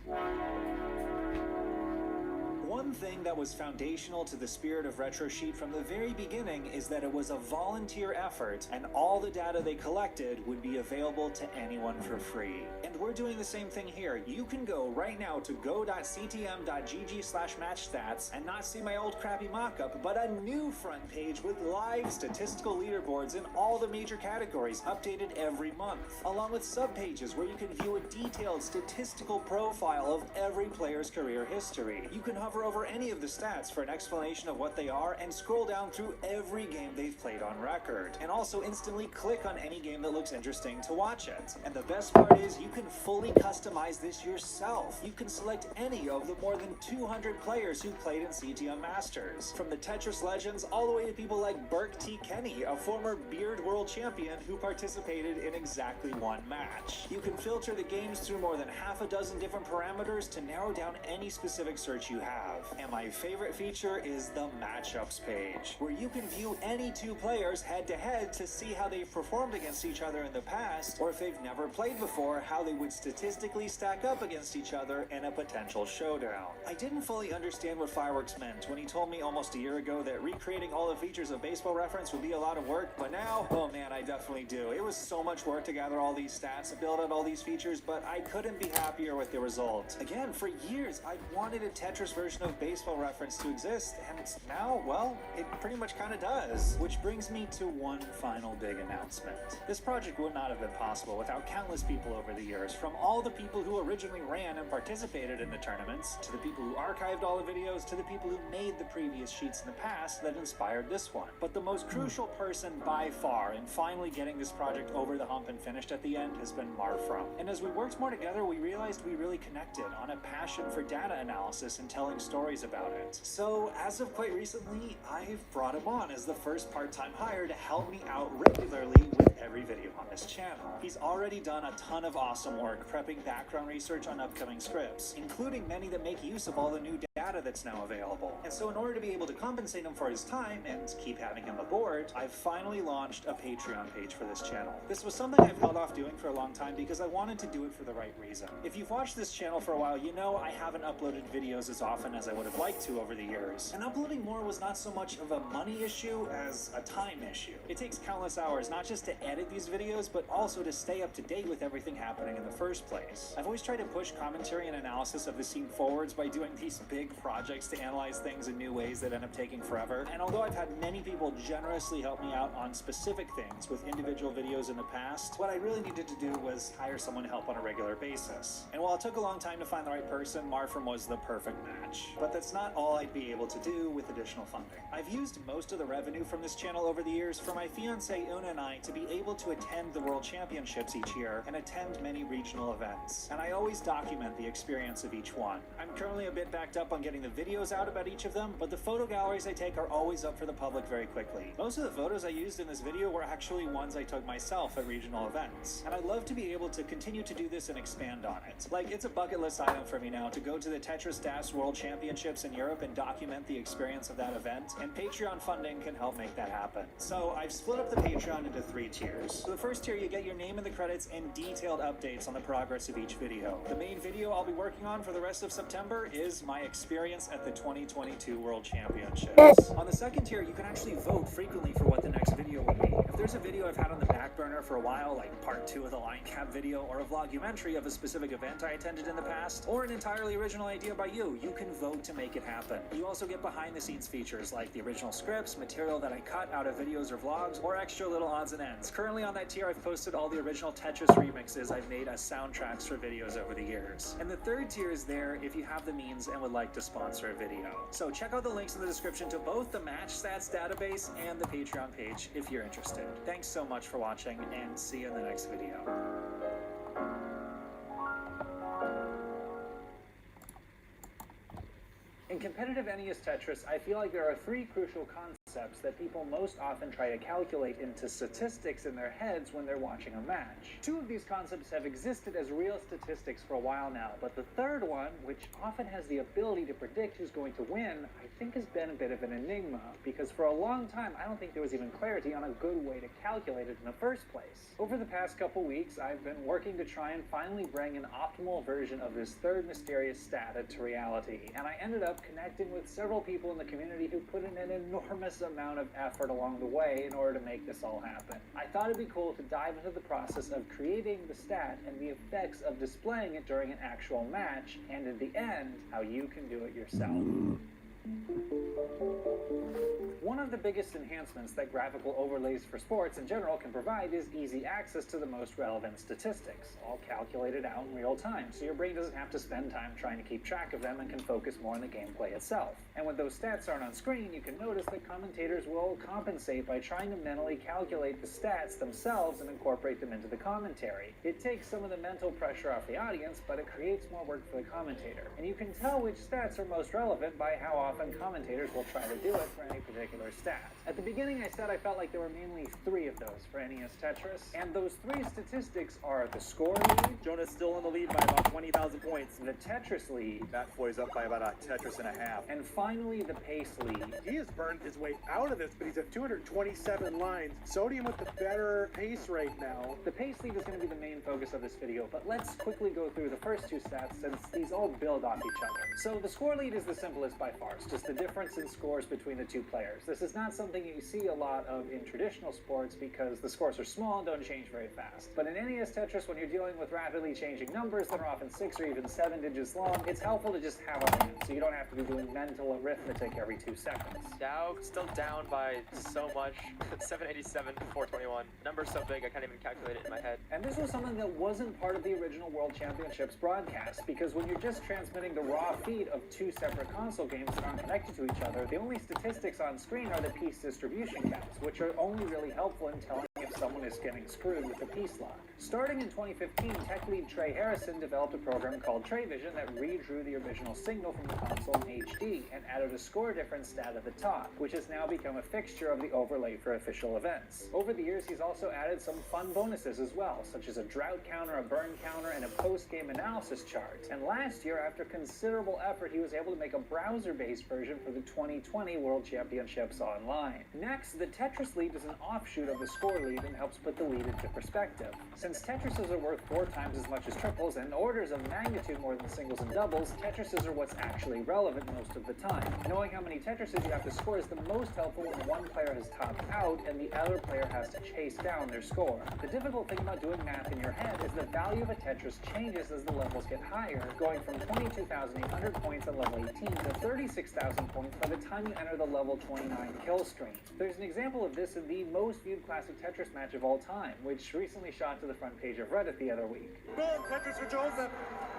Speaker 17: One thing that was foundational to the spirit of Retro Sheet from the very beginning is that it was a volunteer effort, and all the data they collected would be available to anyone for free. And we're doing the same thing here. You can go right now to go.ctm.gg/matchstats and not see my old crappy mockup, but a new front page with live statistical leaderboards in all the major categories, updated every month, along with subpages where you can view a detailed statistical profile of every player's career history. You can hover over any of the stats for an explanation of what they are and scroll down through every game they've played on record, and also instantly click on any game that looks interesting to watch it. And the best part is you can fully customize this yourself. You can select any of the more than 200 players who played in CTM Masters, from the Tetris legends all the way to people like Burke T. Kenny, a former Beard World Champion who participated in exactly 1 match. You can filter the games through more than half a dozen different parameters to narrow down any specific search you have. And my favorite feature is the matchups page, where you can view any two players head-to-head to see how they've performed against each other in the past, or if they've never played before, how they would statistically stack up against each other in a potential showdown. I didn't fully understand what Fireworks meant when he told me almost a year ago that recreating all the features of Baseball Reference would be a lot of work, but now, oh man, I definitely do. It was so much work to gather all these stats and build out all these features, but I couldn't be happier with the result. Again, for years, I wanted a Tetris version of Baseball Reference to exist, and now, well, it pretty much kind of does. Which brings me to one final big announcement. This project would not have been possible without countless people over the years, from all the people who originally ran and participated in the tournaments, to the people who archived all the videos, to the people who made the previous sheets in the past that inspired this one. But the most crucial person by far in finally getting this project over the hump and finished at the end has been Marfrum. And as we worked more together, we realized we really connected on a passion for data analysis and telling stories about it. So, as of quite recently, I've brought him on as the first part-time hire to help me out regularly with every video on this channel. He's already done a ton of awesome work prepping background research on upcoming scripts, including many that make use of all the new data that's now available. And so in order to be able to compensate him for his time and keep having him aboard, I've finally launched a Patreon page for this channel. This was something I've held off doing for a long time because I wanted to do it for the right reason. If you've watched this channel for a while, you know I haven't uploaded videos as often as I would have liked to over the years. And uploading more was not so much of a money issue as a time issue. It takes countless hours not just to edit these videos, but also to stay up to date with everything happening in the first place. I've always tried to push commentary and analysis of the scene forwards by doing these big projects to analyze things in new ways that end up taking forever. And although I've had many people generously help me out on specific things with individual videos in the past, what I really needed to do was hire someone to help on a regular basis. And while it took a long time to find the right person, Marfrum was the perfect match. But that's not all I'd be able to do with additional funding. I've used most of the revenue from this channel over the years for my fiancée Una and I to be able to attend the World Championships each year and attend many regional events. And I always document the experience of each one. I'm currently a bit backed up on getting the videos out about each of them, but the photo galleries I take are always up for the public very quickly. Most of the photos I used in this video were actually ones I took myself at regional events. And I'd love to be able to continue to do this and expand on it. Like, it's a bucket list item for me now to go to the Tetris DAS World Championships in Europe and document the experience of that event, and Patreon funding can help make that happen. So I've split up the Patreon into 3 tiers. So the first tier, you get your name in the credits and detailed updates on the progress of each video. The main video I'll be working on for the rest of September is my experience at the 2022 World Championships. On the second tier, you can actually vote frequently for what the next video will be. If there's a video I've had on the back burner for a while, like part 2 of the line cap video, or a vlogumentary of a specific event I attended in the past, or an entirely original idea by you can vote to make it happen. You also get behind the scenes features like the original scripts, material that I cut out of videos or vlogs, or extra little odds and ends. Currently on that tier, I've posted all the original Tetris remixes I've made as soundtracks for videos over the years. And the third tier is there if you have the means and would like to sponsor a video. So check out the links in the description to both the Match Stats database and the Patreon page if you're interested. Thanks so much for watching, and see you in the next video. In competitive NES Tetris, I feel like there are 3 crucial concepts that people most often try to calculate into statistics in their heads when they're watching a match. 2 of these concepts have existed as real statistics for a while now, but the third one, which often has the ability to predict who's going to win, I think has been a bit of an enigma, because for a long time I don't think there was even clarity on a good way to calculate it in the first place. Over the past couple weeks, I've been working to try and finally bring an optimal version of this third mysterious stat into reality, and I ended up connecting with several people in the community who put in an enormous amount of effort along the way in order to make this all happen. I thought it'd be cool to dive into the process of creating the stat and the effects of displaying it during an actual match, and in the end, how you can do it yourself. One of the biggest enhancements that graphical overlays for sports in general can provide is easy access to the most relevant statistics, all calculated out in real time, so your brain doesn't have to spend time trying to keep track of them and can focus more on the gameplay itself. And when those stats aren't on screen, you can notice that commentators will compensate by trying to mentally calculate the stats themselves and incorporate them into the commentary. It takes some of the mental pressure off the audience, but it creates more work for the commentator. And you can tell which stats are most relevant by how
Speaker 15: often commentators will try to do it for any particular stat. At the beginning I said I felt like there were mainly 3 of those for NES Tetris, and those 3 statistics are the score lead.
Speaker 6: Jonah's still in the lead by about 20,000 points.
Speaker 15: The Tetris lead.
Speaker 6: That boy's up by about a Tetris and a half.
Speaker 15: And finally the pace lead.
Speaker 6: He has burned his way out of this, but he's at 227 lines. Sodium with the better pace right now.
Speaker 15: The pace lead is going to be the main focus of this video, but let's quickly go through the first 2 stats since these all build off each other. So the score lead is the simplest by far. It's just the difference in scores between the 2 players. This is not something you see a lot of in traditional sports because the scores are small and don't change very fast. But in NES Tetris, when you're dealing with rapidly changing numbers that are often 6 or even 7 digits long, it's helpful to just have a hand, so you don't have to be doing mental arithmetic every 2 seconds.
Speaker 18: Dow still down by so much. 787 to 421. Number's so big I can't even calculate it in my head.
Speaker 15: And this was something that wasn't part of the original World Championships broadcast, because when you're just transmitting the raw feed of 2 separate console games that aren't connected to each other, the only statistics on screen are the piece distribution counts, which are only really helpful in telling if someone is getting screwed with the piece lock. Starting in 2015, tech lead Trey Harrison developed a program called TreyVision that redrew the original signal from the console in HD and added a score difference stat at the top, which has now become a fixture of the overlay for official events. Over the years, he's also added some fun bonuses as well, such as a drought counter, a burn counter, and a post-game analysis chart. And last year, after considerable effort, he was able to make a browser-based version for the 2020 World Championships Online. Next, the Tetris lead is an offshoot of the score lead and helps put the lead into perspective. Since Tetrises are worth 4 times as much as triples and orders of magnitude more than singles and doubles, Tetrises are what's actually relevant most of the time. Knowing how many Tetrises you have to score is the most helpful when one player has topped out and the other player has to chase down their score. The difficult thing about doing math in your head is the value of a Tetris changes as the levels get higher, going from 22,800 points at level 18 to 36,000 points by the time you enter the level 29 kill stream. There's an example of this in the most viewed classic Tetris match of all time, which recently shot to the front page of Reddit the other week.
Speaker 6: Boom! Tetris for Joseph!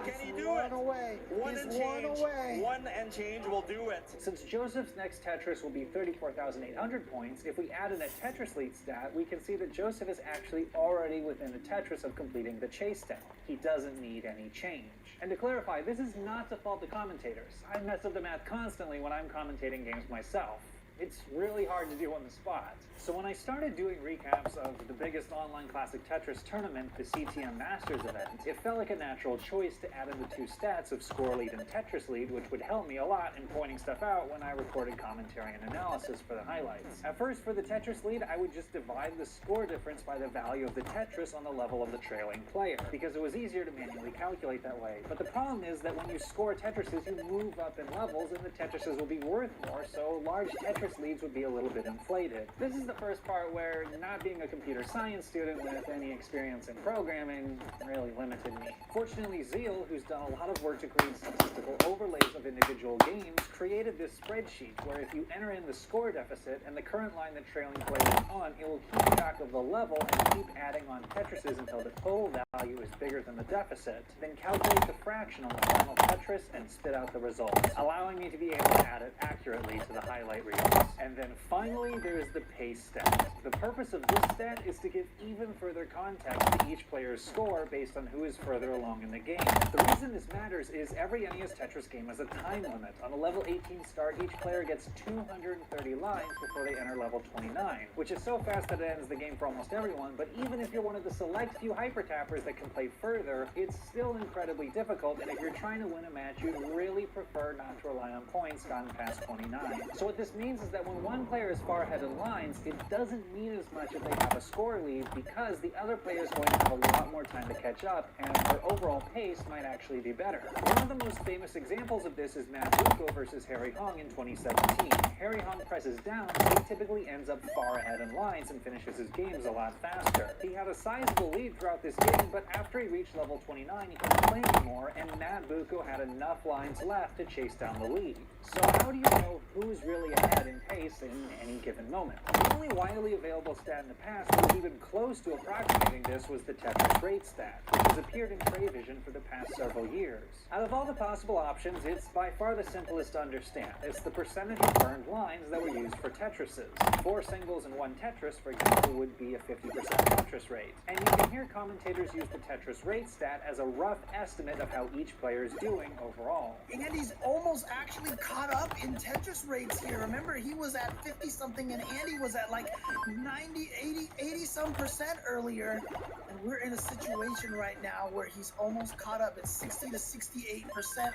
Speaker 6: Can he do it?
Speaker 13: Away.
Speaker 6: One and change. 1 and change will do it.
Speaker 15: Since Joseph's next Tetris will be 34,800 points, if we add in a Tetris lead stat, we can see that Joseph is actually already within the Tetris of completing the chase down. He doesn't need any change. And to clarify, this is not to fault the commentators. I mess up the math constantly when I'm commentating games myself. It's really hard to do on the spot. So when I started doing recaps of the biggest online classic Tetris tournament, the CTM Masters event, it felt like a natural choice to add in the 2 stats of score lead and Tetris lead, which would help me a lot in pointing stuff out when I recorded commentary and analysis for the highlights. At first, for the Tetris lead, I would just divide the score difference by the value of the Tetris on the level of the trailing player, because it was easier to manually calculate that way. But the problem is that when you score Tetrises, you move up in levels and the Tetrises will be worth more, so large Tetris leads would be a little bit inflated. This is the first part where not being a computer science student with any experience in programming really limited me. Fortunately, Zeal, who's done a lot of work to create statistical overlays of individual games, created this spreadsheet where if you enter in the score deficit and the current line the trailing player is on, it will keep track of the level and keep adding on Tetrises until the total value is bigger than the deficit, then calculate the fraction on the final Tetris and spit out the results, allowing me to be able to add it accurately to the highlight reels. And then finally, there is the pace stat. The purpose of this stat is to give even further context to each player's score based on who is further along in the game. The reason this matters is every NES Tetris game has a time limit. On a level 18 start, each player gets 230 lines before they enter level 29, which is so fast that it ends the game for almost everyone, but even if you're one of the select few hyper-tappers that can play further, it's still incredibly difficult, and if you're trying to win a match, you'd really prefer not to rely on points gotten past 29. So what this means is that when one player is far ahead in lines, it doesn't mean as much if they have a score lead because the other player is going to have a lot more time to catch up and their overall pace might actually be better. One of the most famous examples of this is Matt Bucco versus Harry Hong in 2017. Harry Hong presses down, so he typically ends up far ahead in lines and finishes his games a lot faster. He had a sizable lead throughout this game, but after he reached level 29, he couldn't play anymore, and Matt Bucco had enough lines left to chase down the lead. So how do you know who's really ahead
Speaker 19: in pace in any given moment. The only widely available stat in the past that was even close to approximating this was the Tetris rate stat, which has appeared in TreyVision for the past several years. Out of all the possible options, it's by far the simplest to understand. It's the percentage of burned lines that were used for Tetrises. 4 singles and 1 Tetris, for example, would be a 50% Tetris rate. And you can hear commentators use the Tetris rate stat as a rough estimate of how each player is doing overall.
Speaker 20: Andy's almost actually caught up in Tetris rates here. Remember, he was at 50 something and Andy was at like 90, 80 some percent earlier. And we're in a situation right now where he's almost caught up at 60 to 68%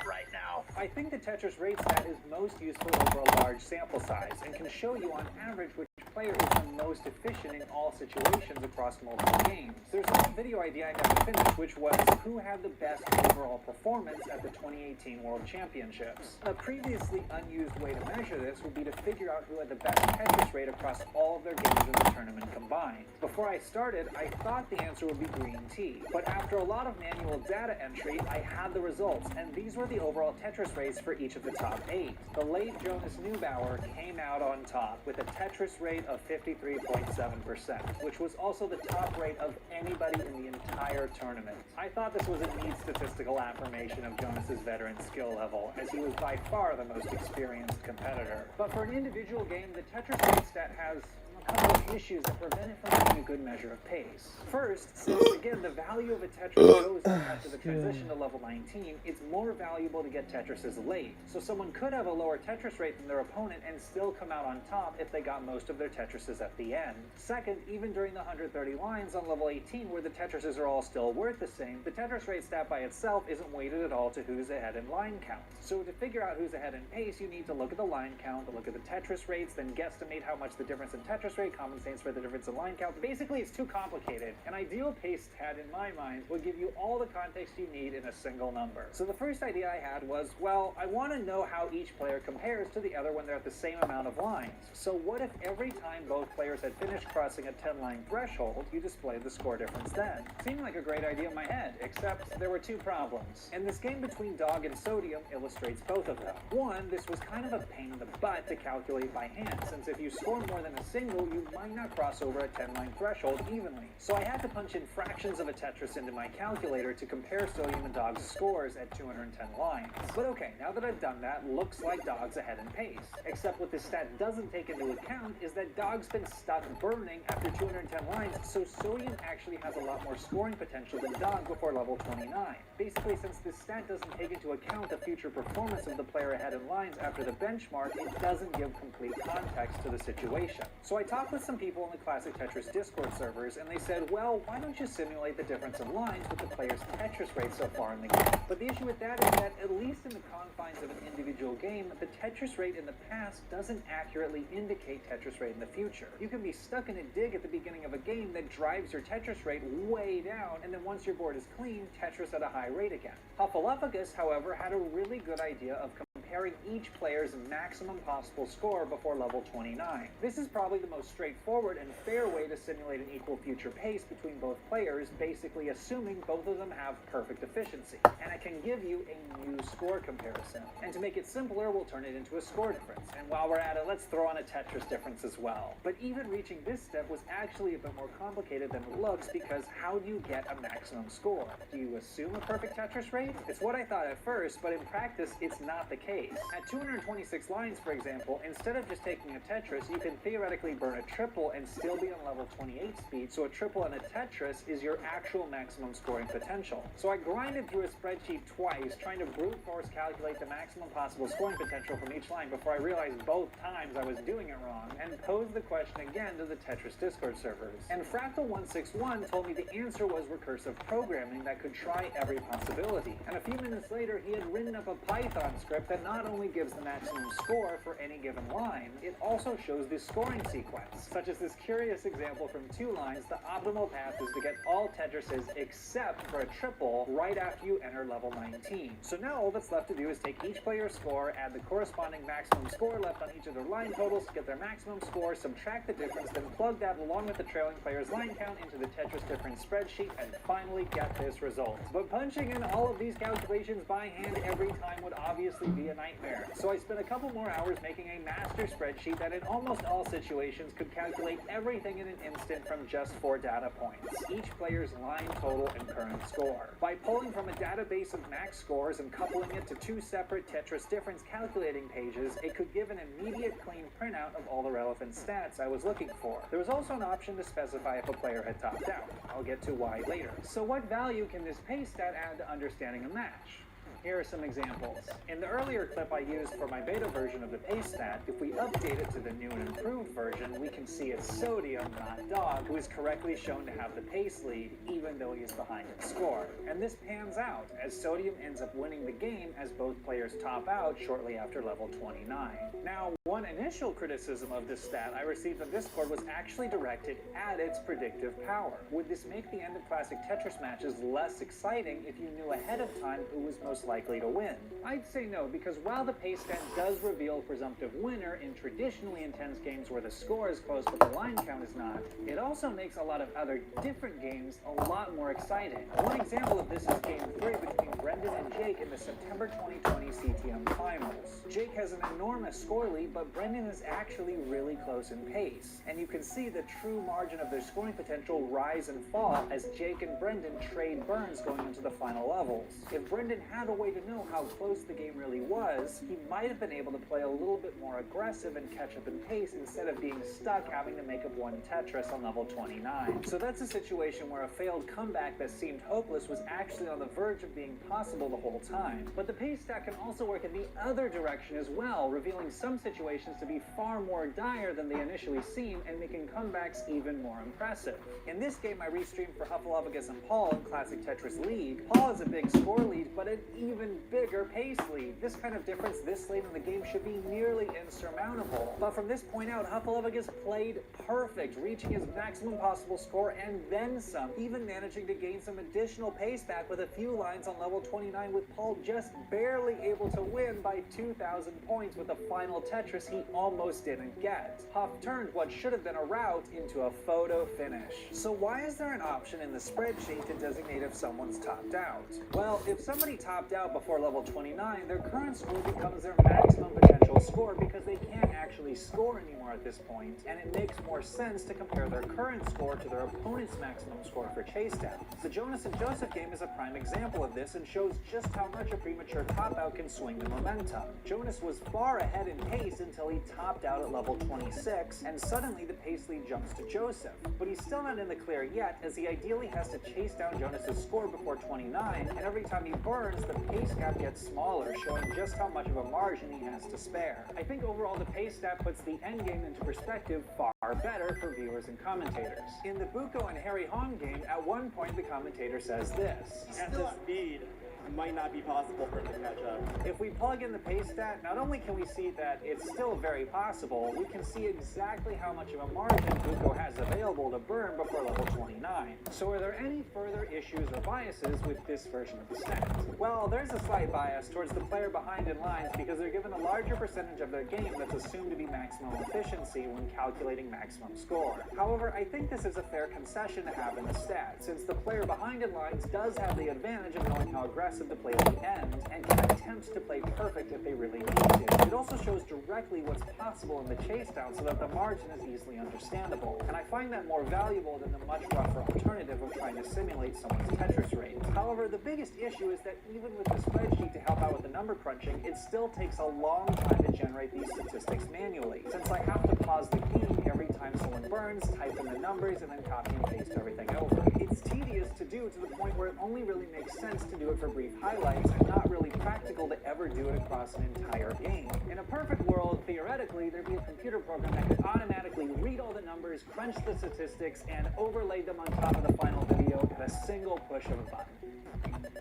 Speaker 20: right now.
Speaker 19: I think the Tetris rate stat is most useful over a large sample size and can show you on average which player is the most efficient in all situations across multiple games. There's one video idea I never finished, which was who had the best overall performance at the 2018 World Championships. A previously unused way to measure this would be to figure out who had the best Tetris rate across all of their games in the tournament combined. Before I started, I thought the answer would be green tea, but after a lot of manual data entry, I had the results, and these were the overall Tetris rates for each of the top 8. The late Jonas Neubauer came out on top with a Tetris rate of 53.7%, which was also the top rate of anybody in the entire tournament. I thought this was a neat statistical affirmation of Jonas's veteran skill level, as he was by far the most experienced competitor. But for an individual game, the Tetris rate stat has a couple of issues that prevent it from being a good measure of pace. First, since again the value of a Tetris goes after the transition to level 19, it's more valuable to get Tetrises late. So someone could have a lower Tetris rate than their opponent and still come out on top if they got most of their Tetrises at the end. Second, even during the 130 lines on level 18 where the Tetrises are all still worth the same, the Tetris rate stat by itself isn't weighted at all to who's ahead in line count. So to figure out who's ahead in pace, you need to look at the line count, look at the Tetris rates, then guesstimate how much the difference in Tetris rate compensates for the difference in line count. Basically, it's too complicated. An ideal pace stat, in my mind, would give you all the context you need in a single number. So the first idea I had was, well, I want to know how each player compares to the other when they're at the same amount of lines. So what if every time both players had finished crossing a 10-line threshold, you displayed the score difference then? Seemed like a great idea in my head, except there were 2 problems. And this game between Dog and Sodium illustrates both of them. One, this was kind of a pain in the butt to calculate by hand, since if you score more than a single, you might not cross over a 10-line threshold evenly. So I had to punch in fractions of a Tetris into my calculator to compare Sodium and Dog's scores at 210 lines. But okay, now that I've done that, looks like Dog's ahead in pace. Except what this stat doesn't take into account is that Dog's been stuck burning after 210 lines, so Sodium actually has a lot more scoring potential than Dog before level 29. Basically, since this stat doesn't take into account the future performance of the player ahead in lines after the benchmark, it doesn't give complete context to the situation. So I talked with some people in the Classic Tetris Discord servers, and they said, well, why don't you simulate the difference of lines with the player's Tetris rate so far in the game? But the issue with that is that, at least in the confines of an individual game, the Tetris rate in the past doesn't accurately indicate Tetris rate in the future. You can be stuck in a dig at the beginning of a game that drives your Tetris rate way down, and then once your board is clean, Tetris at a high rate again. Hufflepuffus, however, had a really good idea of comparing each player's maximum possible score before level 29. This is probably the most straightforward and fair way to simulate an equal future pace between both players, basically assuming both of them have perfect efficiency. And it can give you a new score comparison. And to make it simpler, we'll turn it into a score difference. And while we're at it, let's throw on a Tetris difference as well. But even reaching this step was actually a bit more complicated than it looks, because how do you get a maximum score? Do you assume a perfect Tetris rate? It's what I thought at first, but in practice, it's not the case. At 226 lines, for example, instead of just taking a Tetris, you can theoretically burn a triple and still be on level 28 speed, so a triple and a Tetris is your actual maximum scoring potential. So I grinded through a spreadsheet twice, trying to brute force calculate the maximum possible scoring potential from each line before I realized both times I was doing it wrong, and posed the question again to the Tetris Discord servers. And Fractal161 told me the answer was recursive programming that could try every possibility. And a few minutes later, he had written up a Python script that not only gives the maximum score for any given line, it also shows the scoring sequence, such just this curious example from 2 lines, the optimal path is to get all Tetrises except for a triple right after you enter level 19. So now all that's left to do is take each player's score, add the corresponding maximum score left on each of their line totals to get their maximum score, subtract the difference, then plug that along with the trailing player's line count into the Tetris difference spreadsheet, and finally get this result. But punching in all of these calculations by hand every time would obviously be a nightmare. So I spent a couple more hours making a master spreadsheet that in almost all situations could calculate everything in an instant from just 4 data points, each player's line total and current score. By pulling from a database of max scores and coupling it to 2 separate Tetris difference calculating pages, it could give an immediate clean printout of all the relevant stats I was looking for. There was also an option to specify if a player had topped out. I'll get to why later. So what value can this pace stat add to understanding a match? Here are some examples. In the earlier clip I used for my beta version of the pace stat, if we update it to the new and improved version, we can see it's Sodium, not Dog, who is correctly shown to have the pace lead, even though he is behind in score. And this pans out, as Sodium ends up winning the game as both players top out shortly after level 29. Now, one initial criticism of this stat I received on Discord was actually directed at its predictive power. Would this make the end of classic Tetris matches less exciting if you knew ahead of time who was most likely to win? I'd say no, because while the pace stat does reveal a presumptive winner in traditionally intense games where the score is close but the line count is not, it also makes a lot of other different games a lot more exciting. One example of this is Game 3 between Brendan and Jake in the September 2020 CTM Finals. Jake has an enormous score lead, but Brendan is actually really close in pace, and you can see the true margin of their scoring potential rise and fall as Jake and Brendan trade burns going into the final levels. If Brendan had a way to know how close the game really was, he might have been able to play a little bit more aggressive and catch up in pace instead of being stuck having to make up one Tetris on level 29. So that's a situation where a failed comeback that seemed hopeless was actually on the verge of being possible the whole time. But the pace stat can also work in the other direction as well, revealing some situations to be far more dire than they initially seem and making comebacks even more impressive. In this game I restreamed for Hufflepuffus and Paul in Classic Tetris League. Paul has a big score lead, but an even bigger pace lead. This kind of difference this late in the game should be nearly insurmountable. But from this point out, Hufflepuffus played perfect, reaching his maximum possible score and then some, even managing to gain some additional pace back with a few lines on level 29, with Paul just barely able to win by 2,000 points with a final Tetris he almost didn't get. Huff turned what should have been a rout into a photo finish. So why is there an option in the spreadsheet to designate if someone's topped out? Well, if somebody topped out before level 29, their current score becomes their maximum potential score because they can't actually score anymore at this point, and it makes more sense to compare their current score to their opponent's maximum score for chase down. The Jonas and Joseph game is a prime example of this and shows just how much a premature top out can swing the momentum. Jonas was far ahead in pace until he topped out at level 26, and suddenly the pace lead jumps to Joseph. But he's still not in the clear yet, as he ideally has to chase down Jonas's score before 29, and every time he burns, the pace gap gets smaller, showing just how much of a margin he has to spare. I think overall the pace stat puts the endgame into perspective far better for viewers and commentators. In the Buko and Harry Hong game, at one point the commentator says this:
Speaker 16: At this speed, it might not be possible for him to catch up.
Speaker 19: If we plug in the pace stat, not only can we see that it's still very possible, we can see exactly how much of a margin Buko has available to burn before level 29. So are there any further issues or biases with this version of the stat? Well, there's a slight bias towards the player behind in lines because they're given a larger percentage of their game that's assumed to be maximum efficiency when calculating maximum score. However, I think this is a fair concession to have in the stat, since the player behind in lines does have the advantage of knowing how aggressive to play at the end, and can attempt to play perfect if they really need to. It also shows directly what's possible in the chase down so that the margin is easily understandable, and I find that more valuable than the much rougher alternative of trying to simulate someone's Tetris rate. However, the biggest issue is that even with the spreadsheet to help out with the number crunching, it still takes a long time to generate these statistics manually, since I have to pause the game every time someone burns, type in the numbers, and then copy and paste everything over. It's tedious to do to the point where it only really makes sense to do it for brief highlights and not really practical to ever do it across an entire game. In a perfect world, theoretically, there'd be a computer program that could automatically read all the numbers, crunch the statistics, and overlay them on top of the final video at a single push of a button.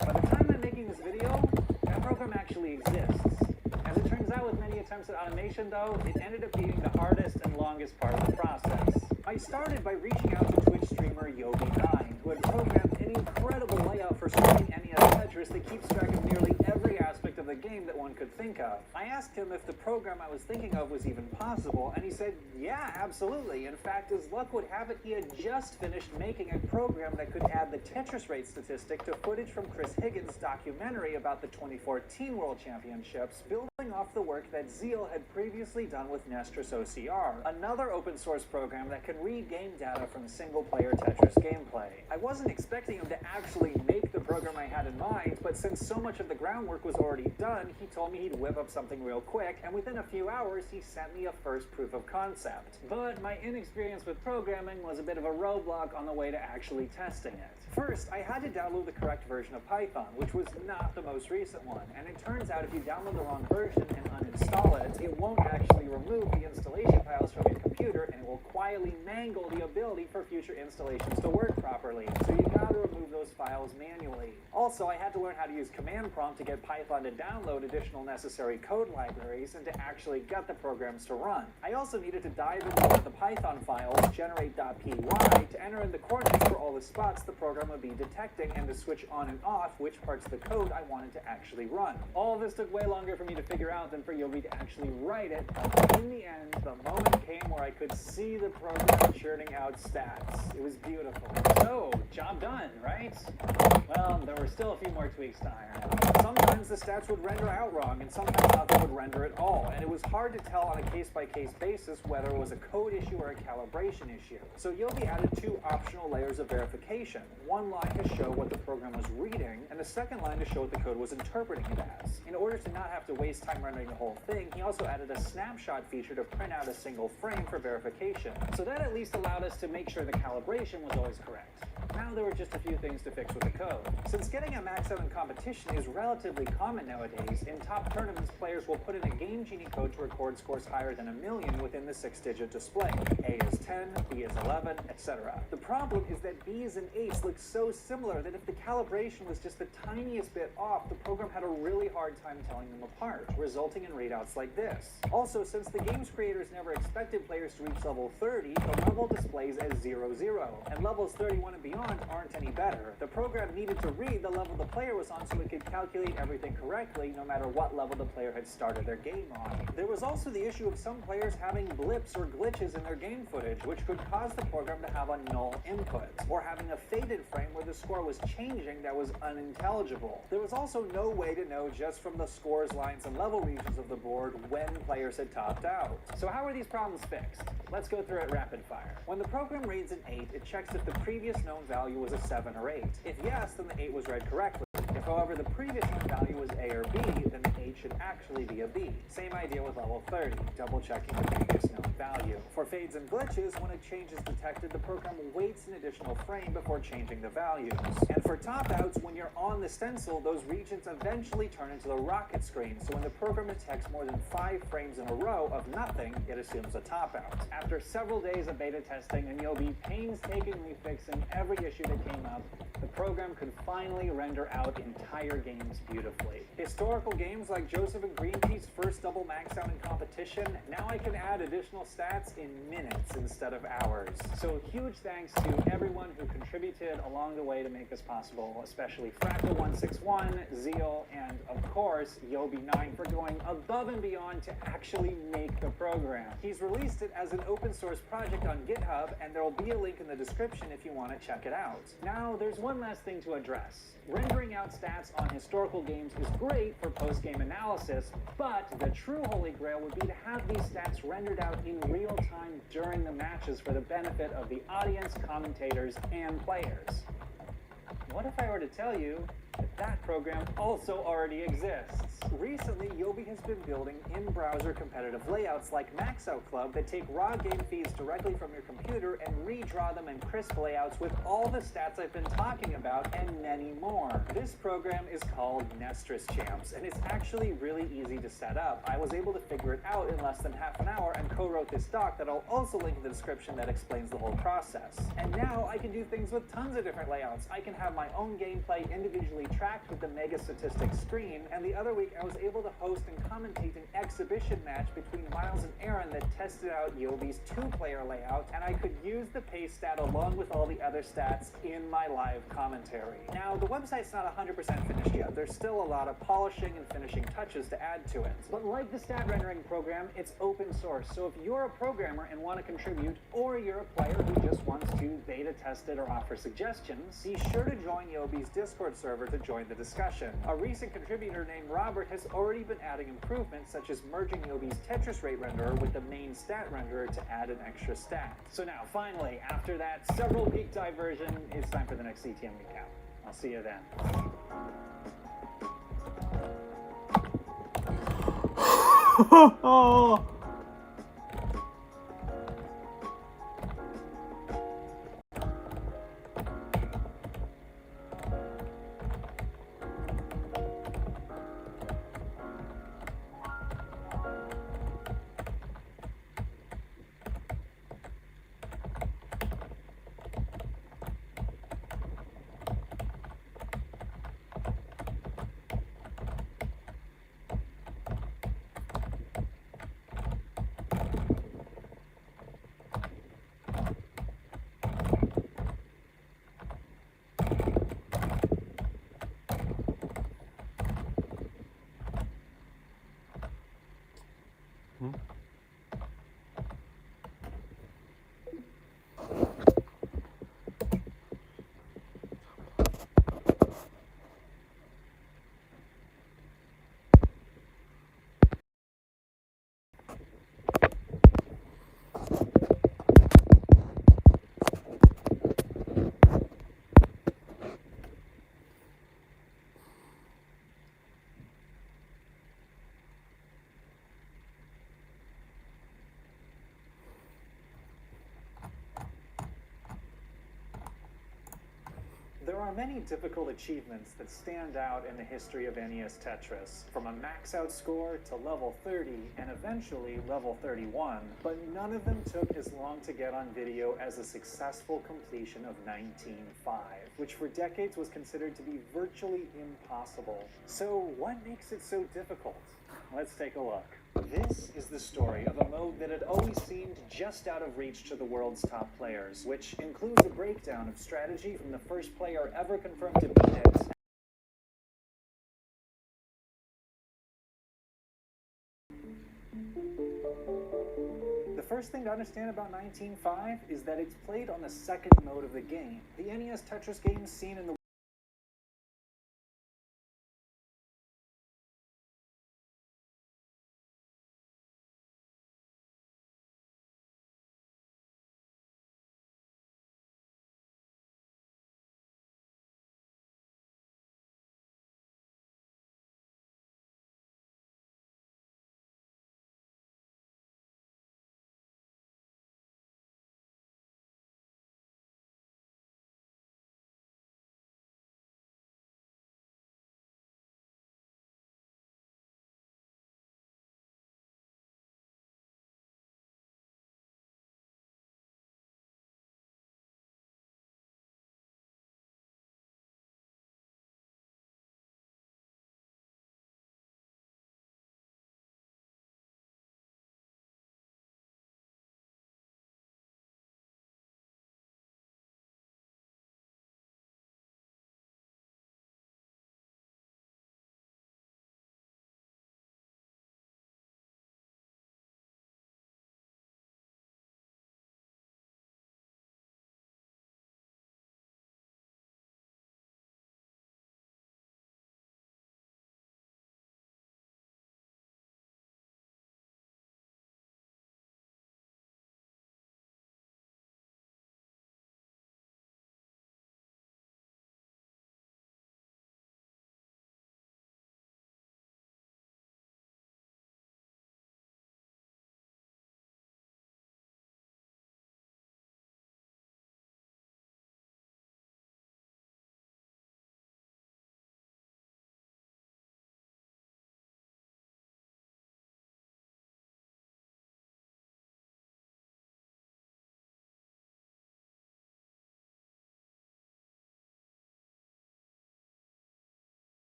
Speaker 19: By the time I'm making this video, that program actually exists. As it turns out, with many attempts at automation though, it ended up being the hardest and longest part of the process. I started by reaching out to Twitch streamer Yobi9, who had programmed an incredible layout for Super NES Tetris that keeps track of nearly every aspect of the game that one could think of. I asked him if the program I was thinking of was even possible, and he said, yeah, absolutely. In fact, as luck would have it, he had just finished making a program that could add the Tetris rate statistic to footage from Chris Higgins' documentary about the 2014 World Championships, building off the work that Zeal had previously done with Nestris OCR, another open source program that can read game data from single-player Tetris gameplay. I wasn't expecting him to actually make the program I had in mind, but since so much of the groundwork was already done, he told me he'd whip up something real quick, and within a few hours he sent me a first proof of concept. But my inexperience with programming was a bit of a roadblock on the way to actually testing it. First, I had to download the correct version of Python, which was not the most recent one, and it turns out if you download the wrong version and uninstall it, it won't actually remove the installation files from your computer, and it will quietly mangle the ability for future installations to work properly. So you gotta remove those files manually. Also, I had to learn how to use command prompt to get Python to download additional necessary code libraries and to actually get the programs to run. I also needed to dive into the Python files, generate.py, to enter in the coordinates for all the spots the program would be detecting and to switch on and off which parts of the code I wanted to actually run. All of this took way longer for me to figure out than for Yobi to actually write it, but in the end, the moment came where I could see the program churning out stats. It was beautiful. So, job done, right? Well, there were still a few more tweaks to iron out. Sometimes the stats would render out wrong, and sometimes nothing would render at all, and it was hard to tell on a case-by-case basis whether it was a code issue or a calibration issue. So Yobi added two optional layers of verification. One line to show what the program was reading, and the second line to show what the code was interpreting it as. In order to not have to waste time rendering the whole thing, he also added a snapshot feature to print out a single frame for verification. So that at least allowed us to make sure the calibration was always correct. Now there were just a few things to fix with the code. Since getting a max out in competition is relatively common nowadays, in top tournaments players will put in a Game Genie code to record scores higher than 1,000,000 within the 6-digit display. A is 10, B is 11, etc. The problem is that B's and 8s look so similar that if the calibration was just the tiniest bit off, the program had a really hard time telling them apart, resulting in readouts like this. Also, since the game's creators never expected players to reach level 30, the level displays as 00, and levels 31 and beyond aren't any better. The program needed to read the level the player was on so it could calculate everything correctly no matter what level the player had started their game on. There was also the issue of some players having blips or glitches in their game footage, which could cause the program to have a null input, or having a faded frame where the score was changing that was unintelligible. There was also no way to know just from the scores, lines, and level regions of the board when players had topped out. So how are these problems fixed? Let's go through it rapid fire. When the program reads an 8, it checks if the previous known value was a 7 or 8. If yes, then the 8 was read correctly. If, however, the previous known value was A or B, then the 8 should actually be a B. Same idea with level 30, double checking the previous known value. For fades and glitches, when a change is detected, the program waits an additional frame before changing the values. And for top outs, when you're on the stencil, those regions eventually turn into the rocket screen, so when the program detects more than 5 frames in a row of nothing, it assumes a top out. After several days of beta testing and Yobi painstakingly fixing every issue that came up, the program could finally render out entire games beautifully. Historical games like Joseph and Greenpeace's first double max out in competition, now I can add additional stats in minutes instead of hours. So huge thanks to everyone who contributed along the way to make this possible, especially Fractal161, Zeal, and of course Yobi9 for going above and beyond to actually make the program. He's released it as an open source project on GitHub, and there will be a link in the description if you want to check it out. Now there's one last thing to address. Rendering out stats on historical games is great for post-game analysis, but the true holy grail would be to have these stats rendered out in real time during the matches for the benefit of the audience, commentators, and players. What if I were to tell you that program also already exists? Recently, Yobi has been building in-browser competitive layouts like Max Out Club that take raw game feeds directly from your computer and redraw them in crisp layouts with all the stats I've been talking about and many more. This program is called Nestris Champs, and it's actually really easy to set up. I was able to figure it out in less than half an hour and co-wrote this doc that I'll also link in the description that explains the whole process. And now I can do things with tons of different layouts. I can have my own gameplay individually manually tracked with the Mega Statistics screen, and the other week I was able to host and commentate an exhibition match between Miles and Aaron that tested out Yobi's 2-player layout, and I could use the pace stat along with all the other stats in my live commentary. Now, the website's not 100% finished yet. There's still a lot of polishing and finishing touches to add to it. But like the stat rendering program, it's open source, so if you're a programmer and want to contribute, or you're a player who just wants to beta test it or offer suggestions, be sure to join Yobi's Discord server to join the discussion. A recent contributor named Robert has already been adding improvements such as merging Yobi's Tetris rate renderer with the main stat renderer to add an extra stat. So now, finally, after that several week diversion, it's time for the next CTM recap. I'll see you then.
Speaker 5: Oh.
Speaker 19: There are many difficult achievements that stand out in the history of NES Tetris, from a max-out score to level 30 and eventually level 31, but none of them took as long to get on video as a successful completion of 19.5, which for decades was considered to be virtually impossible. So what makes it so difficult? Let's take a look. This is the story of a mode that had always seemed just out of reach to the world's top players, which includes a breakdown of strategy from the first player ever confirmed to beat it. The first thing to understand about 19.5 is that it's played on the second mode of the game. The NES Tetris games seen in the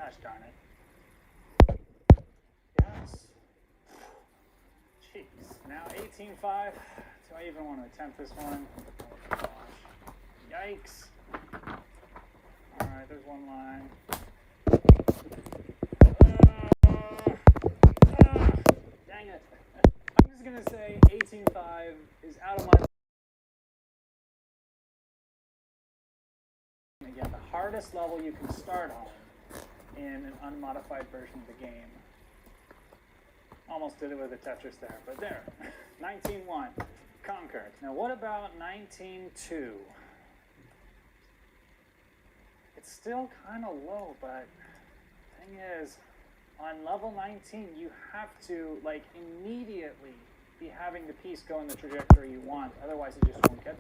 Speaker 19: Gosh darn it. Yes. Jeez. Now 18-5. Do I even want to attempt this one? Oh gosh. Yikes. Alright, there's one line. Dang it. I'm just gonna say 18-5 is out of my... Again, the hardest level you can start on in an unmodified version of the game. Almost did it with a Tetris there, but there. 19-1. Conquered. Now what about 19-2? It's still kind of low, but thing is, on level 19, you have to, like, immediately be having the piece go in the trajectory you want. Otherwise, it just won't get